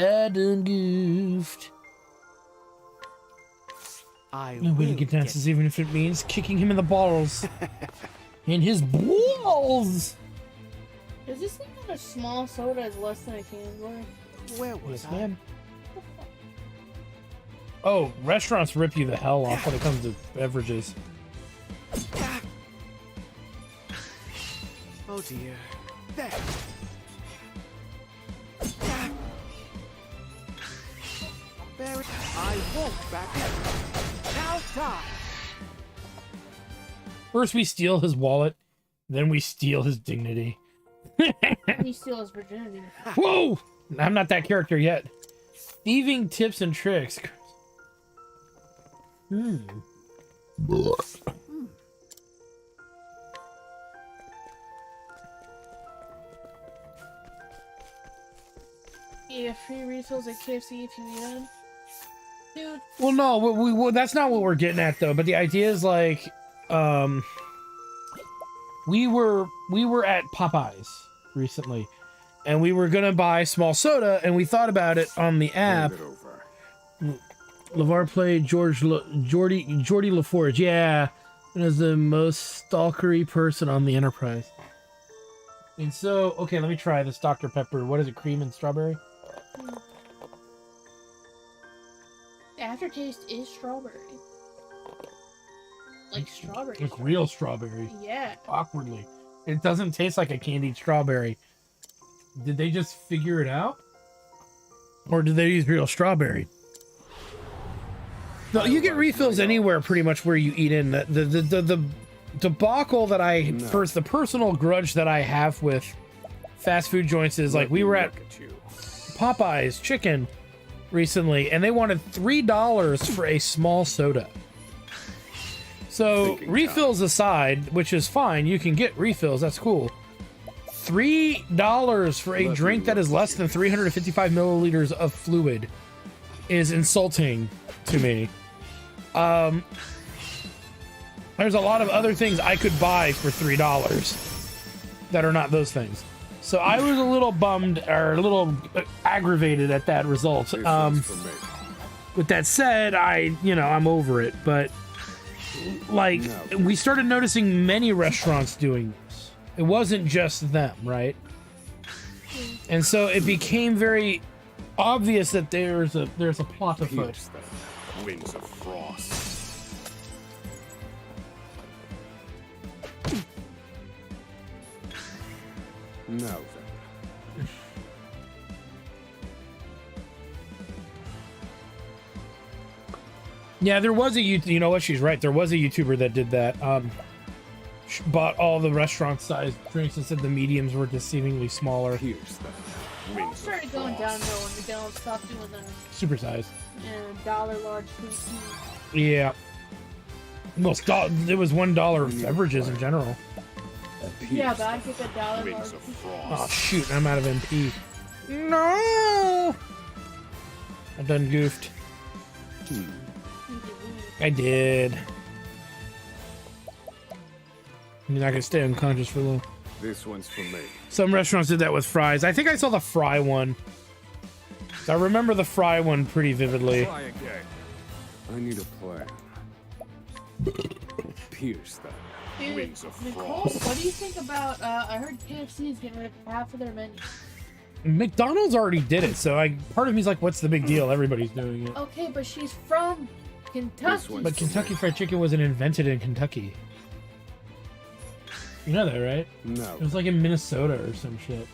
No way to get dances, even if it means kicking him in the balls. In his balls! Does this mean that a small soda is less than a can's worth? Where was Yes, ma'am. Oh, restaurants rip you the hell off when it comes to beverages. Oh dear. There. Barry, I won't back in. Now die. First we steal his wallet, then we steal his dignity. And he steals his virginity. Whoa! I'm not that character yet. Thieving tips and tricks. You get free refills at KFC if you eat them. Dude. Well, no, we that's not what we're getting at though. But the idea is like, we were at Popeyes recently, and we were gonna buy small soda, and we thought about it on the app. Hand it over. LeVar played Geordie LaForge. Yeah, and is the most stalkery person on the Enterprise. And so, okay, let me try this Dr. Pepper. What is it, cream and strawberry? The aftertaste is strawberry. Like strawberry. Like real strawberry. Yeah. Awkwardly. It doesn't taste like a candied strawberry. Did they just figure it out? Or did they use real strawberry? No, you get refills anywhere pretty much where you eat in. The debacle that the personal grudge that I have with fast food joints is like we were at Popeye's Chicken recently and they wanted $3 for a small soda. So refills aside, which is fine, you can get refills, that's cool. $3 for a drink that is less than 355 milliliters of fluid is insulting to me. There's a lot of other things I could buy for $3 that are not those things. So I was a little bummed or a little aggravated at that result. With that said, I'm over it, but like we started noticing many restaurants doing this. It wasn't just them, right? And so it became very obvious that there's a plot afoot. Wings of frost. Now then. Yeah, there was a you know what, she's right. There was a YouTuber that did that. Bought all the restaurant sized drinks and said the mediums were deceivingly smaller. I started going downhill when McDonald's stopped doing the Super size. dollar large sweet tea. Yeah. Well, it was $1 beverages in general. Yeah, but I get the dollar large. Oh shoot, I'm out of MP. No! I done goofed. I did. You're not gonna stay unconscious for long. This one's for me. Some restaurants did that with fries. I think I saw the fry one. I remember the fry one pretty vividly. Try again. I need a plan. Pierce them. Dude, Wings of Nicole, frost. what do you think about, I heard KFC is getting rid of half of their menu. McDonald's already did it, so part of me's like, what's the big deal? Everybody's doing it. Okay, but she's from Kentucky. But Kentucky Fried Chicken wasn't invented in Kentucky. You know that, right? No. It was like in Minnesota or some shit.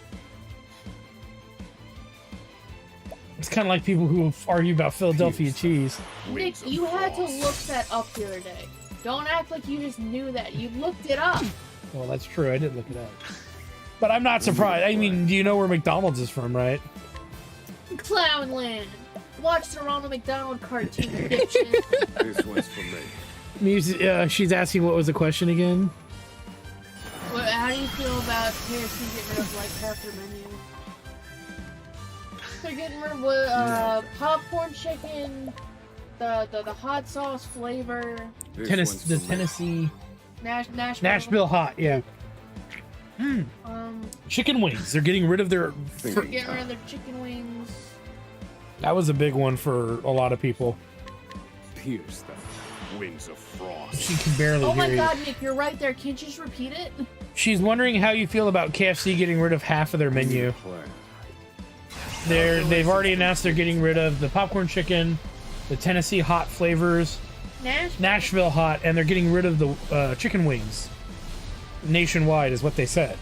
It's kind of like people who argue about Philadelphia cheese. Nick, you had to look that up the other day. Don't act like you just knew that. You looked it up. Well, that's true. I did look it up. But I'm not surprised. I mean, do you know where McDonald's is from, right? Clownland. Watch the Ronald McDonald cartoon, bitches. This one's for me. She's asking what was the question again? How do you feel about KFC getting rid of like half their menu? They're getting rid of popcorn chicken, the hot sauce flavor. Tennessee. Nashville hot, yeah. Chicken wings. They're getting rid of their. Getting rid of their chicken wings. That was a big one for a lot of people. Pierce them. Wings of frost. She can barely Oh hear my you. god, Nick, you're right there. Can't you just repeat it? She's wondering how you feel about KFC getting rid of half of their menu. They've already announced they're getting rid of the popcorn chicken, the Tennessee hot flavors, Nashville hot, and they're getting rid of the chicken wings. Nationwide is what they said.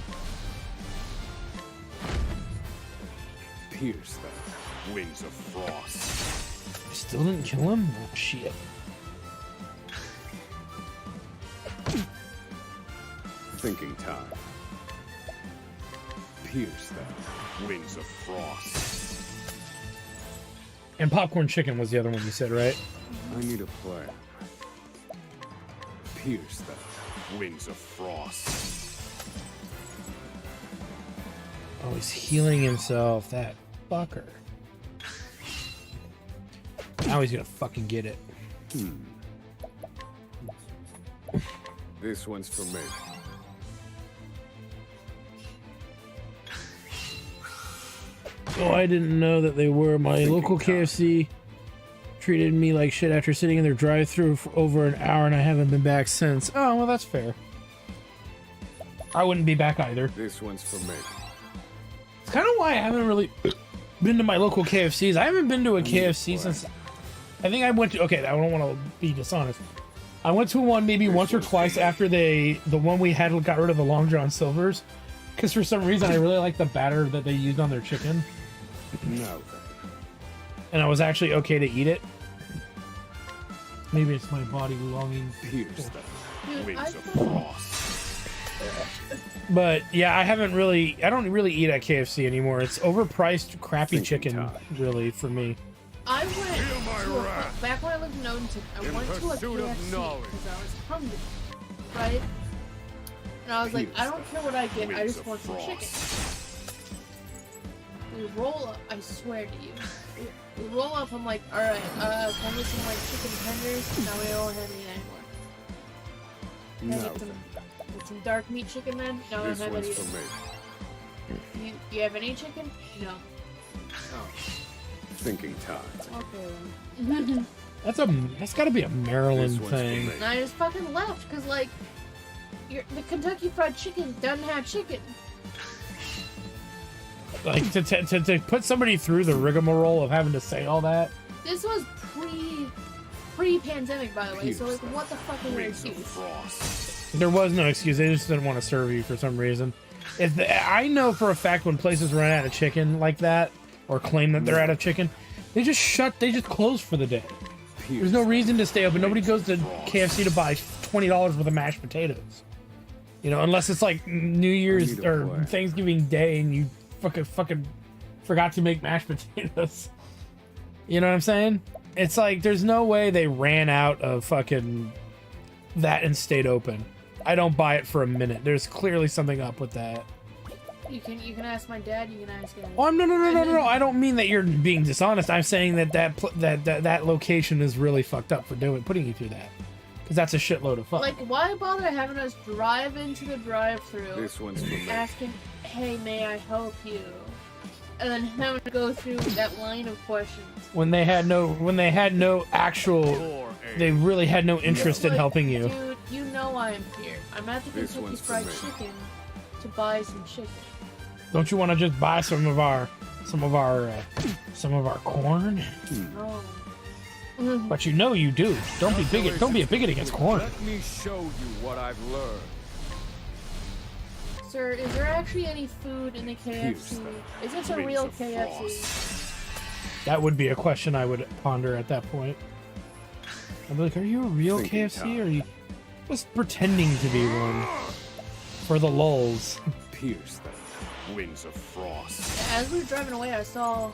Pierce them. Wings of frost. Still didn't kill him? Oh, shit. Thinking time. Pierce them. Wings of frost. And popcorn chicken was the other one you said, right? I need a plan. Pierce them. Wings of frost. Oh, he's healing himself. That fucker. Now he's gonna fucking get it. This one's for me. Oh, I didn't know that they were my local KFC. treated me like shit after sitting in their drive-thru for over an hour, and I haven't been back since. Oh, well, that's fair. I wouldn't be back either. This one's for me. It's kind of why I haven't really been to my local KFCs. I haven't been to a KFC since... I think I went to... Okay, I don't want to be dishonest. I went to one maybe once or twice after the one we had got rid of the Long John Silvers. Because for some reason, I really like the batter that they used on their chicken. No. And I was actually okay to eat it. Maybe it's my body longing. Here's the Dude, wings of frost. But yeah, I don't really eat at KFC anymore. It's overpriced, crappy chicken, really, for me. I went back when I lived in Odenton. I went to a KFC because I was hungry, right? And I was like, I don't care what I get, I just want some chicken. We roll up, I swear to you. We roll up, I'm like, alright, can I get some like chicken tenders? No, we don't have any anymore. Can I get some dark meat chicken then? No, I don't have any. Do you have any chicken? No. Oh. Thinking time. Okay then. That's gotta be a Maryland thing. And I just fucking left, cause like, the Kentucky Fried Chicken doesn't have chicken. Like, to put somebody through the rigmarole of having to say all that. This was pre-pandemic, by the way, so like, what the fuck is your excuse? There was no excuse. They just didn't want to serve you for some reason. I know for a fact when places run out of chicken like that, or claim that they're out of chicken, they just close for the day. There's no reason to stay open. Nobody goes to KFC to buy $20 worth of mashed potatoes. You know, unless it's like New Year's or Thanksgiving Day and you fucking forgot to make mashed potatoes. You know what I'm saying? It's like there's no way they ran out of fucking that and stayed open. I don't buy it for a minute. There's clearly something up with that. You can ask my dad. You can ask him. Oh, no. I don't mean that you're being dishonest. I'm saying that location is really fucked up for putting you through that, because that's a shitload of fun. Like, why bother having us drive into the drive-thru, This one's for me. asking, "Hey, may I help you?" and then having to go through that line of questions. When they had no actual, they really had no interest in helping you. Dude, you know I am here. I'm at the Kentucky Fried Chicken to buy some chicken. Don't you want to just buy some of our corn? No. But you know you do. Don't be bigot. Don't be a bigot against corn. Let me show you what I've learned. Sir, is there actually any food in the KFC? Is this a real KFC? That would be a question I would ponder at that point. I'd be like, are you a real KFC, or are you just pretending to be one for the lulz? Pierce them. Wings of frost. As we were driving away, I saw...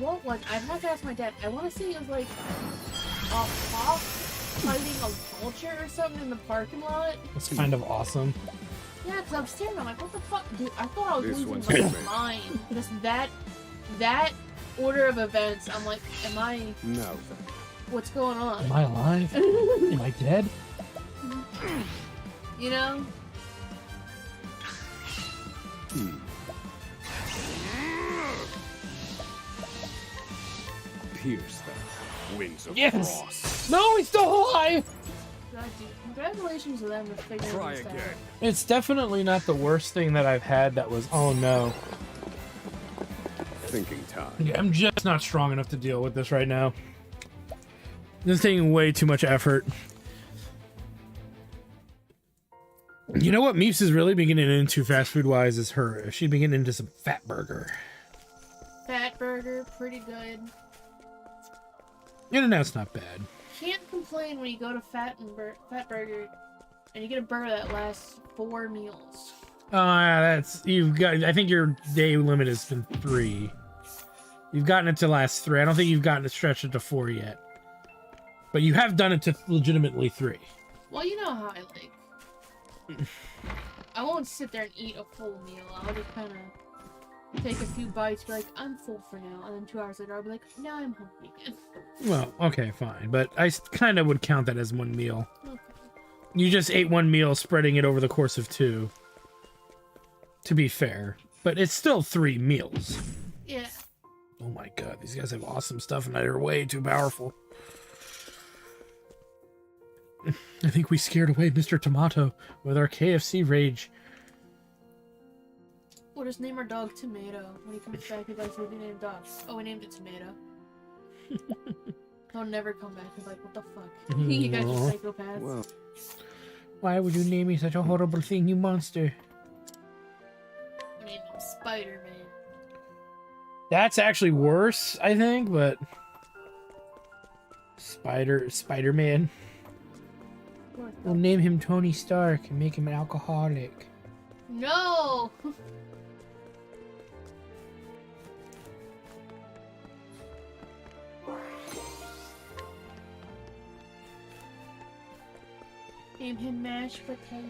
What was... I'd have to ask my dad. I want to say it was like a hawk fighting a vulture or something in the parking lot. It's kind of awesome. Yeah, because I'm staring, I'm like, what the fuck? Dude, I thought I was losing my mind. Just that order of events, I'm like, am I... No. What's going on? Am I alive? Am I dead? You know? Pierce them. Wings of Yes! frost. No, he's still alive! God, dude, congratulations to them for figuring Try this out. again. It's definitely not the worst thing that I've had that was, oh no. Thinking time. Yeah, I'm just not strong enough to deal with this right now. This is taking way too much effort. You know what Meeps is really beginning into fast food wise is her. She'd be getting into some fat burger. Fat burger, pretty good. In-N-Out's not bad. Can't complain when you go to Fat Burger and you get a burger that lasts 4 meals. That's you've got. I think your day limit has been 3. You've gotten it to last 3. I don't think you've gotten it stretched it to 4 yet. But you have done it to legitimately 3. Well, you know how I like. I won't sit there and eat a full meal. I'll just kind of take a few bites, be like, I'm full for now, and then 2 hours later, I'll be like, now I'm hungry again. Well, okay, fine, but I kind of would count that as 1 meal. Okay. You just ate 1 meal, spreading it over the course of 2. To be fair, but it's still 3 meals. Yeah. Oh my god, these guys have awesome stuff and they're way too powerful. I think we scared away Mr. Tomato with our KFC rage. We'll just name our dog Tomato. When he comes back, he's like, what do we name the dog? Oh, we named it Tomato. He'll never come back. He's like, what the fuck? You guys are psychopaths. Well, Why would you name me such a horrible thing, you monster? I named him Spider-Man. That's actually worse, I think, but... Spider-Man. We'll name him Tony Stark and make him an alcoholic. No! Name him Mashed Potato.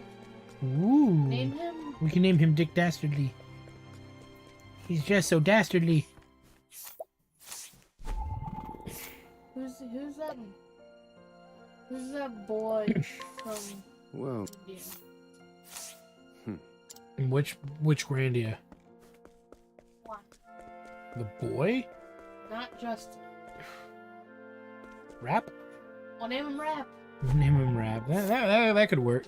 Ooh. Name him... We can name him Dick Dastardly. He's just so dastardly. Who's that? Who's that boy from well, India? Which Grandia? What? The boy? Not Justin. Rap? I'll name him Rap. Name him Rap. That could work.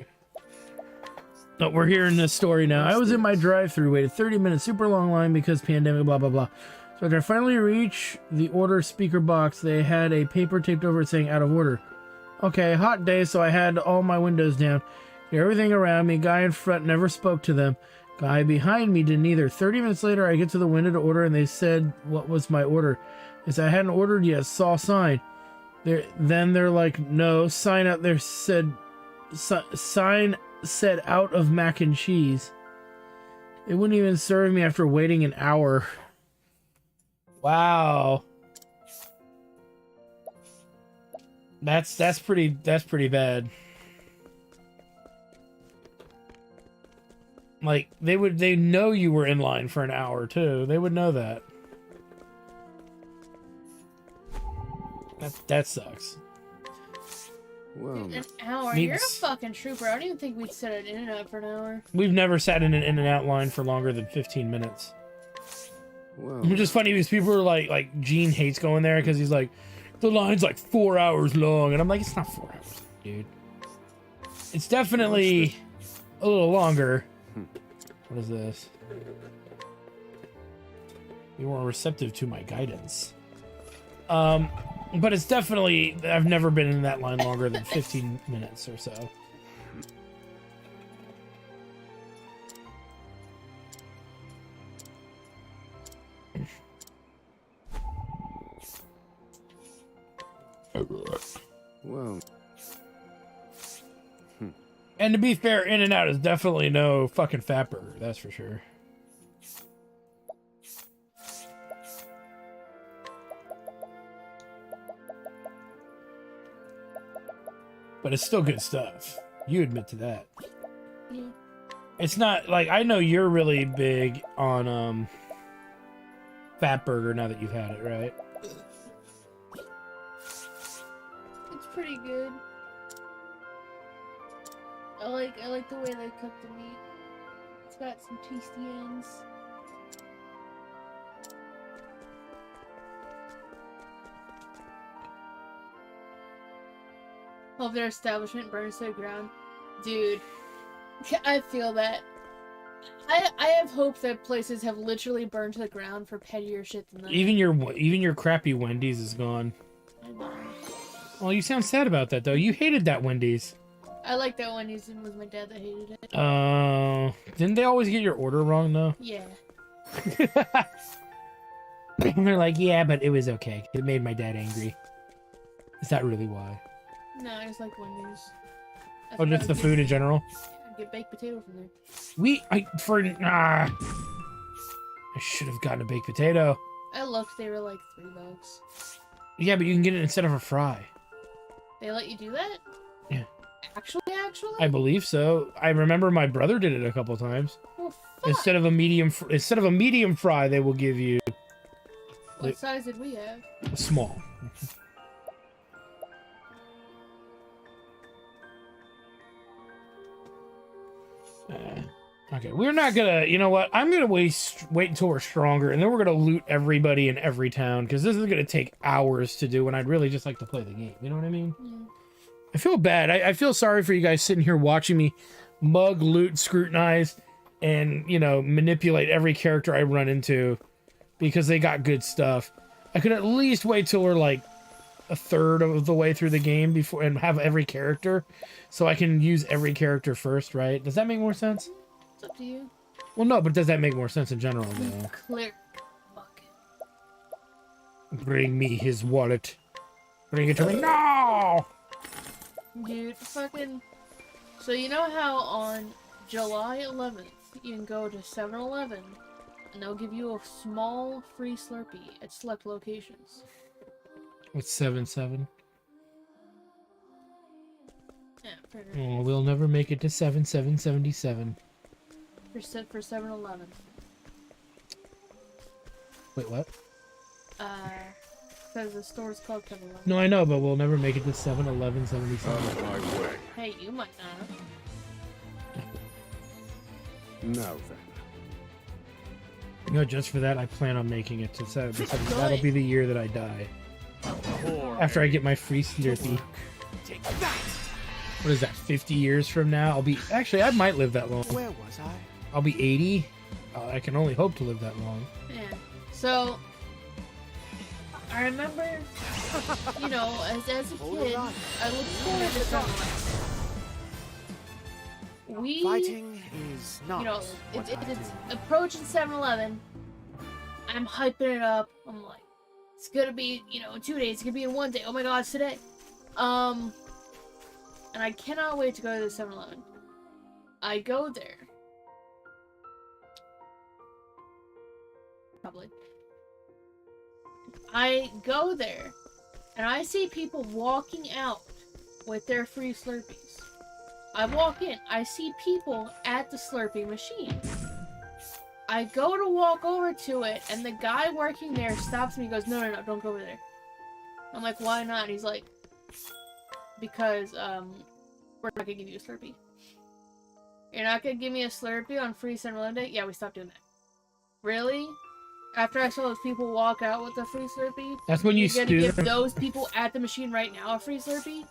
Oh, we're hearing this story now. I was in my drive-thru, waited 30 minutes, super long line because pandemic, blah, blah, blah. So when I finally reached the order speaker box, they had a paper taped over it saying out of order. Okay, hot day, so I had all my windows down. Everything around me, guy in front never spoke to them. Guy behind me didn't either. 30 minutes later, I get to the window to order, and they said, what was my order? I said, I hadn't ordered yet, saw sign. Then they're like, no, sign up there said, sign said out of mac and cheese. It wouldn't even serve me after waiting an hour. Wow. That's pretty bad. Like, they know you were in line for an hour too. They would know that. That sucks. well, An hour? You're a fucking trooper. I don't even think we'd set an In-N-Out for an hour. We've never sat in an In-N-Out line for longer than 15 minutes. well. Which is funny because people are like Gene hates going there because he's like, the line's like 4 hours long. And I'm like, it's not 4 hours, dude. It's definitely a little longer. What is this? You weren't receptive to my guidance. But it's definitely, I've never been in that line longer than 15 minutes or so. Well. And to be fair, In-N-Out is definitely no fucking fat burger, that's for sure. But it's still good stuff. You admit to that. Yeah. It's not like, I know you're really big on fat burger now that you've had it, right? It's pretty good. I like the way they cook the meat. It's got some tasty ends. Hope their establishment burns to the ground. Dude, I feel that. I have hope that places have literally burned to the ground for pettier shit than that. Even your crappy Wendy's is gone. I know. Well, you sound sad about that though. You hated that Wendy's. I like that Wendy's, and it was my dad that hated it. Didn't they always get your order wrong though? Yeah. And they're like, yeah, but it was okay. It made my dad angry. Is that really why? No, I just like Wendy's. Oh, just the food in general? Yeah, get baked potato from there. I should have gotten a baked potato. I looked, they were like $3. Yeah, but you can get it instead of a fry. They let you do that? Yeah. Actually? I believe so. I remember my brother did it a couple times. Well, fuck. Instead of a medium fry, they will give you What size did we have? small. Okay, Okay, we're not gonna. You know what? I'm gonna wait until we're stronger, and then we're gonna loot everybody in every town because this is gonna take hours to do, and I'd really just like to play the game. You know what I mean? Yeah. I feel bad. I feel sorry for you guys sitting here watching me mug, loot, scrutinize, and manipulate every character I run into because they got good stuff. I could at least wait till we're like a third of the way through the game before and have every character, so I can use every character first, right? Does that make more sense? It's up to you. Well, no, but does that make more sense in general, though? Clear bucket. Bring me his wallet. Bring it to me. No! Dude, fucking... So you know how on July 11th, you can go to 7-Eleven, and they'll give you a small free Slurpee at select locations. What's 7-7? Yeah, pretty Oh, we'll never make it to 7-7-77. For 7-Eleven. Wait, what? Because the store's called 7-Eleven. No, I know, but we'll never make it to 7-11-77. My way. Hey, you might not. Now then. Just for that, I plan on making it to 7. That'll be the year that I die. After I get my free Slurpee. Take that! What is that, 50 years from now? I'll be... Actually, I might live that long. Where was I? I'll be 80. I can only hope to live that long. Yeah. So, I remember, as a kid, I looked forward to 7-Eleven. Fighting is not. It's approaching 7-Eleven. I'm hyping it up. I'm like, it's gonna be, in 2 days. It's gonna be in 1 day. Oh my god, it's today. And I cannot wait to go to the 7-Eleven. I go there. Probably. I go there, and I see people walking out with their free Slurpees. I walk in, I see people at the Slurpee machine. I go to walk over to it, and the guy working there stops me and goes, no, don't go over there. I'm like, why not? And he's like, because, we're not gonna give you a Slurpee. You're not gonna give me a Slurpee on free 7-Eleven day? Yeah, we stopped doing that. Really? After I saw those people walk out with the free Slurpee? That's when you you're gonna give those people at the machine right now a free Slurpee?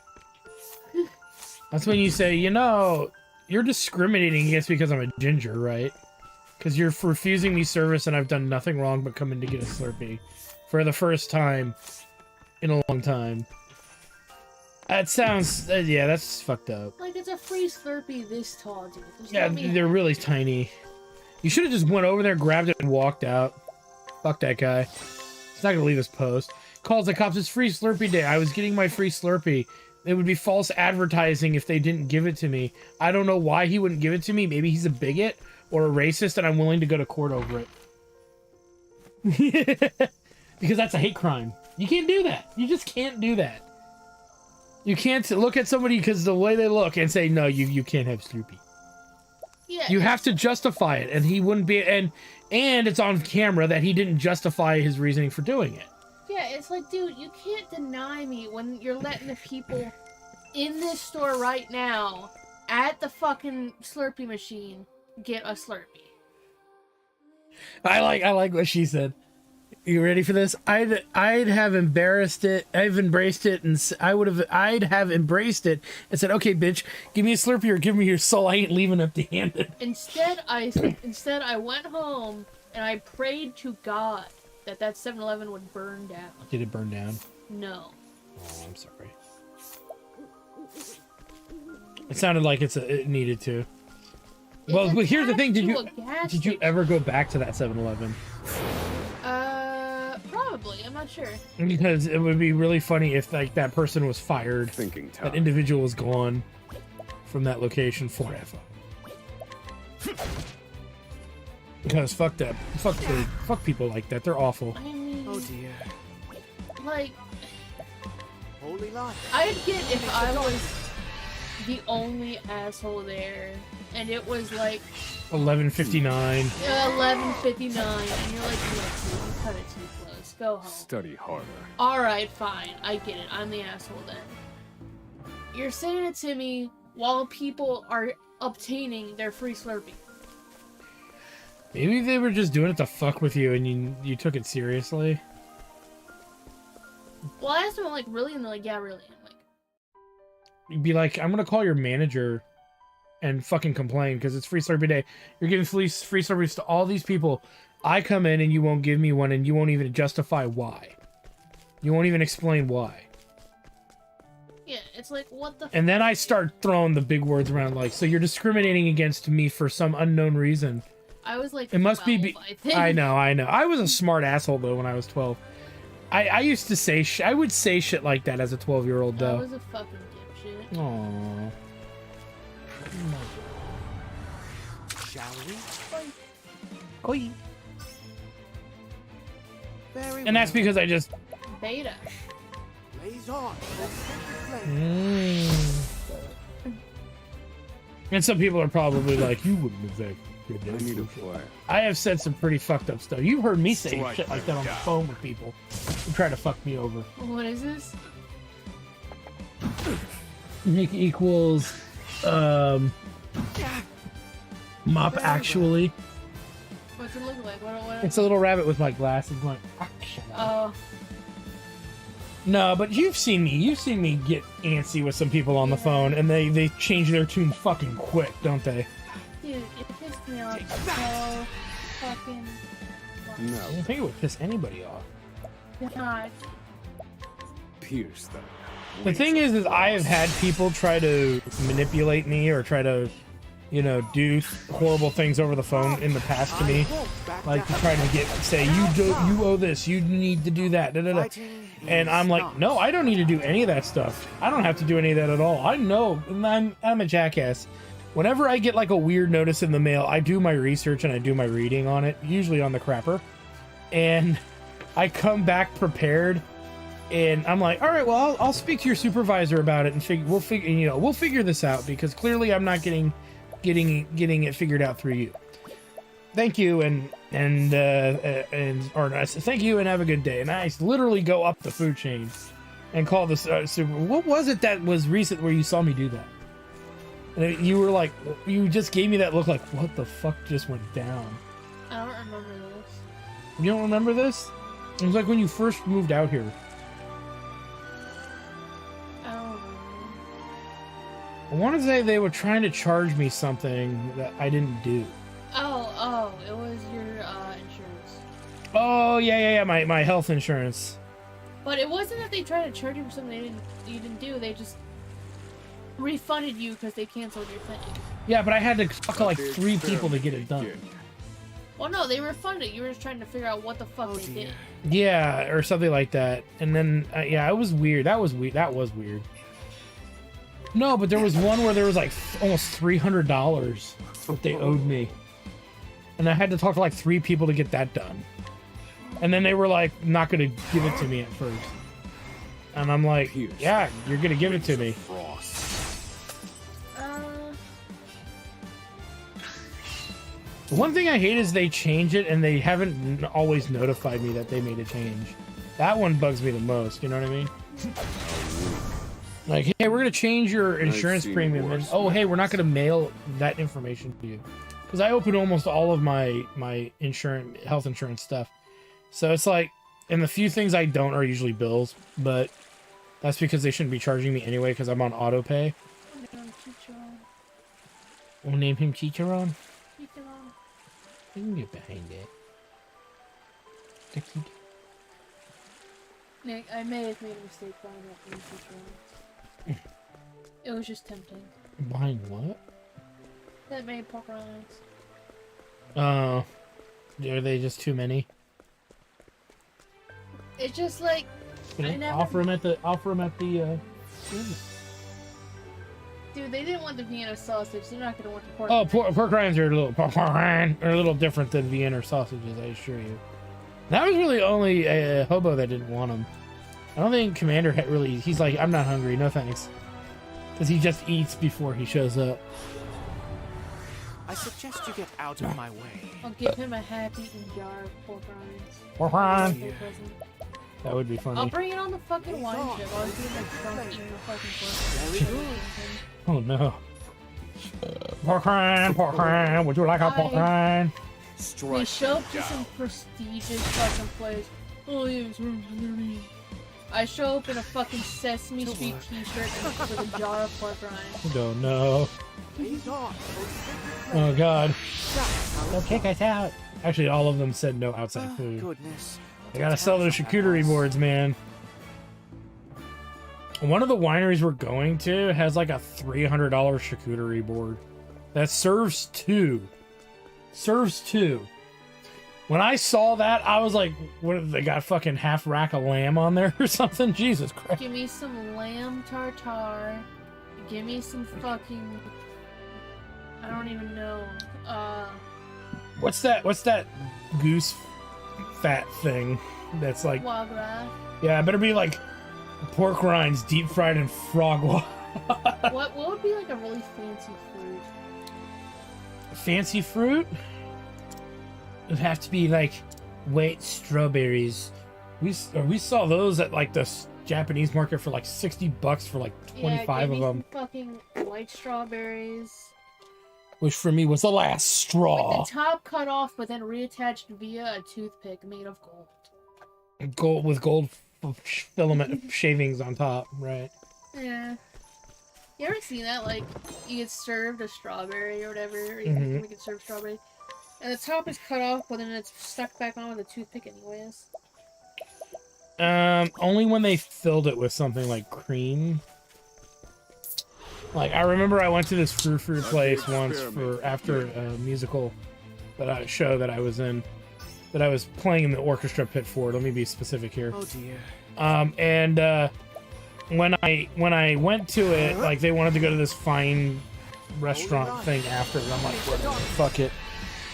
That's when you say, you're discriminating against me because I'm a ginger, right? Because you're refusing me service and I've done nothing wrong but come in to get a Slurpee. For the first time in a long time. That sounds... yeah, that's fucked up. Like, it's a free Slurpee this tall, dude. Yeah, they're really tiny. You should have just went over there, grabbed it, and walked out. Fuck that guy. He's not gonna leave his post. Calls the cops, it's free Slurpee day. I was getting my free Slurpee. It would be false advertising if they didn't give it to me. I don't know why he wouldn't give it to me. Maybe he's a bigot or a racist and I'm willing to go to court over it. Because that's a hate crime. You can't do that. You just can't do that. You can't look at somebody because the way they look and say, no, you can't have Slurpee. Yeah. You have to justify it, and he wouldn't be, and it's on camera that he didn't justify his reasoning for doing it. Yeah, it's like, dude, you can't deny me when you're letting the people in this store right now at the fucking Slurpee machine get a Slurpee. I like what she said. You ready for this? I'd have embarrassed it. I've embraced it, and I'd have embraced it and said, "Okay, bitch, give me a Slurpee or give me your soul. I ain't leaving empty-handed." Instead, I went home and I prayed to God that 7-Eleven would burn down. Did it burn down? No. Oh, I'm sorry. It sounded like it needed to. Well, here's the thing. Did you ever go back to that 7-Eleven? Probably. I'm not sure. Because it would be really funny if that person was fired. Thinking time. That individual was gone from that location forever. Because fuck that. Fuck people like that. They're awful. I mean, Oh dear. Like, Holy lot. I'd get if I was the only asshole there, and it was like 11:59. 11:59, and you're like, look, dude, you cut it too close. Go home. Study harder. Alright, fine. I get it. I'm the asshole then. You're saying it to me while people are obtaining their free Slurpee. Maybe they were just doing it to fuck with you and you took it seriously. Well, I asked them, like, really? And they're like, yeah, really. I'm like, You'd be like, I'm gonna call your manager and fucking complain because it's free Slurpee Day. You're giving free Slurpees to all these people. I come in and you won't give me one and you won't even justify why. You won't even explain why. yeah, it's like, what the And then I start throwing the big words around like, so you're discriminating against me for some unknown reason. I was like, It must 12, be. I think. I know. I was a smart asshole though when I was 12. I used to say I would say shit like that as a 12-year-old I though. was a fucking dipshit. Aww. Shall we? Oi. Very And that's well. because I just. Beta. Blaze on. Let's take the flame. And some people are probably like, you wouldn't have said. I need a flare. I have said some pretty fucked up stuff. You've heard me say Strike shit like that on the them phone with people who try to fuck me over. What is this? Nick equals mop actually. What's it look like? What It's a little rabbit with my glasses going. Oh. No, but you've seen me get antsy with some people on the phone, and they change their tune fucking quick, don't they? Dude, it pissed me off so fucking much. I don't think it would piss anybody off. God. Pierce them. The thing is I have had people try to manipulate me or try to, you know, do horrible things over the phone in the past to me, like to try to say you owe this, you need to do that, da, da, da. And I'm like, no, I don't need to do any of that stuff. I don't have to do any of that at all. I know, and I'm a jackass. Whenever I get like a weird notice in the mail, I do my research and I do my reading on it, usually on the crapper, and I come back prepared. And I'm like, all right, well, I'll speak to your supervisor about it, and we'll figure this out because clearly I'm not getting it figured out through you. Thank you, and I said thank you and have a good day. And I literally go up the food chain and call the super. What was it that was recent where you saw me do that? And you were like, you just gave me that look like, what the fuck just went down? I don't remember this. You don't remember this? It was like when you first moved out here. I want to say they were trying to charge me something that I didn't do. Oh, it was your insurance. Oh, yeah, my health insurance. But it wasn't that they tried to charge you for something you didn't do. They just refunded you because they canceled your thing. Yeah, but I had to talk to like 3 people to get it done. Well, no, they refunded it. You were just trying to figure out what the fuck they did. Yeah, or something like that. And then, yeah, it was weird. That was weird. No, but there was one where there was like almost $300 that they owed me. And I had to talk to like 3 people to get that done. And then they were like, not going to give it to me at first. And I'm like, yeah, you're going to give it to me. One thing I hate is they change it and they haven't always notified me that they made a change. That one bugs me the most, you know what I mean? Like, hey, we're going to change your insurance premium. And, oh, hey, we're not going to mail that information to you. Because I open almost all of my health insurance stuff. So it's like, and the few things I don't are usually bills. But that's because they shouldn't be charging me anyway because I'm on auto pay. We'll name him Chicharron. I can get behind it. Nick, I may have made a mistake buying that Chicharron. It was just tempting. Behind what? That made pork rinds. Oh. Are they just too many? It's just like I never... offer them at the Dude, they didn't want the Vienna sausage. They're not gonna want the pork. Oh, pork rinds are a little different than Vienna sausages, I assure you. That was really only a hobo that didn't want them. I don't think Commander had really. He's like, I'm not hungry, no thanks, because he just eats before he shows up. I suggest you get out of my way. I'll give him a half-eaten jar of pork rinds. Pork rind. That would be funny. I'll bring it on the fucking wine ship. I'll do the trunk eating the fucking pork. Oh no. Pork rind, would you like a pork rind? strike. They show up them to some down. prestigious fucking place. Oh yeah, I show up in a fucking Sesame Street t-shirt and with a jar of pork rinds. Don't know. Oh god. They'll kick us out. Actually, all of them said no outside food. Goodness. They gotta sell those charcuterie boards, man. One of the wineries we're going to has like a $300 charcuterie board that serves two. Serves two. When I saw that, I was like, what, they got fucking half rack of lamb on there or something? Jesus Christ. Give me some lamb tartare. Give me some fucking... I don't even know. What's that goose fat thing that's like... Foie gras. Yeah, it better be like pork rinds deep fried in frog water. What would be like a really fancy fruit? Fancy fruit? It'd have to be like white strawberries. We saw those at like the Japanese market for like $60 for like 25 yeah, of them. Some fucking white strawberries. Which for me was the last straw. With the top cut off, but then reattached via a toothpick made of gold. Gold with gold filament shavings on top, right? Yeah. You ever seen that? Like, you get served a strawberry or whatever, or you Mhm. can get served strawberry, and the top is cut off, but then it's stuck back on with a toothpick anyways. Only when they filled it with something like cream. Like, I remember I went to this fruit place once for after a musical show that I was in, that I was playing in the orchestra pit for. Let me be specific here. Oh dear. When I went to it, like, they wanted to go to this fine restaurant thing after, and I'm like, whatever, fuck it.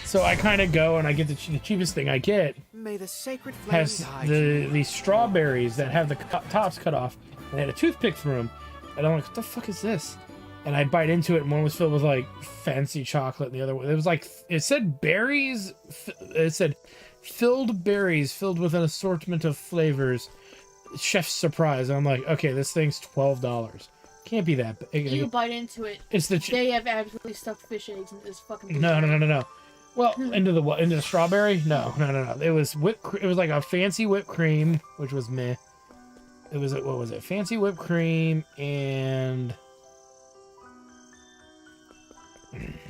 So I kind of go and I get the cheapest thing I get. May the sacred Has these strawberries that have the tops cut off, and they had a toothpick through them. And I'm like, what the fuck is this? And I bite into it, and one was filled with like fancy chocolate, and the other one, it was like, it said berries. It said filled berries filled with an assortment of flavors. Chef's surprise. I'm like, okay, this thing's $12. Can't be that big. You bite into it. It's the they have absolutely stuffed fish eggs in this fucking. No. Well, into the what? Into the strawberry? No. It was it was like a fancy whipped cream, which was meh. It was what was it? Fancy whipped cream and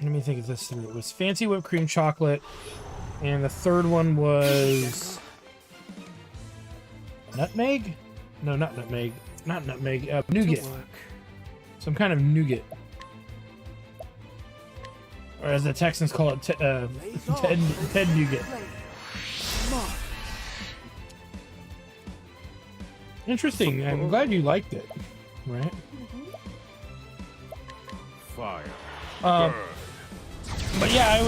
let me think of this through. It was fancy whipped cream chocolate, and the third one was nutmeg? No, not nutmeg. Not nutmeg. Nougat. Some kind of nougat. Or as the Texans call it, Ted Nougat. Interesting. I'm glad you liked it. Right? Fire. But yeah,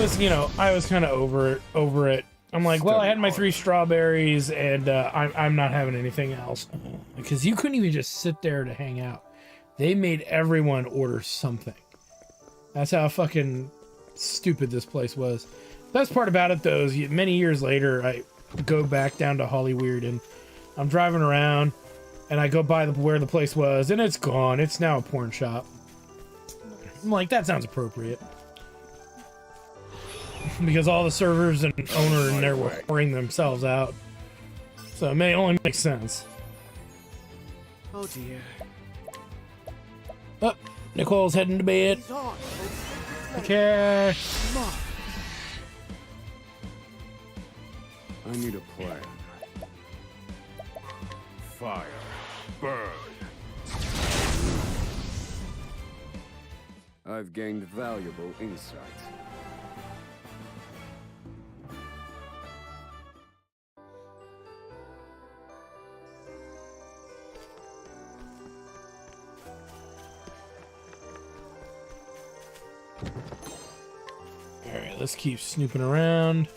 I was kind of over it. I'm like, well, I had my 3 strawberries, and I'm not having anything else. Because you couldn't even just sit there to hang out. They made everyone order something. That's how fucking stupid this place was. Best part about it, though, is many years later, I go back down to Hollyweird, and I'm driving around, and I go by where the place was, and it's gone. It's now a porn shop. I'm like, that sounds appropriate. Because all the servers and owner in there were whoring themselves out. So it may only make sense. Oh dear. Oh, Nicole's heading to bed. Okay. I need a plan. Fire. Burn. I've gained valuable insight. Alright, let's keep snooping around.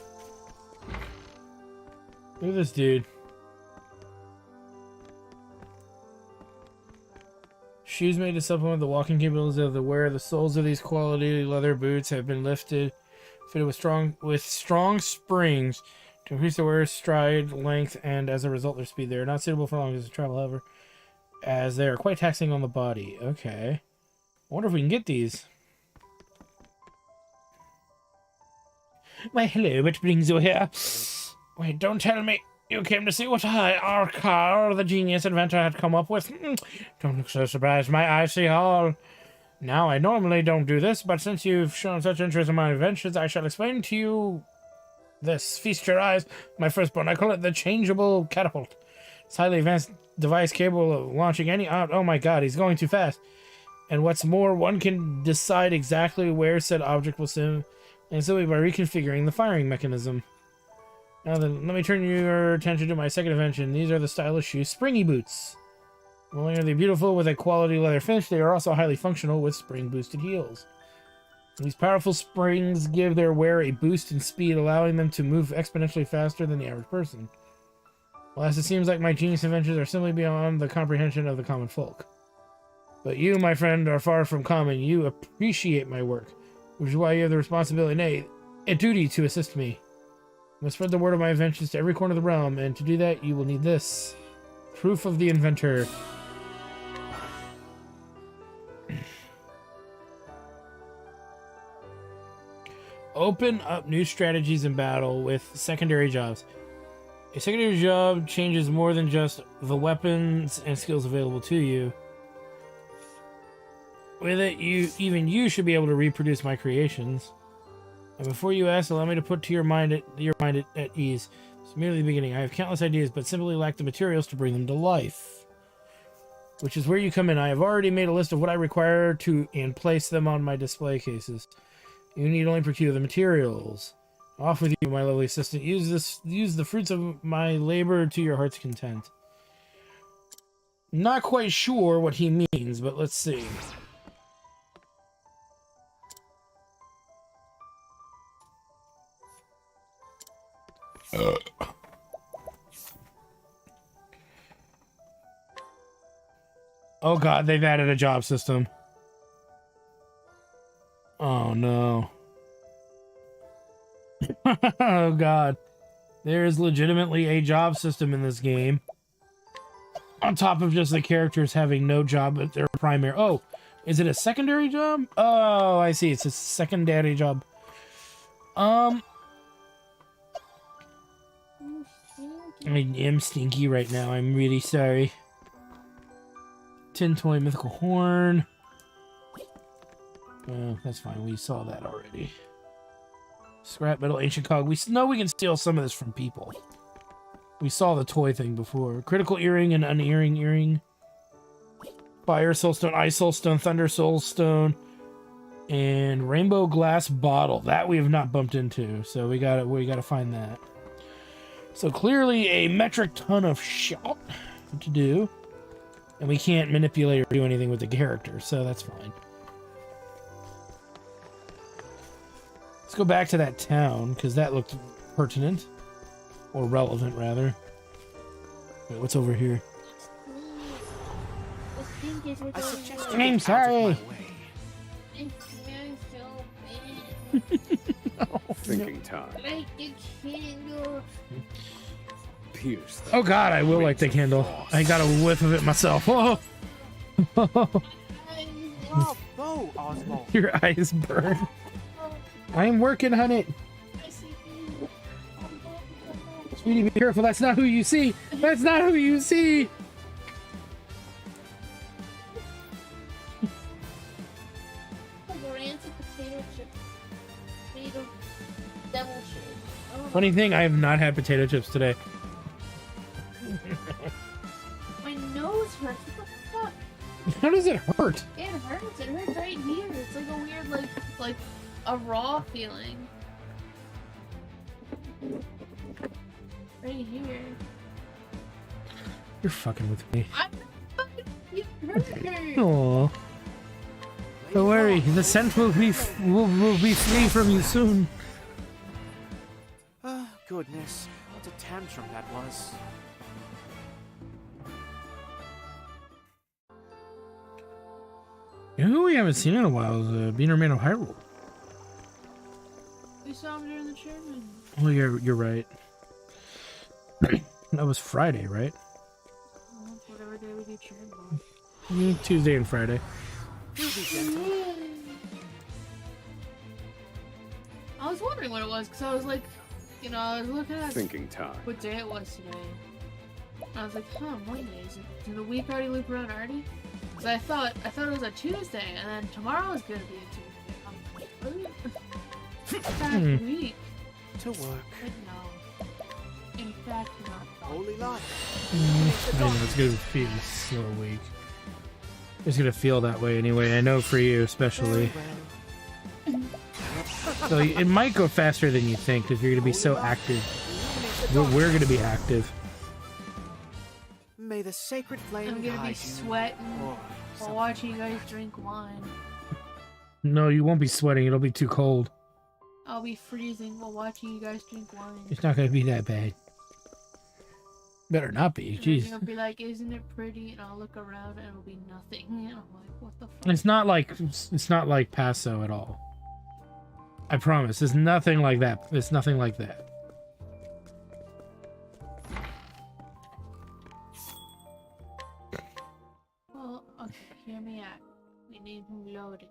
Look at this dude. Shoes made to supplement the walking capabilities of the wearer. The soles of these quality leather boots have been lifted, fitted with strong springs to increase the wearer's stride length and, as a result, their speed. They are not suitable for long distance travel, however, as they are quite taxing on the body. Okay. I wonder if we can get these. Why, hello, what brings you here? Wait, don't tell me you came to see what our car, the genius inventor, had come up with. Don't look so surprised. My eyes see all. Now, I normally don't do this, but since you've shown such interest in my inventions, I shall explain to you this. Feast your eyes, my firstborn. I call it the changeable catapult. It's highly advanced device capable of launching any... Oh my god, he's going too fast. And what's more, one can decide exactly where said object will sim, and simply by reconfiguring the firing mechanism. Now then, let me turn your attention to my second invention. These are the stylish shoes, Springy Boots. Not only are they beautiful with a quality leather finish, they are also highly functional with spring-boosted heels. These powerful springs give their wearer a boost in speed, allowing them to move exponentially faster than the average person. Alas, it seems like my genius inventions are simply beyond the comprehension of the common folk. But you, my friend, are far from common. You appreciate my work, which is why you have the responsibility, nay, a duty to assist me. You must spread the word of my inventions to every corner of the realm, and to do that, you will need this. Proof of the inventor. Open up new strategies in battle with secondary jobs. A secondary job changes more than just the weapons and skills available to you. With it, you should be able to reproduce my creations. And before you ask, allow me to put to your mind at ease. It's merely the beginning. I have countless ideas, but simply lack the materials to bring them to life. Which is where you come in. I have already made a list of what I require to and place them on my display cases. You need only procure the materials. Off with you, my lovely assistant. Use the fruits of my labor to your heart's content. Not quite sure what he means, but let's see. Oh god, they've added a job system. Oh no. Oh god. There is legitimately a job system in this game. On top of just the characters having no job at their primary. Oh, is it a secondary job? Oh, I see. It's a secondary job. I am stinky right now. I'm really sorry. Tin toy mythical horn. Oh, that's fine. We saw that already. Scrap metal ancient cog. We know we can steal some of this from people. We saw the toy thing before. Critical earring and unearring earring. Fire soulstone, ice soulstone, thunder soulstone, and rainbow glass bottle. That we have not bumped into, so we gotta find that. So clearly a metric ton of shit to do, and we can't manipulate or do anything with the character, so that's fine. Let's go back to that town, because that looked pertinent. Or relevant, rather. Wait, what's over here? I'm sorry! Thinking time. Pierce that. Oh god, I will light the candle. I got a whiff of it myself. Oh! Your eyes burn. I am working on it. Sweetie, be careful. That's not who you see. That's not who you see. Funny thing, I have not had potato chips today. My nose hurts. What the fuck? How does it hurt? It hurts. It hurts right here. It's like a weird, like a raw feeling. Right here. You're fucking with me. I'm fucking. You hurt. Aww. Don't worry, the scent will be free from you soon. Oh, goodness. What a tantrum that was. You know who we haven't seen in a while is Beaner Man of Hyrule. We saw him during the chairman. Well, you're right. That was Friday, right? Well, whatever day we do chairman. Tuesday and Friday. I was wondering what it was, because I was like, you know, I was looking at Thinking time. what day it was today. And I was like, huh, Monday. Did the week already loop around already? Because I thought it was a Tuesday, and then tomorrow is going to be a Tuesday. I'm like, what? Back week. To work. But no. In fact, not. Holy life. I know it's gonna be a slow week. It's gonna feel that way anyway. I know for you especially. So it might go faster than you think if you're gonna be so active. We're gonna be active. May the sacred flame I'm gonna be guide you. sweating Or while watching you guys drink wine. No, you won't be sweating. It'll be too cold. I'll be freezing while watching you guys drink wine. It's not gonna be that bad. Better not be. And then Jeez. you'll be like, isn't it pretty? And I'll look around and it'll be nothing. And I'm like, what the fuck? It's not like Paso at all. I promise. It's nothing like that. It's nothing like that. Well, okay, hear me out. We named him Lotus.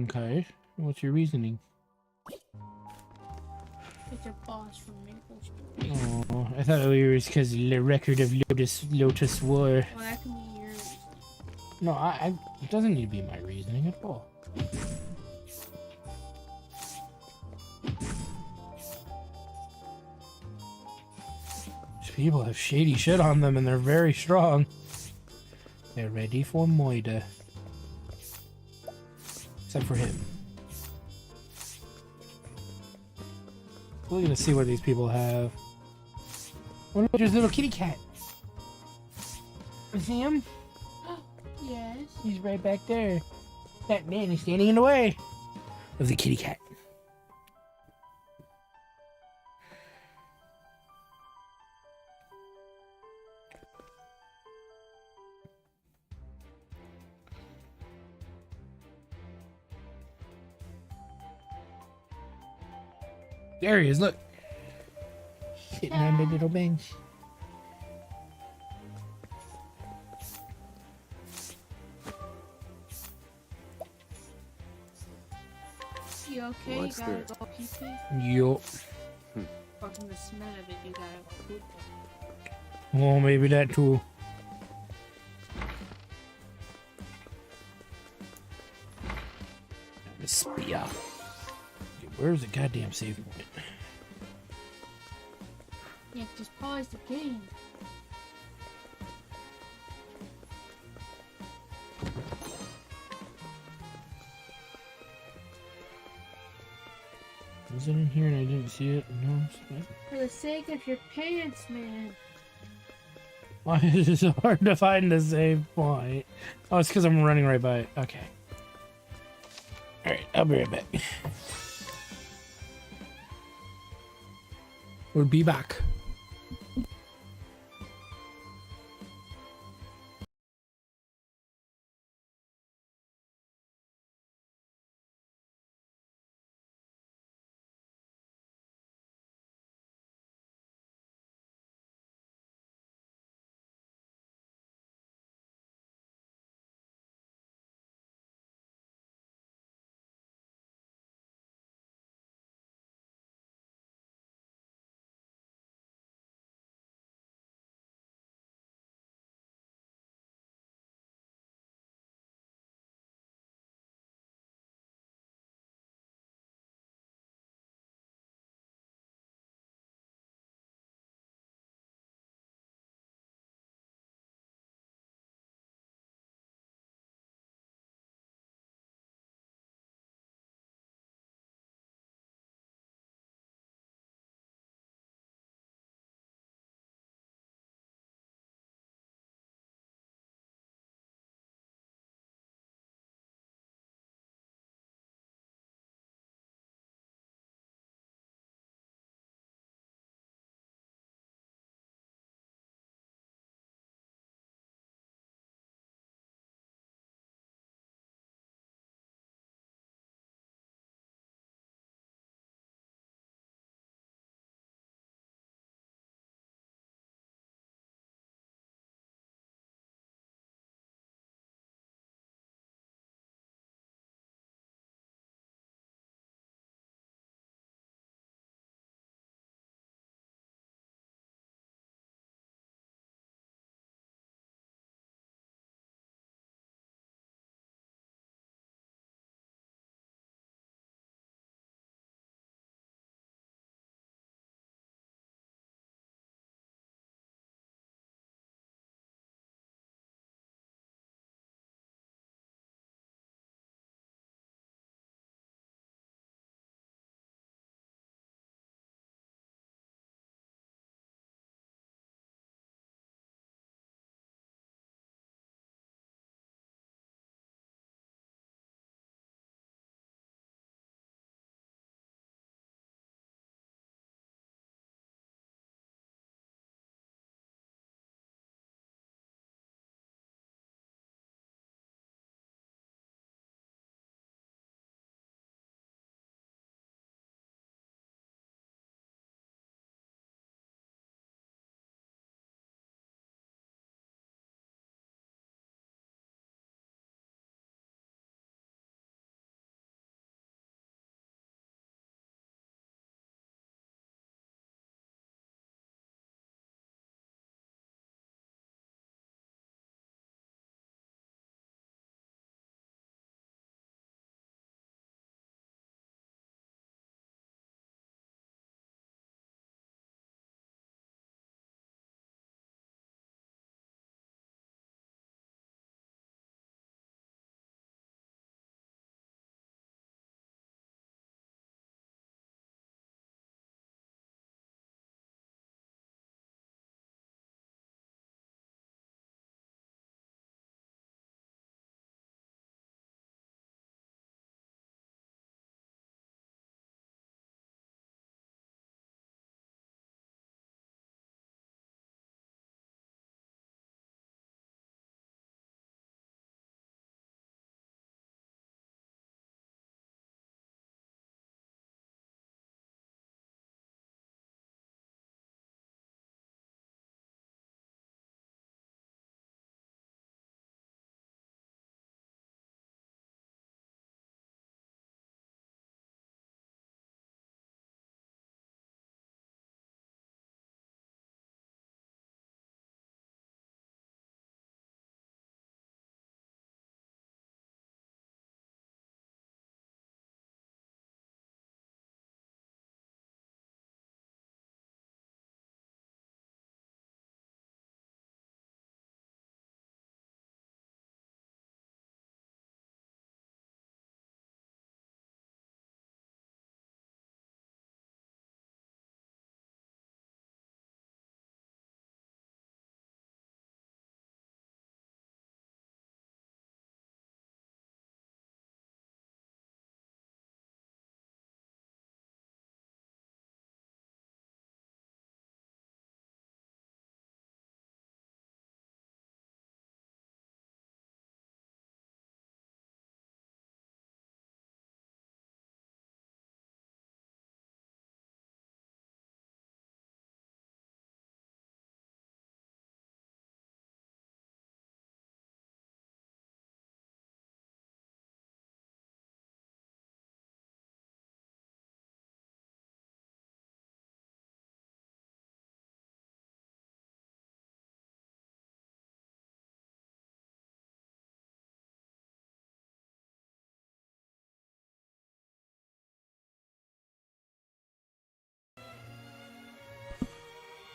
Okay. What's your reasoning? It's a boss from Maple Story. Oh, I thought it was because the record of Lotus War. Well, that can be yours. No, it doesn't need to be my reasoning at all. These people have shady shit on them and they're very strong. They're ready for Moida. Except for him. We're gonna see what these people have. Oh, look, there's a little kitty cat. You see him? Yes. He's right back there. That man is standing in the way of the kitty cat. There he is, look. Sitting on the little bench. You okay? What's You gotta this? go pee-pee? Yup. Or from the smell of it, you gotta go poop. Oh, maybe that too. The spear. Okay, where's the goddamn save point? Yeah, just pause the game. Was it in here and I didn't see it? No. For the sake of your pants, man. Why is it so hard to find the save point? Oh, it's because I'm running right by it. Okay. Alright, I'll be right back. We'll be back.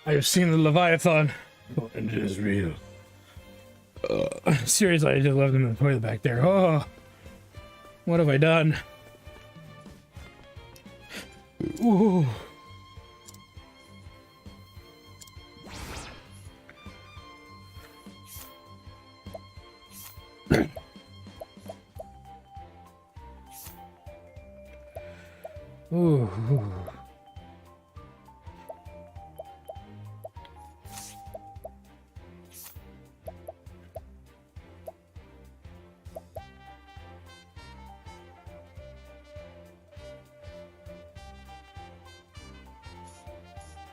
I have seen the Leviathan, and it is real. Seriously, I just left him in the toilet back there. Oh, what have I done? Ooh. Ooh.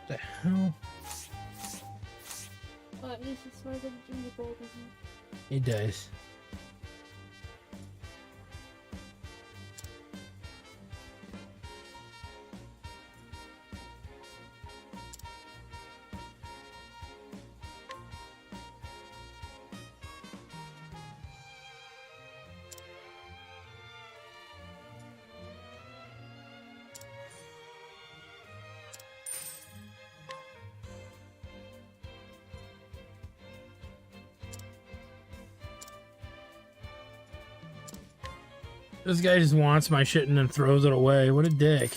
The hell? Well, at least it smells like a gingerbread, doesn't it? It does. This guy just wants my shit and then throws it away. What a dick.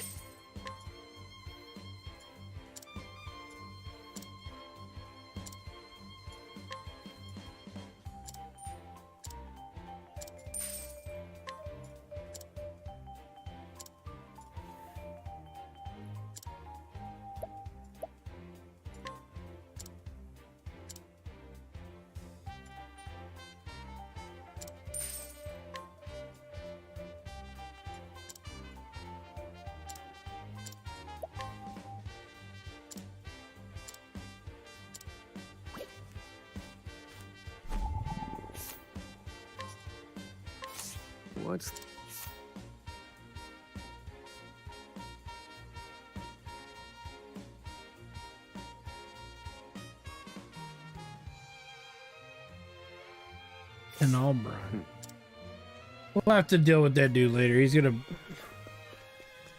What's... Canal We'll have to deal with that dude later. He's gonna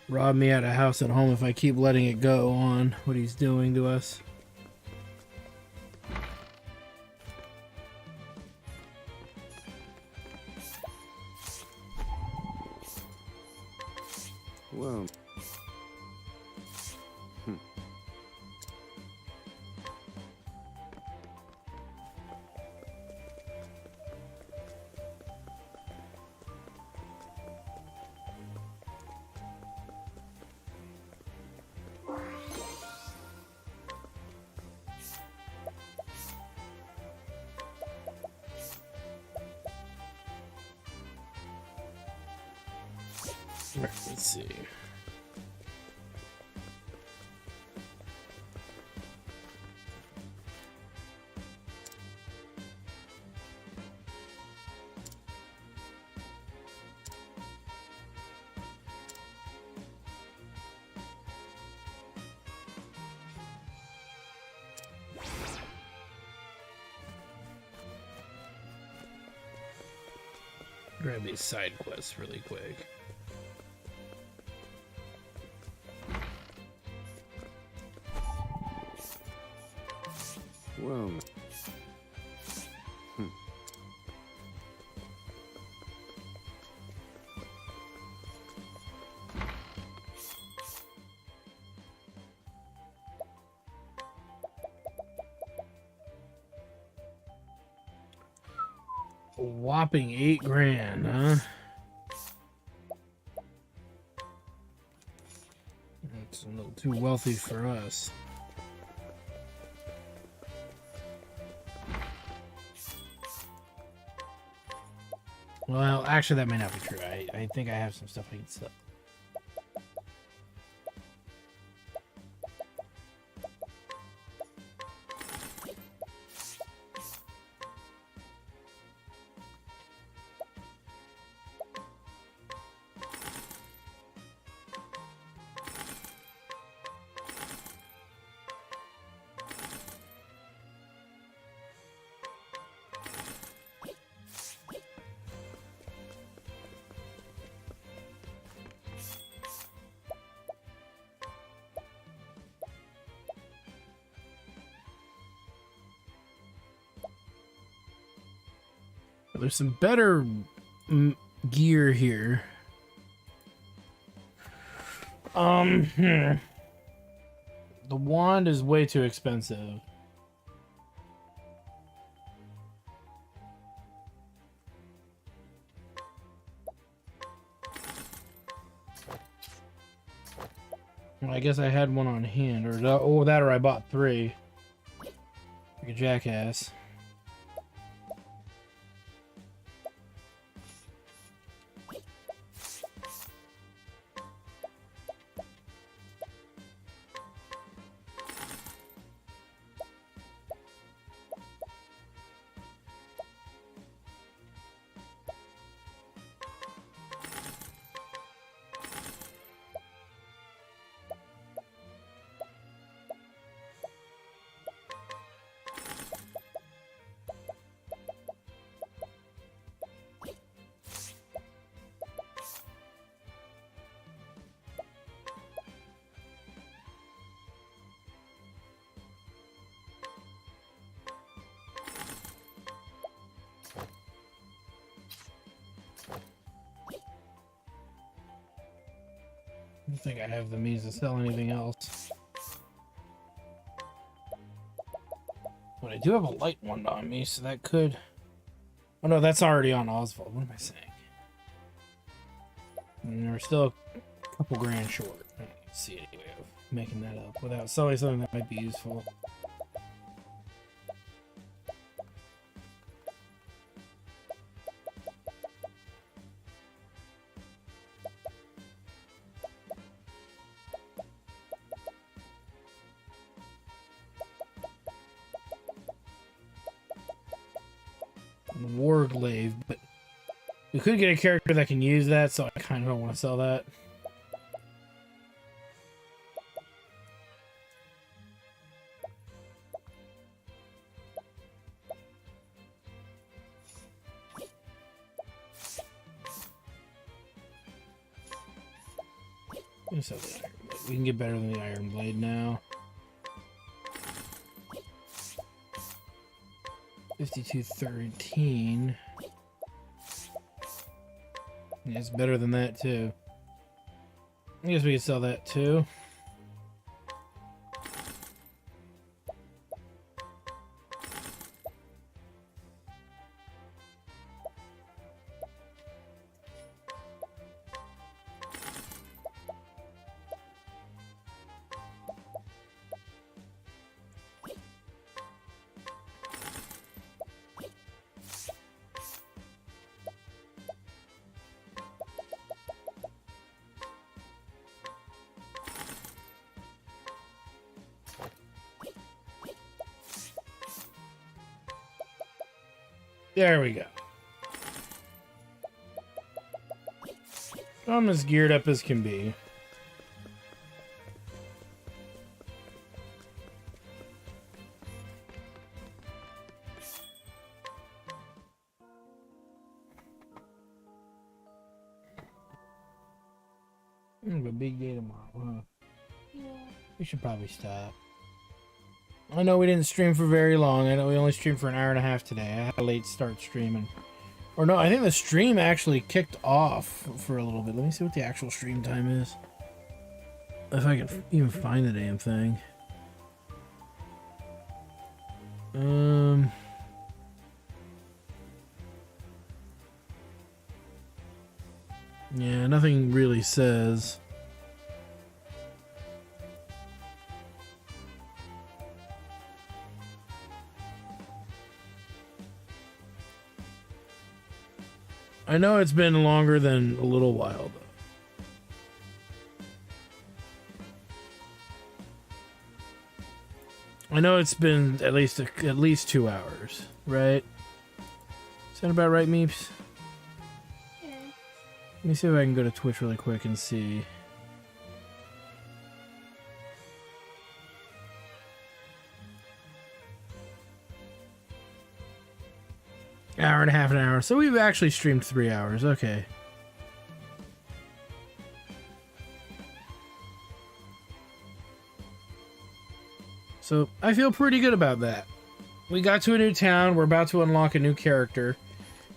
rob me at a house at home if I keep letting it go on what he's doing to us. Well... Let's see. Grab these side quests really quick. Well... A whopping 8 grand, huh? That's a little too wealthy for us. Well, actually, that may not be true. I think I have some stuff I can sell. There's some better gear here. The wand is way too expensive. Well, I guess I had one on hand, or that, or I bought 3. Like a jackass. I don't think I have the means to sell anything else. But I do have a light wand on me, so that could... Oh no, that's already on Oswald. What am I saying? And we're still a couple grand short. I don't see any way of making that up without selling something that might be useful. Warglaive, but we could get a character that can use that, so I kind of don't want to sell that. We can get better than the Iron Blade now. 5213. Yeah, it's better than that too. I guess we can sell that too. There we go. I'm as geared up as can be. A big day tomorrow, huh? Yeah. We should probably stop. I know we didn't stream for very long. I know we only streamed for an hour and a half today. I had a late start streaming. Or no, I think the stream actually kicked off for a little bit. Let me see what the actual stream time is. If I can even find the damn thing. Yeah, nothing really says. I know it's been longer than a little while, though. I know it's been at least 2 hours, right? Is that about right, Meeps? Yeah. Let me see if I can go to Twitch really quick and see. Hour and a half, an hour. So we've actually streamed 3 hours. Okay. So I feel pretty good about that. We got to a new town. We're about to unlock a new character.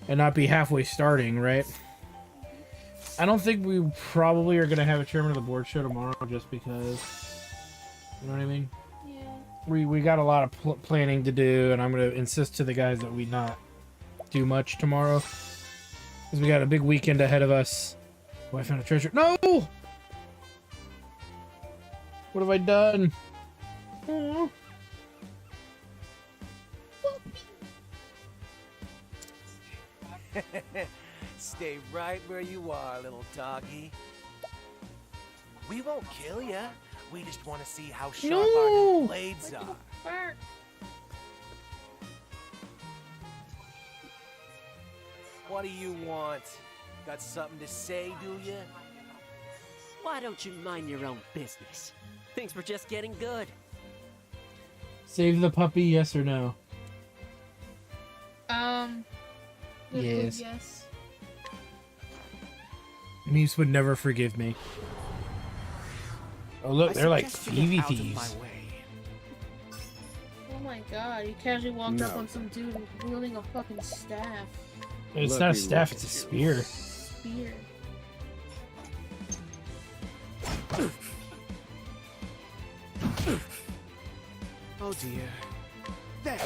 and not be halfway starting, right? I don't think we probably are gonna have a chairman of the board show tomorrow, just because. You know what I mean? Yeah. We got a lot of planning to do, and I'm gonna insist to the guys that we not do much tomorrow, because we got a big weekend ahead of us. Oh, I found a treasure. No! What have I done? Aw. Stay right where you are, little doggy. We won't kill ya. We just want to see how sharp our new blades are. What do you want? Got something to say, do you? Why don't you mind your own business? Things were just getting good. Save the puppy, yes or no? Yes. Niece would never forgive me. Oh look, they're like thievy thieves. Oh my god, you casually walked up on some dude wielding a fucking staff. It's not a staff, it's a spear. Spear. Oh dear. There.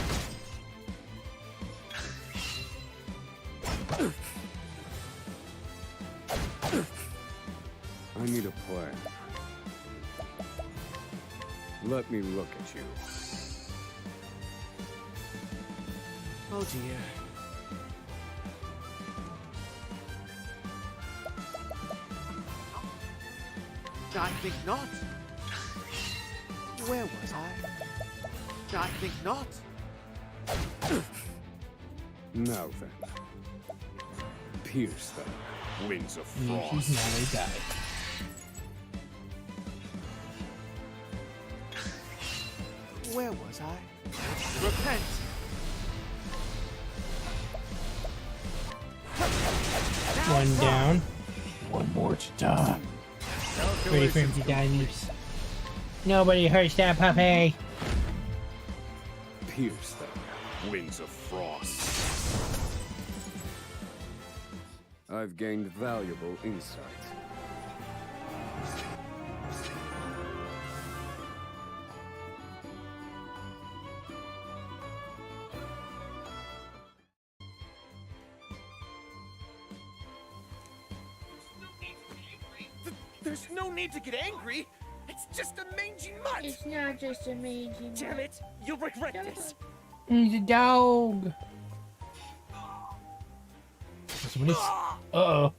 I need a plan. Let me look at you. Oh dear. I think not. Where was I? I think not. Now then. Pierce them, winds of Yeah, frost. she's now they die. Where was I? Repent. One down. One more to die. Ready for him to die, Meeps. Nobody hurts that puppy. Pierce them, winds of frost. I've gained valuable insight. There's no need to get angry. It's just a mangy mutt. It's not just a mangy mutt. Damn it! You'll regret this. He's a dog. Somebody's... Uh-oh.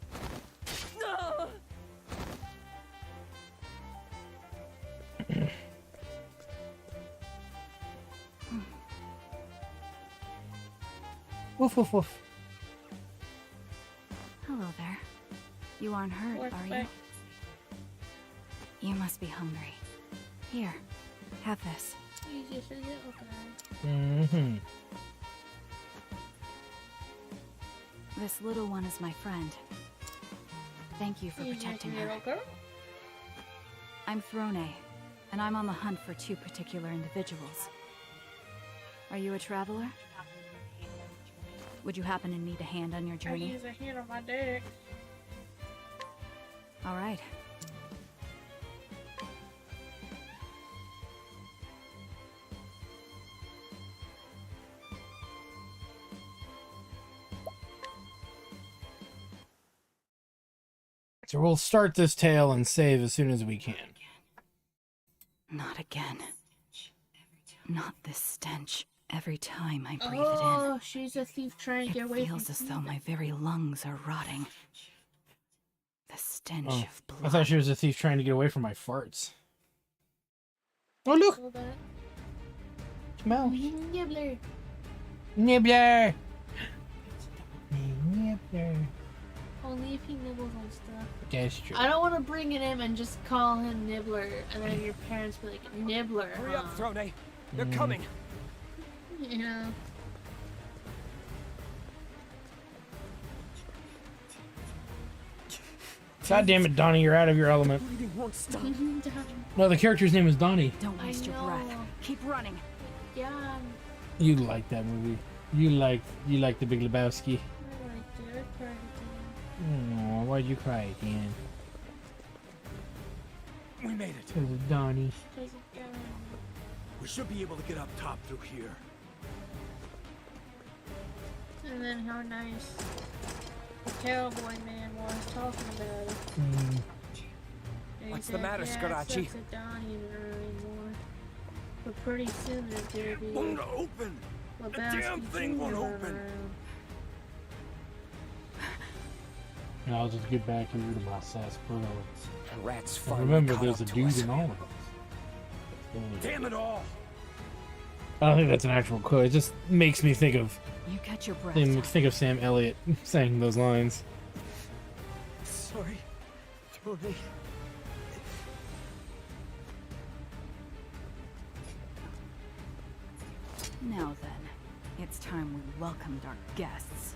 Woof, woof, woof. Hello there. You aren't hurt, are you? You must be hungry. Here, have this. He's just a little guy. Mm-hmm. This little one is my friend. Thank you for He's protecting just a her. little girl. I'm Throne, and I'm on the hunt for two particular individuals. Are you a traveler? Would you happen to need a hand on your I journey? use a hand on my dick. All right. So we'll start this tale and save as soon as we can. Not again. Not this stench. Every time I breathe it Oh, she's a thief trying to get in, away it feels from as though my very lungs are rotting. The stench Oh, of blood. I thought she was a thief trying to get away from my farts. Oh, look! Hold on. Smell. Nibbler. Nibbler! Nibbler. Only if he nibbles on stuff. That's true. I don't want to bring it in and just call him Nibbler, and then your parents be like, Nibbler. Hurry up, Throne. They're Mm. coming. Yeah. God damn it, Donnie, you're out of your element. Breathing won't stop. No, the character's name is Donnie. Don't waste your breath. Keep running. Yeah. You like that movie. You like The Big Lebowski. I Aw, why'd you cry again? We made it. Because of Donnie. We should be able to get up top through here. And then how nice the cowboy man was talking about it. Mm. And he What's the said, matter, yeah, Scarachi? It sucks that Donnie isn't around anymore. But pretty soon there's gonna be Won't open. The damn thing won't open. And I'll just get back here to my sarsaparilla. Rats And finally remember, caught there's a up to dude us. in all of us. Damn it all! I don't think that's an actual quote. It just makes me think of You catch your breath. think of Sam Elliott saying those lines. Sorry, Throne. Now then, it's time we welcomed our guests.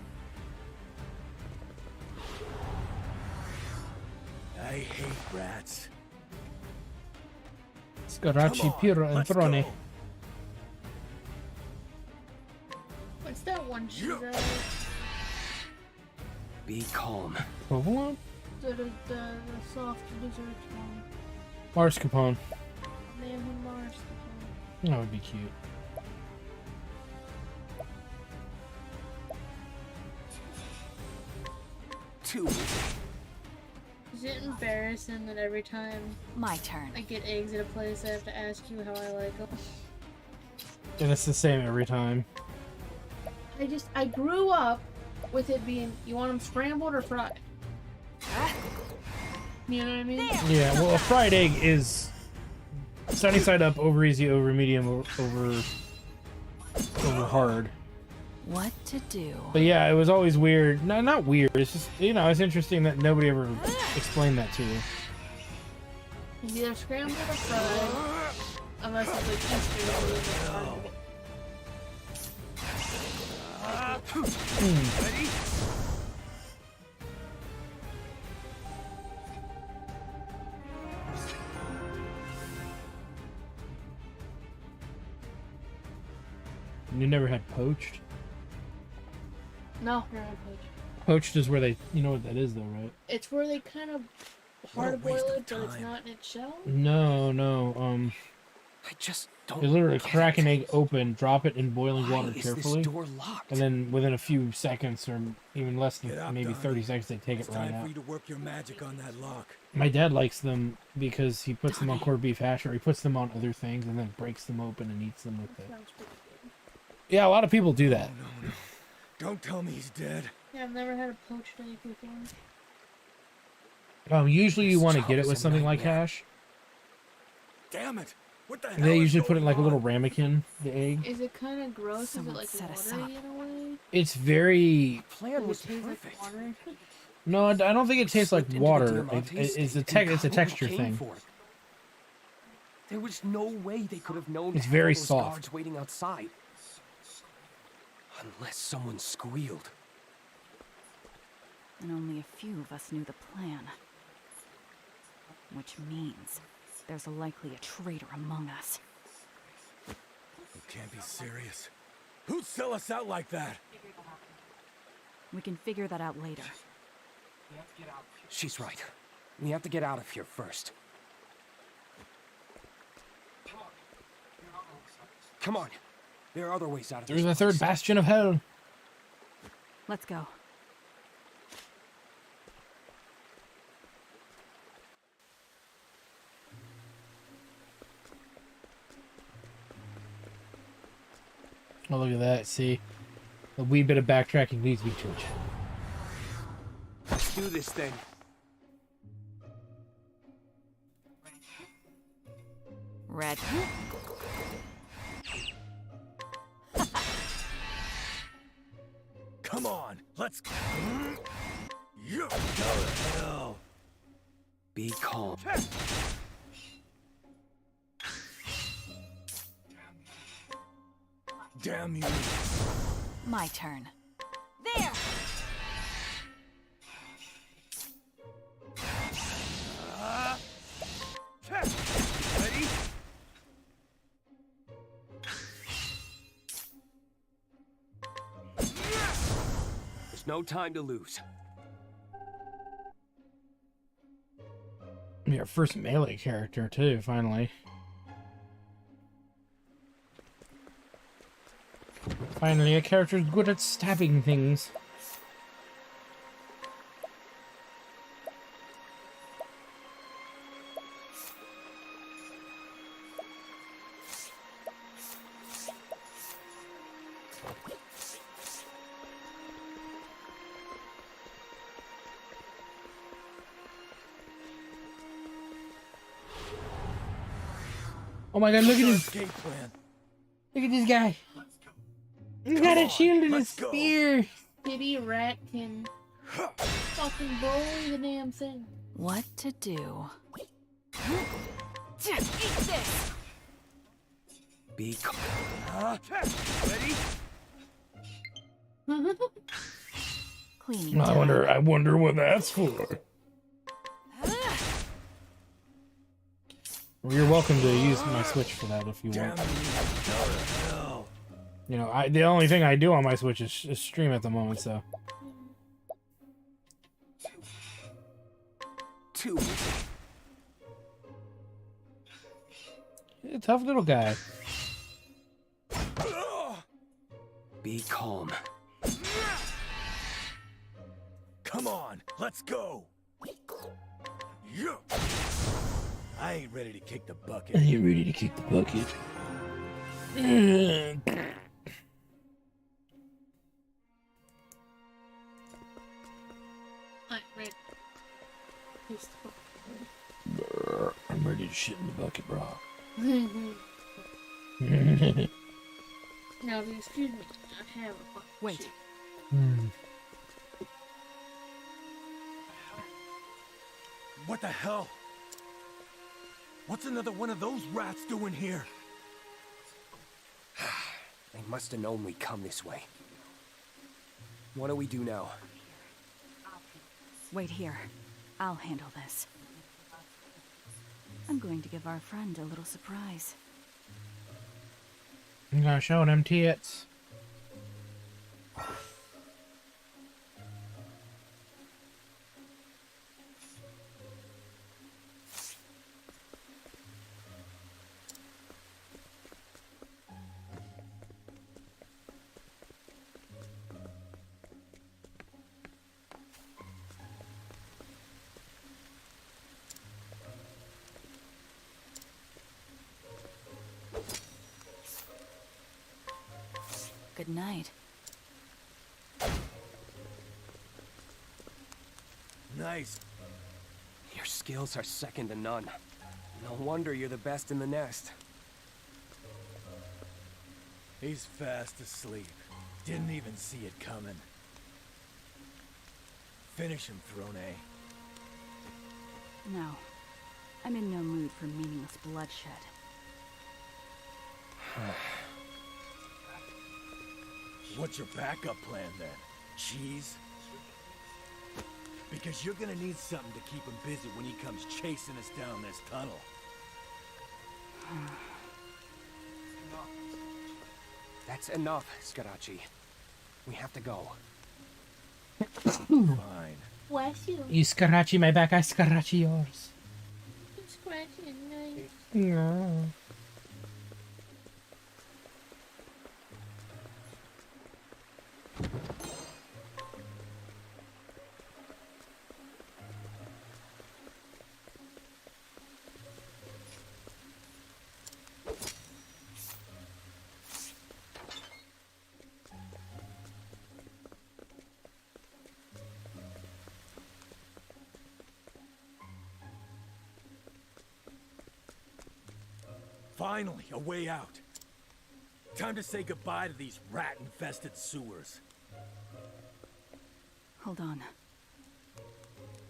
I hate rats. Scarachi, Pira, and let's Throne. go. What's that one she's Be calm. Provolone? the soft dessert one. Marscapone. Man who Mars. That would be cute. Too. Is it embarrassing that every time My turn. I get eggs at a place I have to ask you how I like them? And it's the same every time. I grew up with it being, you want them scrambled or fried? You know what I mean? Yeah, well, a fried egg is sunny side up, over easy, over medium, over hard. What to do? But yeah, it was always weird. No, not weird. It's just, you know, it's interesting that nobody ever explained that to you. It's either scrambled or fried, unless it's like Easter. It's hard to get. Ready? You never had poached? No, never had poached. Poached is where they, you know what that is though, right? It's where they kind of hard boil it, but it's not in its shell. No, I just don't. you literally get crack it. an egg open, drop it in boiling Why water is carefully, this door locked? and then within a few seconds or even less than Get up, maybe Donnie. 30 seconds, they take It's it right time out. for you to work your magic on that lock. My dad likes them because he puts them on corned beef hash, or he puts them on other things and then breaks them open and eats them with it. Sounds pretty good. Yeah, a lot of people do that. No. Don't tell me he's dead. Yeah, I've never had a poached egg before. Usually you This want to job get it is with a something like nightmare. hash. Damn it! What the hell? They is usually put it going in like a little on? ramekin, the egg. Is it kind of gross? Someone Is it set like us watery up. in a way? It's very... Plan Does was it taste perfect. like water? No, I don't think it tastes like Slipped into the water. diamantes It's a and it's a got texture cocaine thing. for it. There was no way they could have known. It's to have very all those soft. guards waiting outside. Unless someone squealed. And only a few of us knew the plan. Which means there's likely a traitor among us. You can't be serious. Who'd sell us out like that? We can figure that out later. She's right. We have to get out of here first. Come on. There are other ways out of There's this a third place. bastion of hell. Let's go. Oh, look at that. See? A wee bit of backtracking leads me to it. Let's do this thing. Red. Come on, let's. You go to hell. Be calm. Damn you. My turn. There! Ready? There's no time to lose. Our first melee character too, finally. Finally, a character's good at stabbing things. Oh my god, look at his... Look at this guy. He's got a shield and a spear. Kitty rat can fucking bully the damn thing. What to do? Eat this! Be calm. Ready? Cleaning. I wonder what that's for. You're welcome to use my Switch for that if you want. You know, the only thing I do on my Switch is stream at the moment, so. Too easy. He's a tough little guy. Be calm. Come on, let's go. I ain't ready to kick the bucket. Are you ready to kick the bucket? I'm ready. I'm ready to shit in the bucket, bro. Now, excuse me, I have a fucking Wait. shit. What the hell? What's another one of those rats doing here? They must have known we'd come this way. What do we do now? Wait here. I'll handle this. I'm going to give our friend a little surprise. I'm gonna show them tits. Good night. Nice. Your skills are second to none. No wonder you're the best in the nest. He's fast asleep. Didn't even see it coming. Finish him, Throne. No. I'm in no mood for meaningless bloodshed. What's your backup plan then? Cheese? Because you're gonna need something to keep him busy when he comes chasing us down this tunnel. That's enough, Scarachi. We have to go. Fine. Bless you. You scratchy my back, I scratchy yours. You scratching nice. No. Finally, a way out. Time to say goodbye to these rat-infested sewers. Hold on.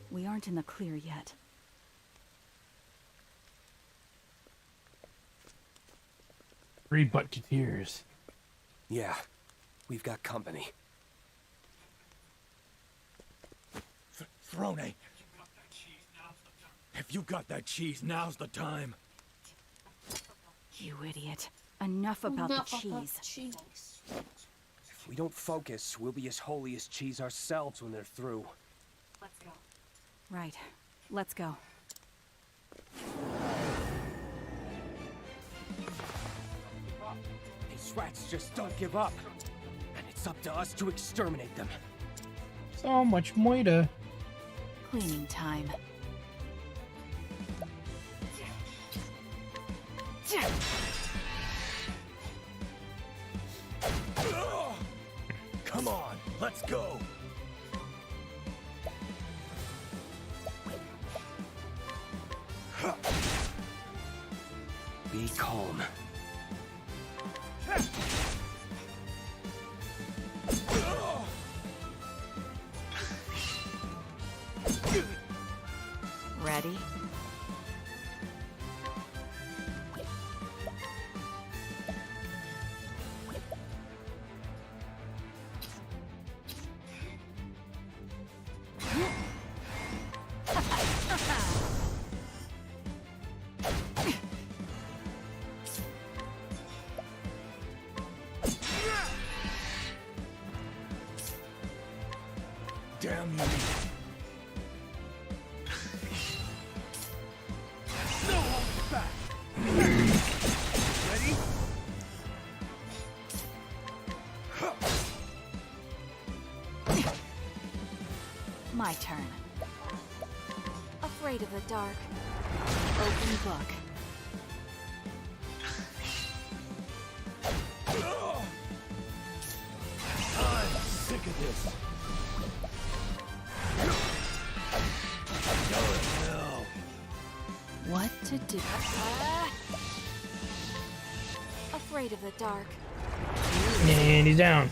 We aren't in the clear yet. Three bucketeers. Yeah, we've got company. Throne. If you got that cheese, now's the time. You idiot. Enough about the cheese. If we don't focus, we'll be as holy as cheese ourselves when they're through. Let's go. Right. Let's go. These rats just don't give up. And it's up to us to exterminate them. So much moita. Cleaning time. Come on, let's go. Be calm. Ready? Damn you. No holding back. Ready? My turn. Afraid of the dark. Open book. I'm sick of this. What to do? Afraid of the dark. And he's down.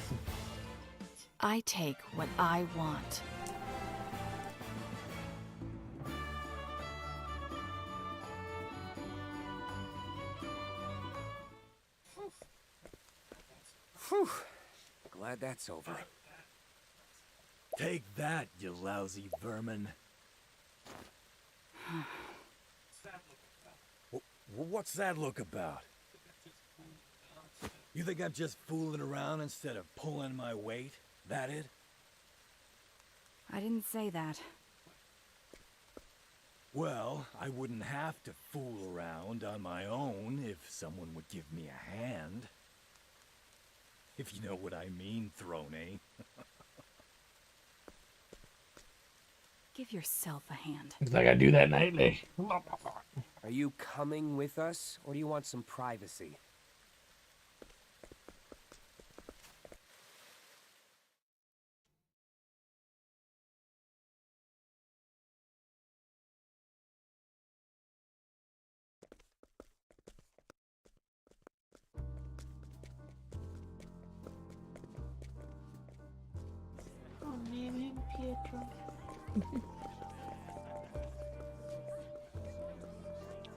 I take what I want. Whew. Glad that's over. Take that, you lousy vermin. What's that look about? You think I'm just fooling around instead of pulling my weight? That it? I didn't say that. Well, I wouldn't have to fool around on my own if someone would give me a hand. If you know what I mean, Throne. Give yourself a hand. Looks like I do that nightly. Are you coming with us, or do you want some privacy? Oh, name him Pietro.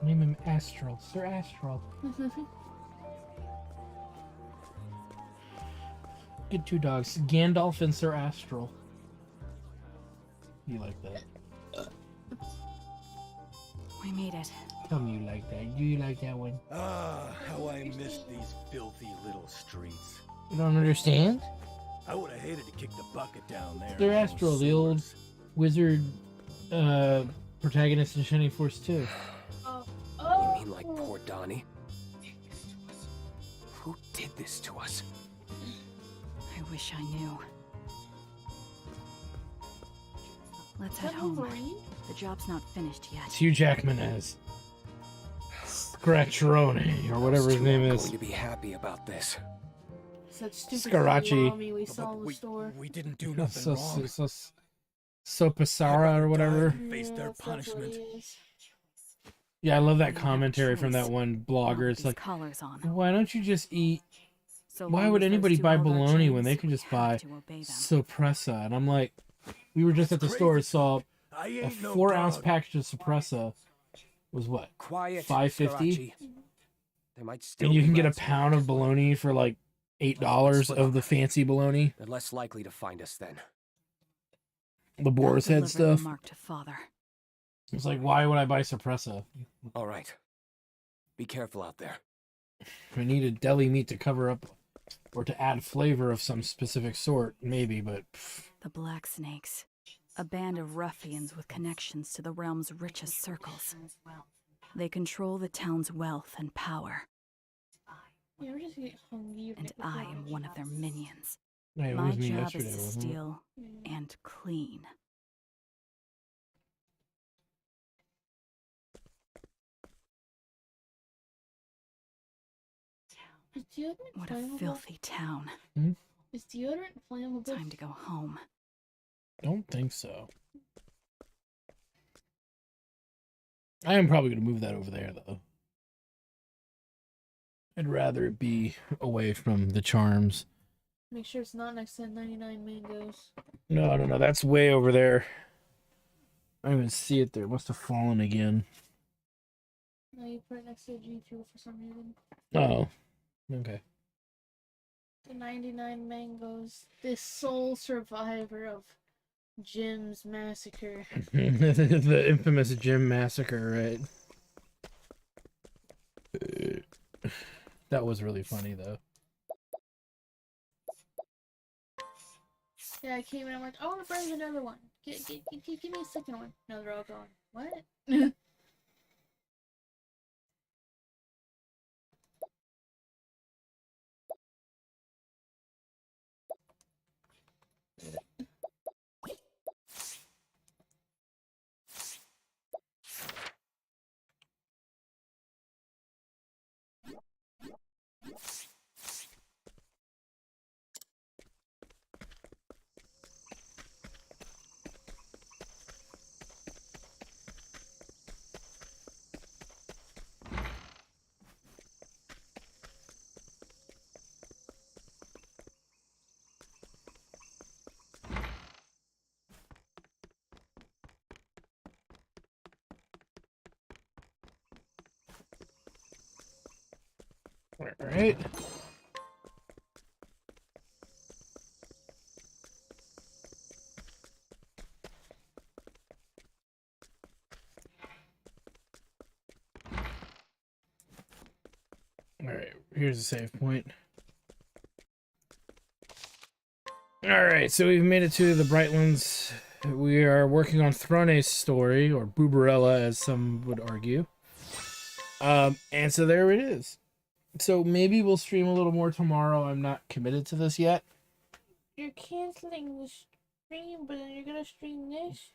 Name him Astral. Sir Astral. Get two dogs. Gandalf and Sir Astral. You like that? We made it. Tell me you like that. Do you like that one? Ah, how I miss these filthy little streets. You don't understand? I would have hated to kick the bucket down there. Sir Astral, the old wizard protagonist in Shining Force 2. You mean like poor Donnie? Who did this to us? I wish I knew. Let's head home. The job's not finished yet. It's Hugh Jackman as Scratcheroni, or whatever his name is. Going to be happy about this. Such stupid Scarachi. salami we saw in the store. We didn't do nothing wrong. Sopasara or whatever. Face their punishment. Yeah, I love that commentary from that one blogger. It's like, collars on. why don't you just eat? So Why long would as those anybody two buy hold our bologna when chains, they could we just buy have to obey them. Suppressa? And I'm like, we were just at the store, saw I a ain't no 4-ounce dog. package of Suppressa was what? Quiet, $5.50? Scarachi. There might still And you be can get a rats pound of bologna for like $8 of the fancy bologna. They're less likely to find us then. The boar's head Deliver the stuff. mark to father. It's like, why would I buy Suppressa? All right. Be careful out there. If I needed deli meat to cover up or to add flavor of some specific sort, maybe, but pff, The Black Snakes. A band of ruffians with connections to the realm's richest circles. They control the town's wealth and power. Yeah, we're just getting hungry. And I am one of their minions. Yeah, it My was me job yesterday, is to wasn't it? steal and clean. Is deodorant What a flammable? filthy town. Is deodorant flammable? Time to go home. Don't think so. I am probably going to move that over there, though. I'd rather it be away from the charms. Make sure it's not next to 99 mangoes. No. That's way over there. I don't even see it there. It must have fallen again. No, you put it next to G2 for some reason. Oh. Okay. The 99 mangoes. The sole survivor of Jim's massacre. The infamous Jim massacre, right? That was really funny, though. Yeah, I came in and I'm like, I want to bring another one. Give me a second one. No, they're all gone. What? Alright. Alright, here's a save point. Alright, so we've made it to the Brightlands. We are working on Throne's story, or Booberella, as some would argue. And so there it is. So maybe we'll stream a little more tomorrow. I'm not committed to this yet. You're canceling the stream, but then you're gonna stream this?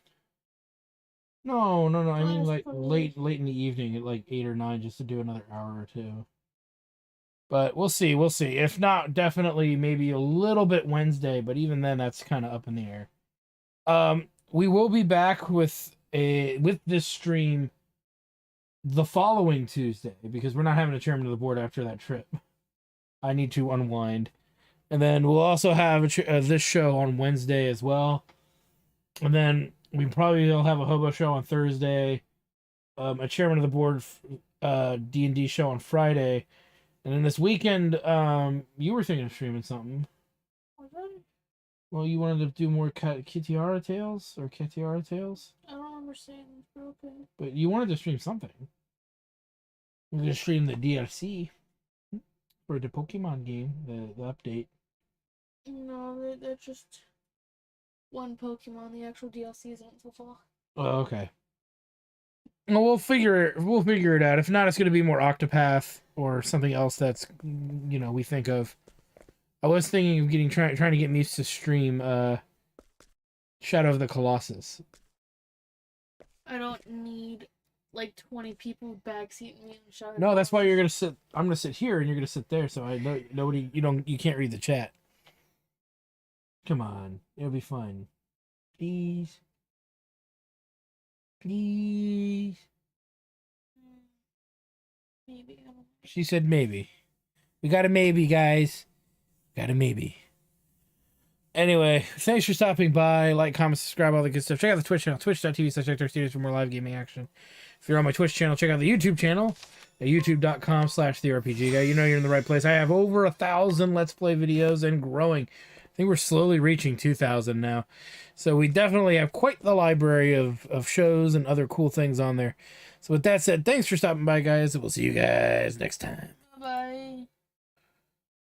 No. I mean, like, Honestly. late in the evening at like 8 or 9, just to do another hour or two. But we'll see. If not, definitely maybe a little bit Wednesday, but even then, that's kind of up in the air. We will be back with this stream the following Tuesday, because we're not having a chairman of the board after that trip. I need to unwind. And then we'll also have this show on Wednesday as well. And then we probably will have a hobo show on Thursday, a chairman of the board D&D show on Friday. And then this weekend, you were thinking of streaming something. Well, you wanted to do more Kitiara Tales or Kitiara Tales? I don't understand. But okay. But you wanted to stream something. We're going to stream the DLC for the Pokemon game, the update. No, they're just one Pokemon. The actual DLC isn't until fall. Oh, okay. Well, we'll figure it out. If not, it's going to be more Octopath or something else that's, we think of. I was thinking of trying to get me to stream Shadow of the Colossus. I don't need like 20 people backseating me in Shadow. No, that's why you're gonna sit. I'm gonna sit here, and you're gonna sit there. So I know nobody. You can't read the chat. Come on, it'll be fun. Please. Maybe. Maybe. I don't know. She said maybe. We got a maybe, guys. Got a maybe. Anyway, thanks for stopping by. Like, comment, subscribe, all the good stuff. Check out the Twitch channel, twitch.tv/HectorStudios for more live gaming action. If you're on my Twitch channel, check out the YouTube channel at youtube.com/therepgguy. You know you're in the right place. I have over 1,000 Let's Play videos and growing. I think we're slowly reaching 2,000 now. So we definitely have quite the library of shows and other cool things on there. So with that said, thanks for stopping by, guys. We'll see you guys next time. Bye.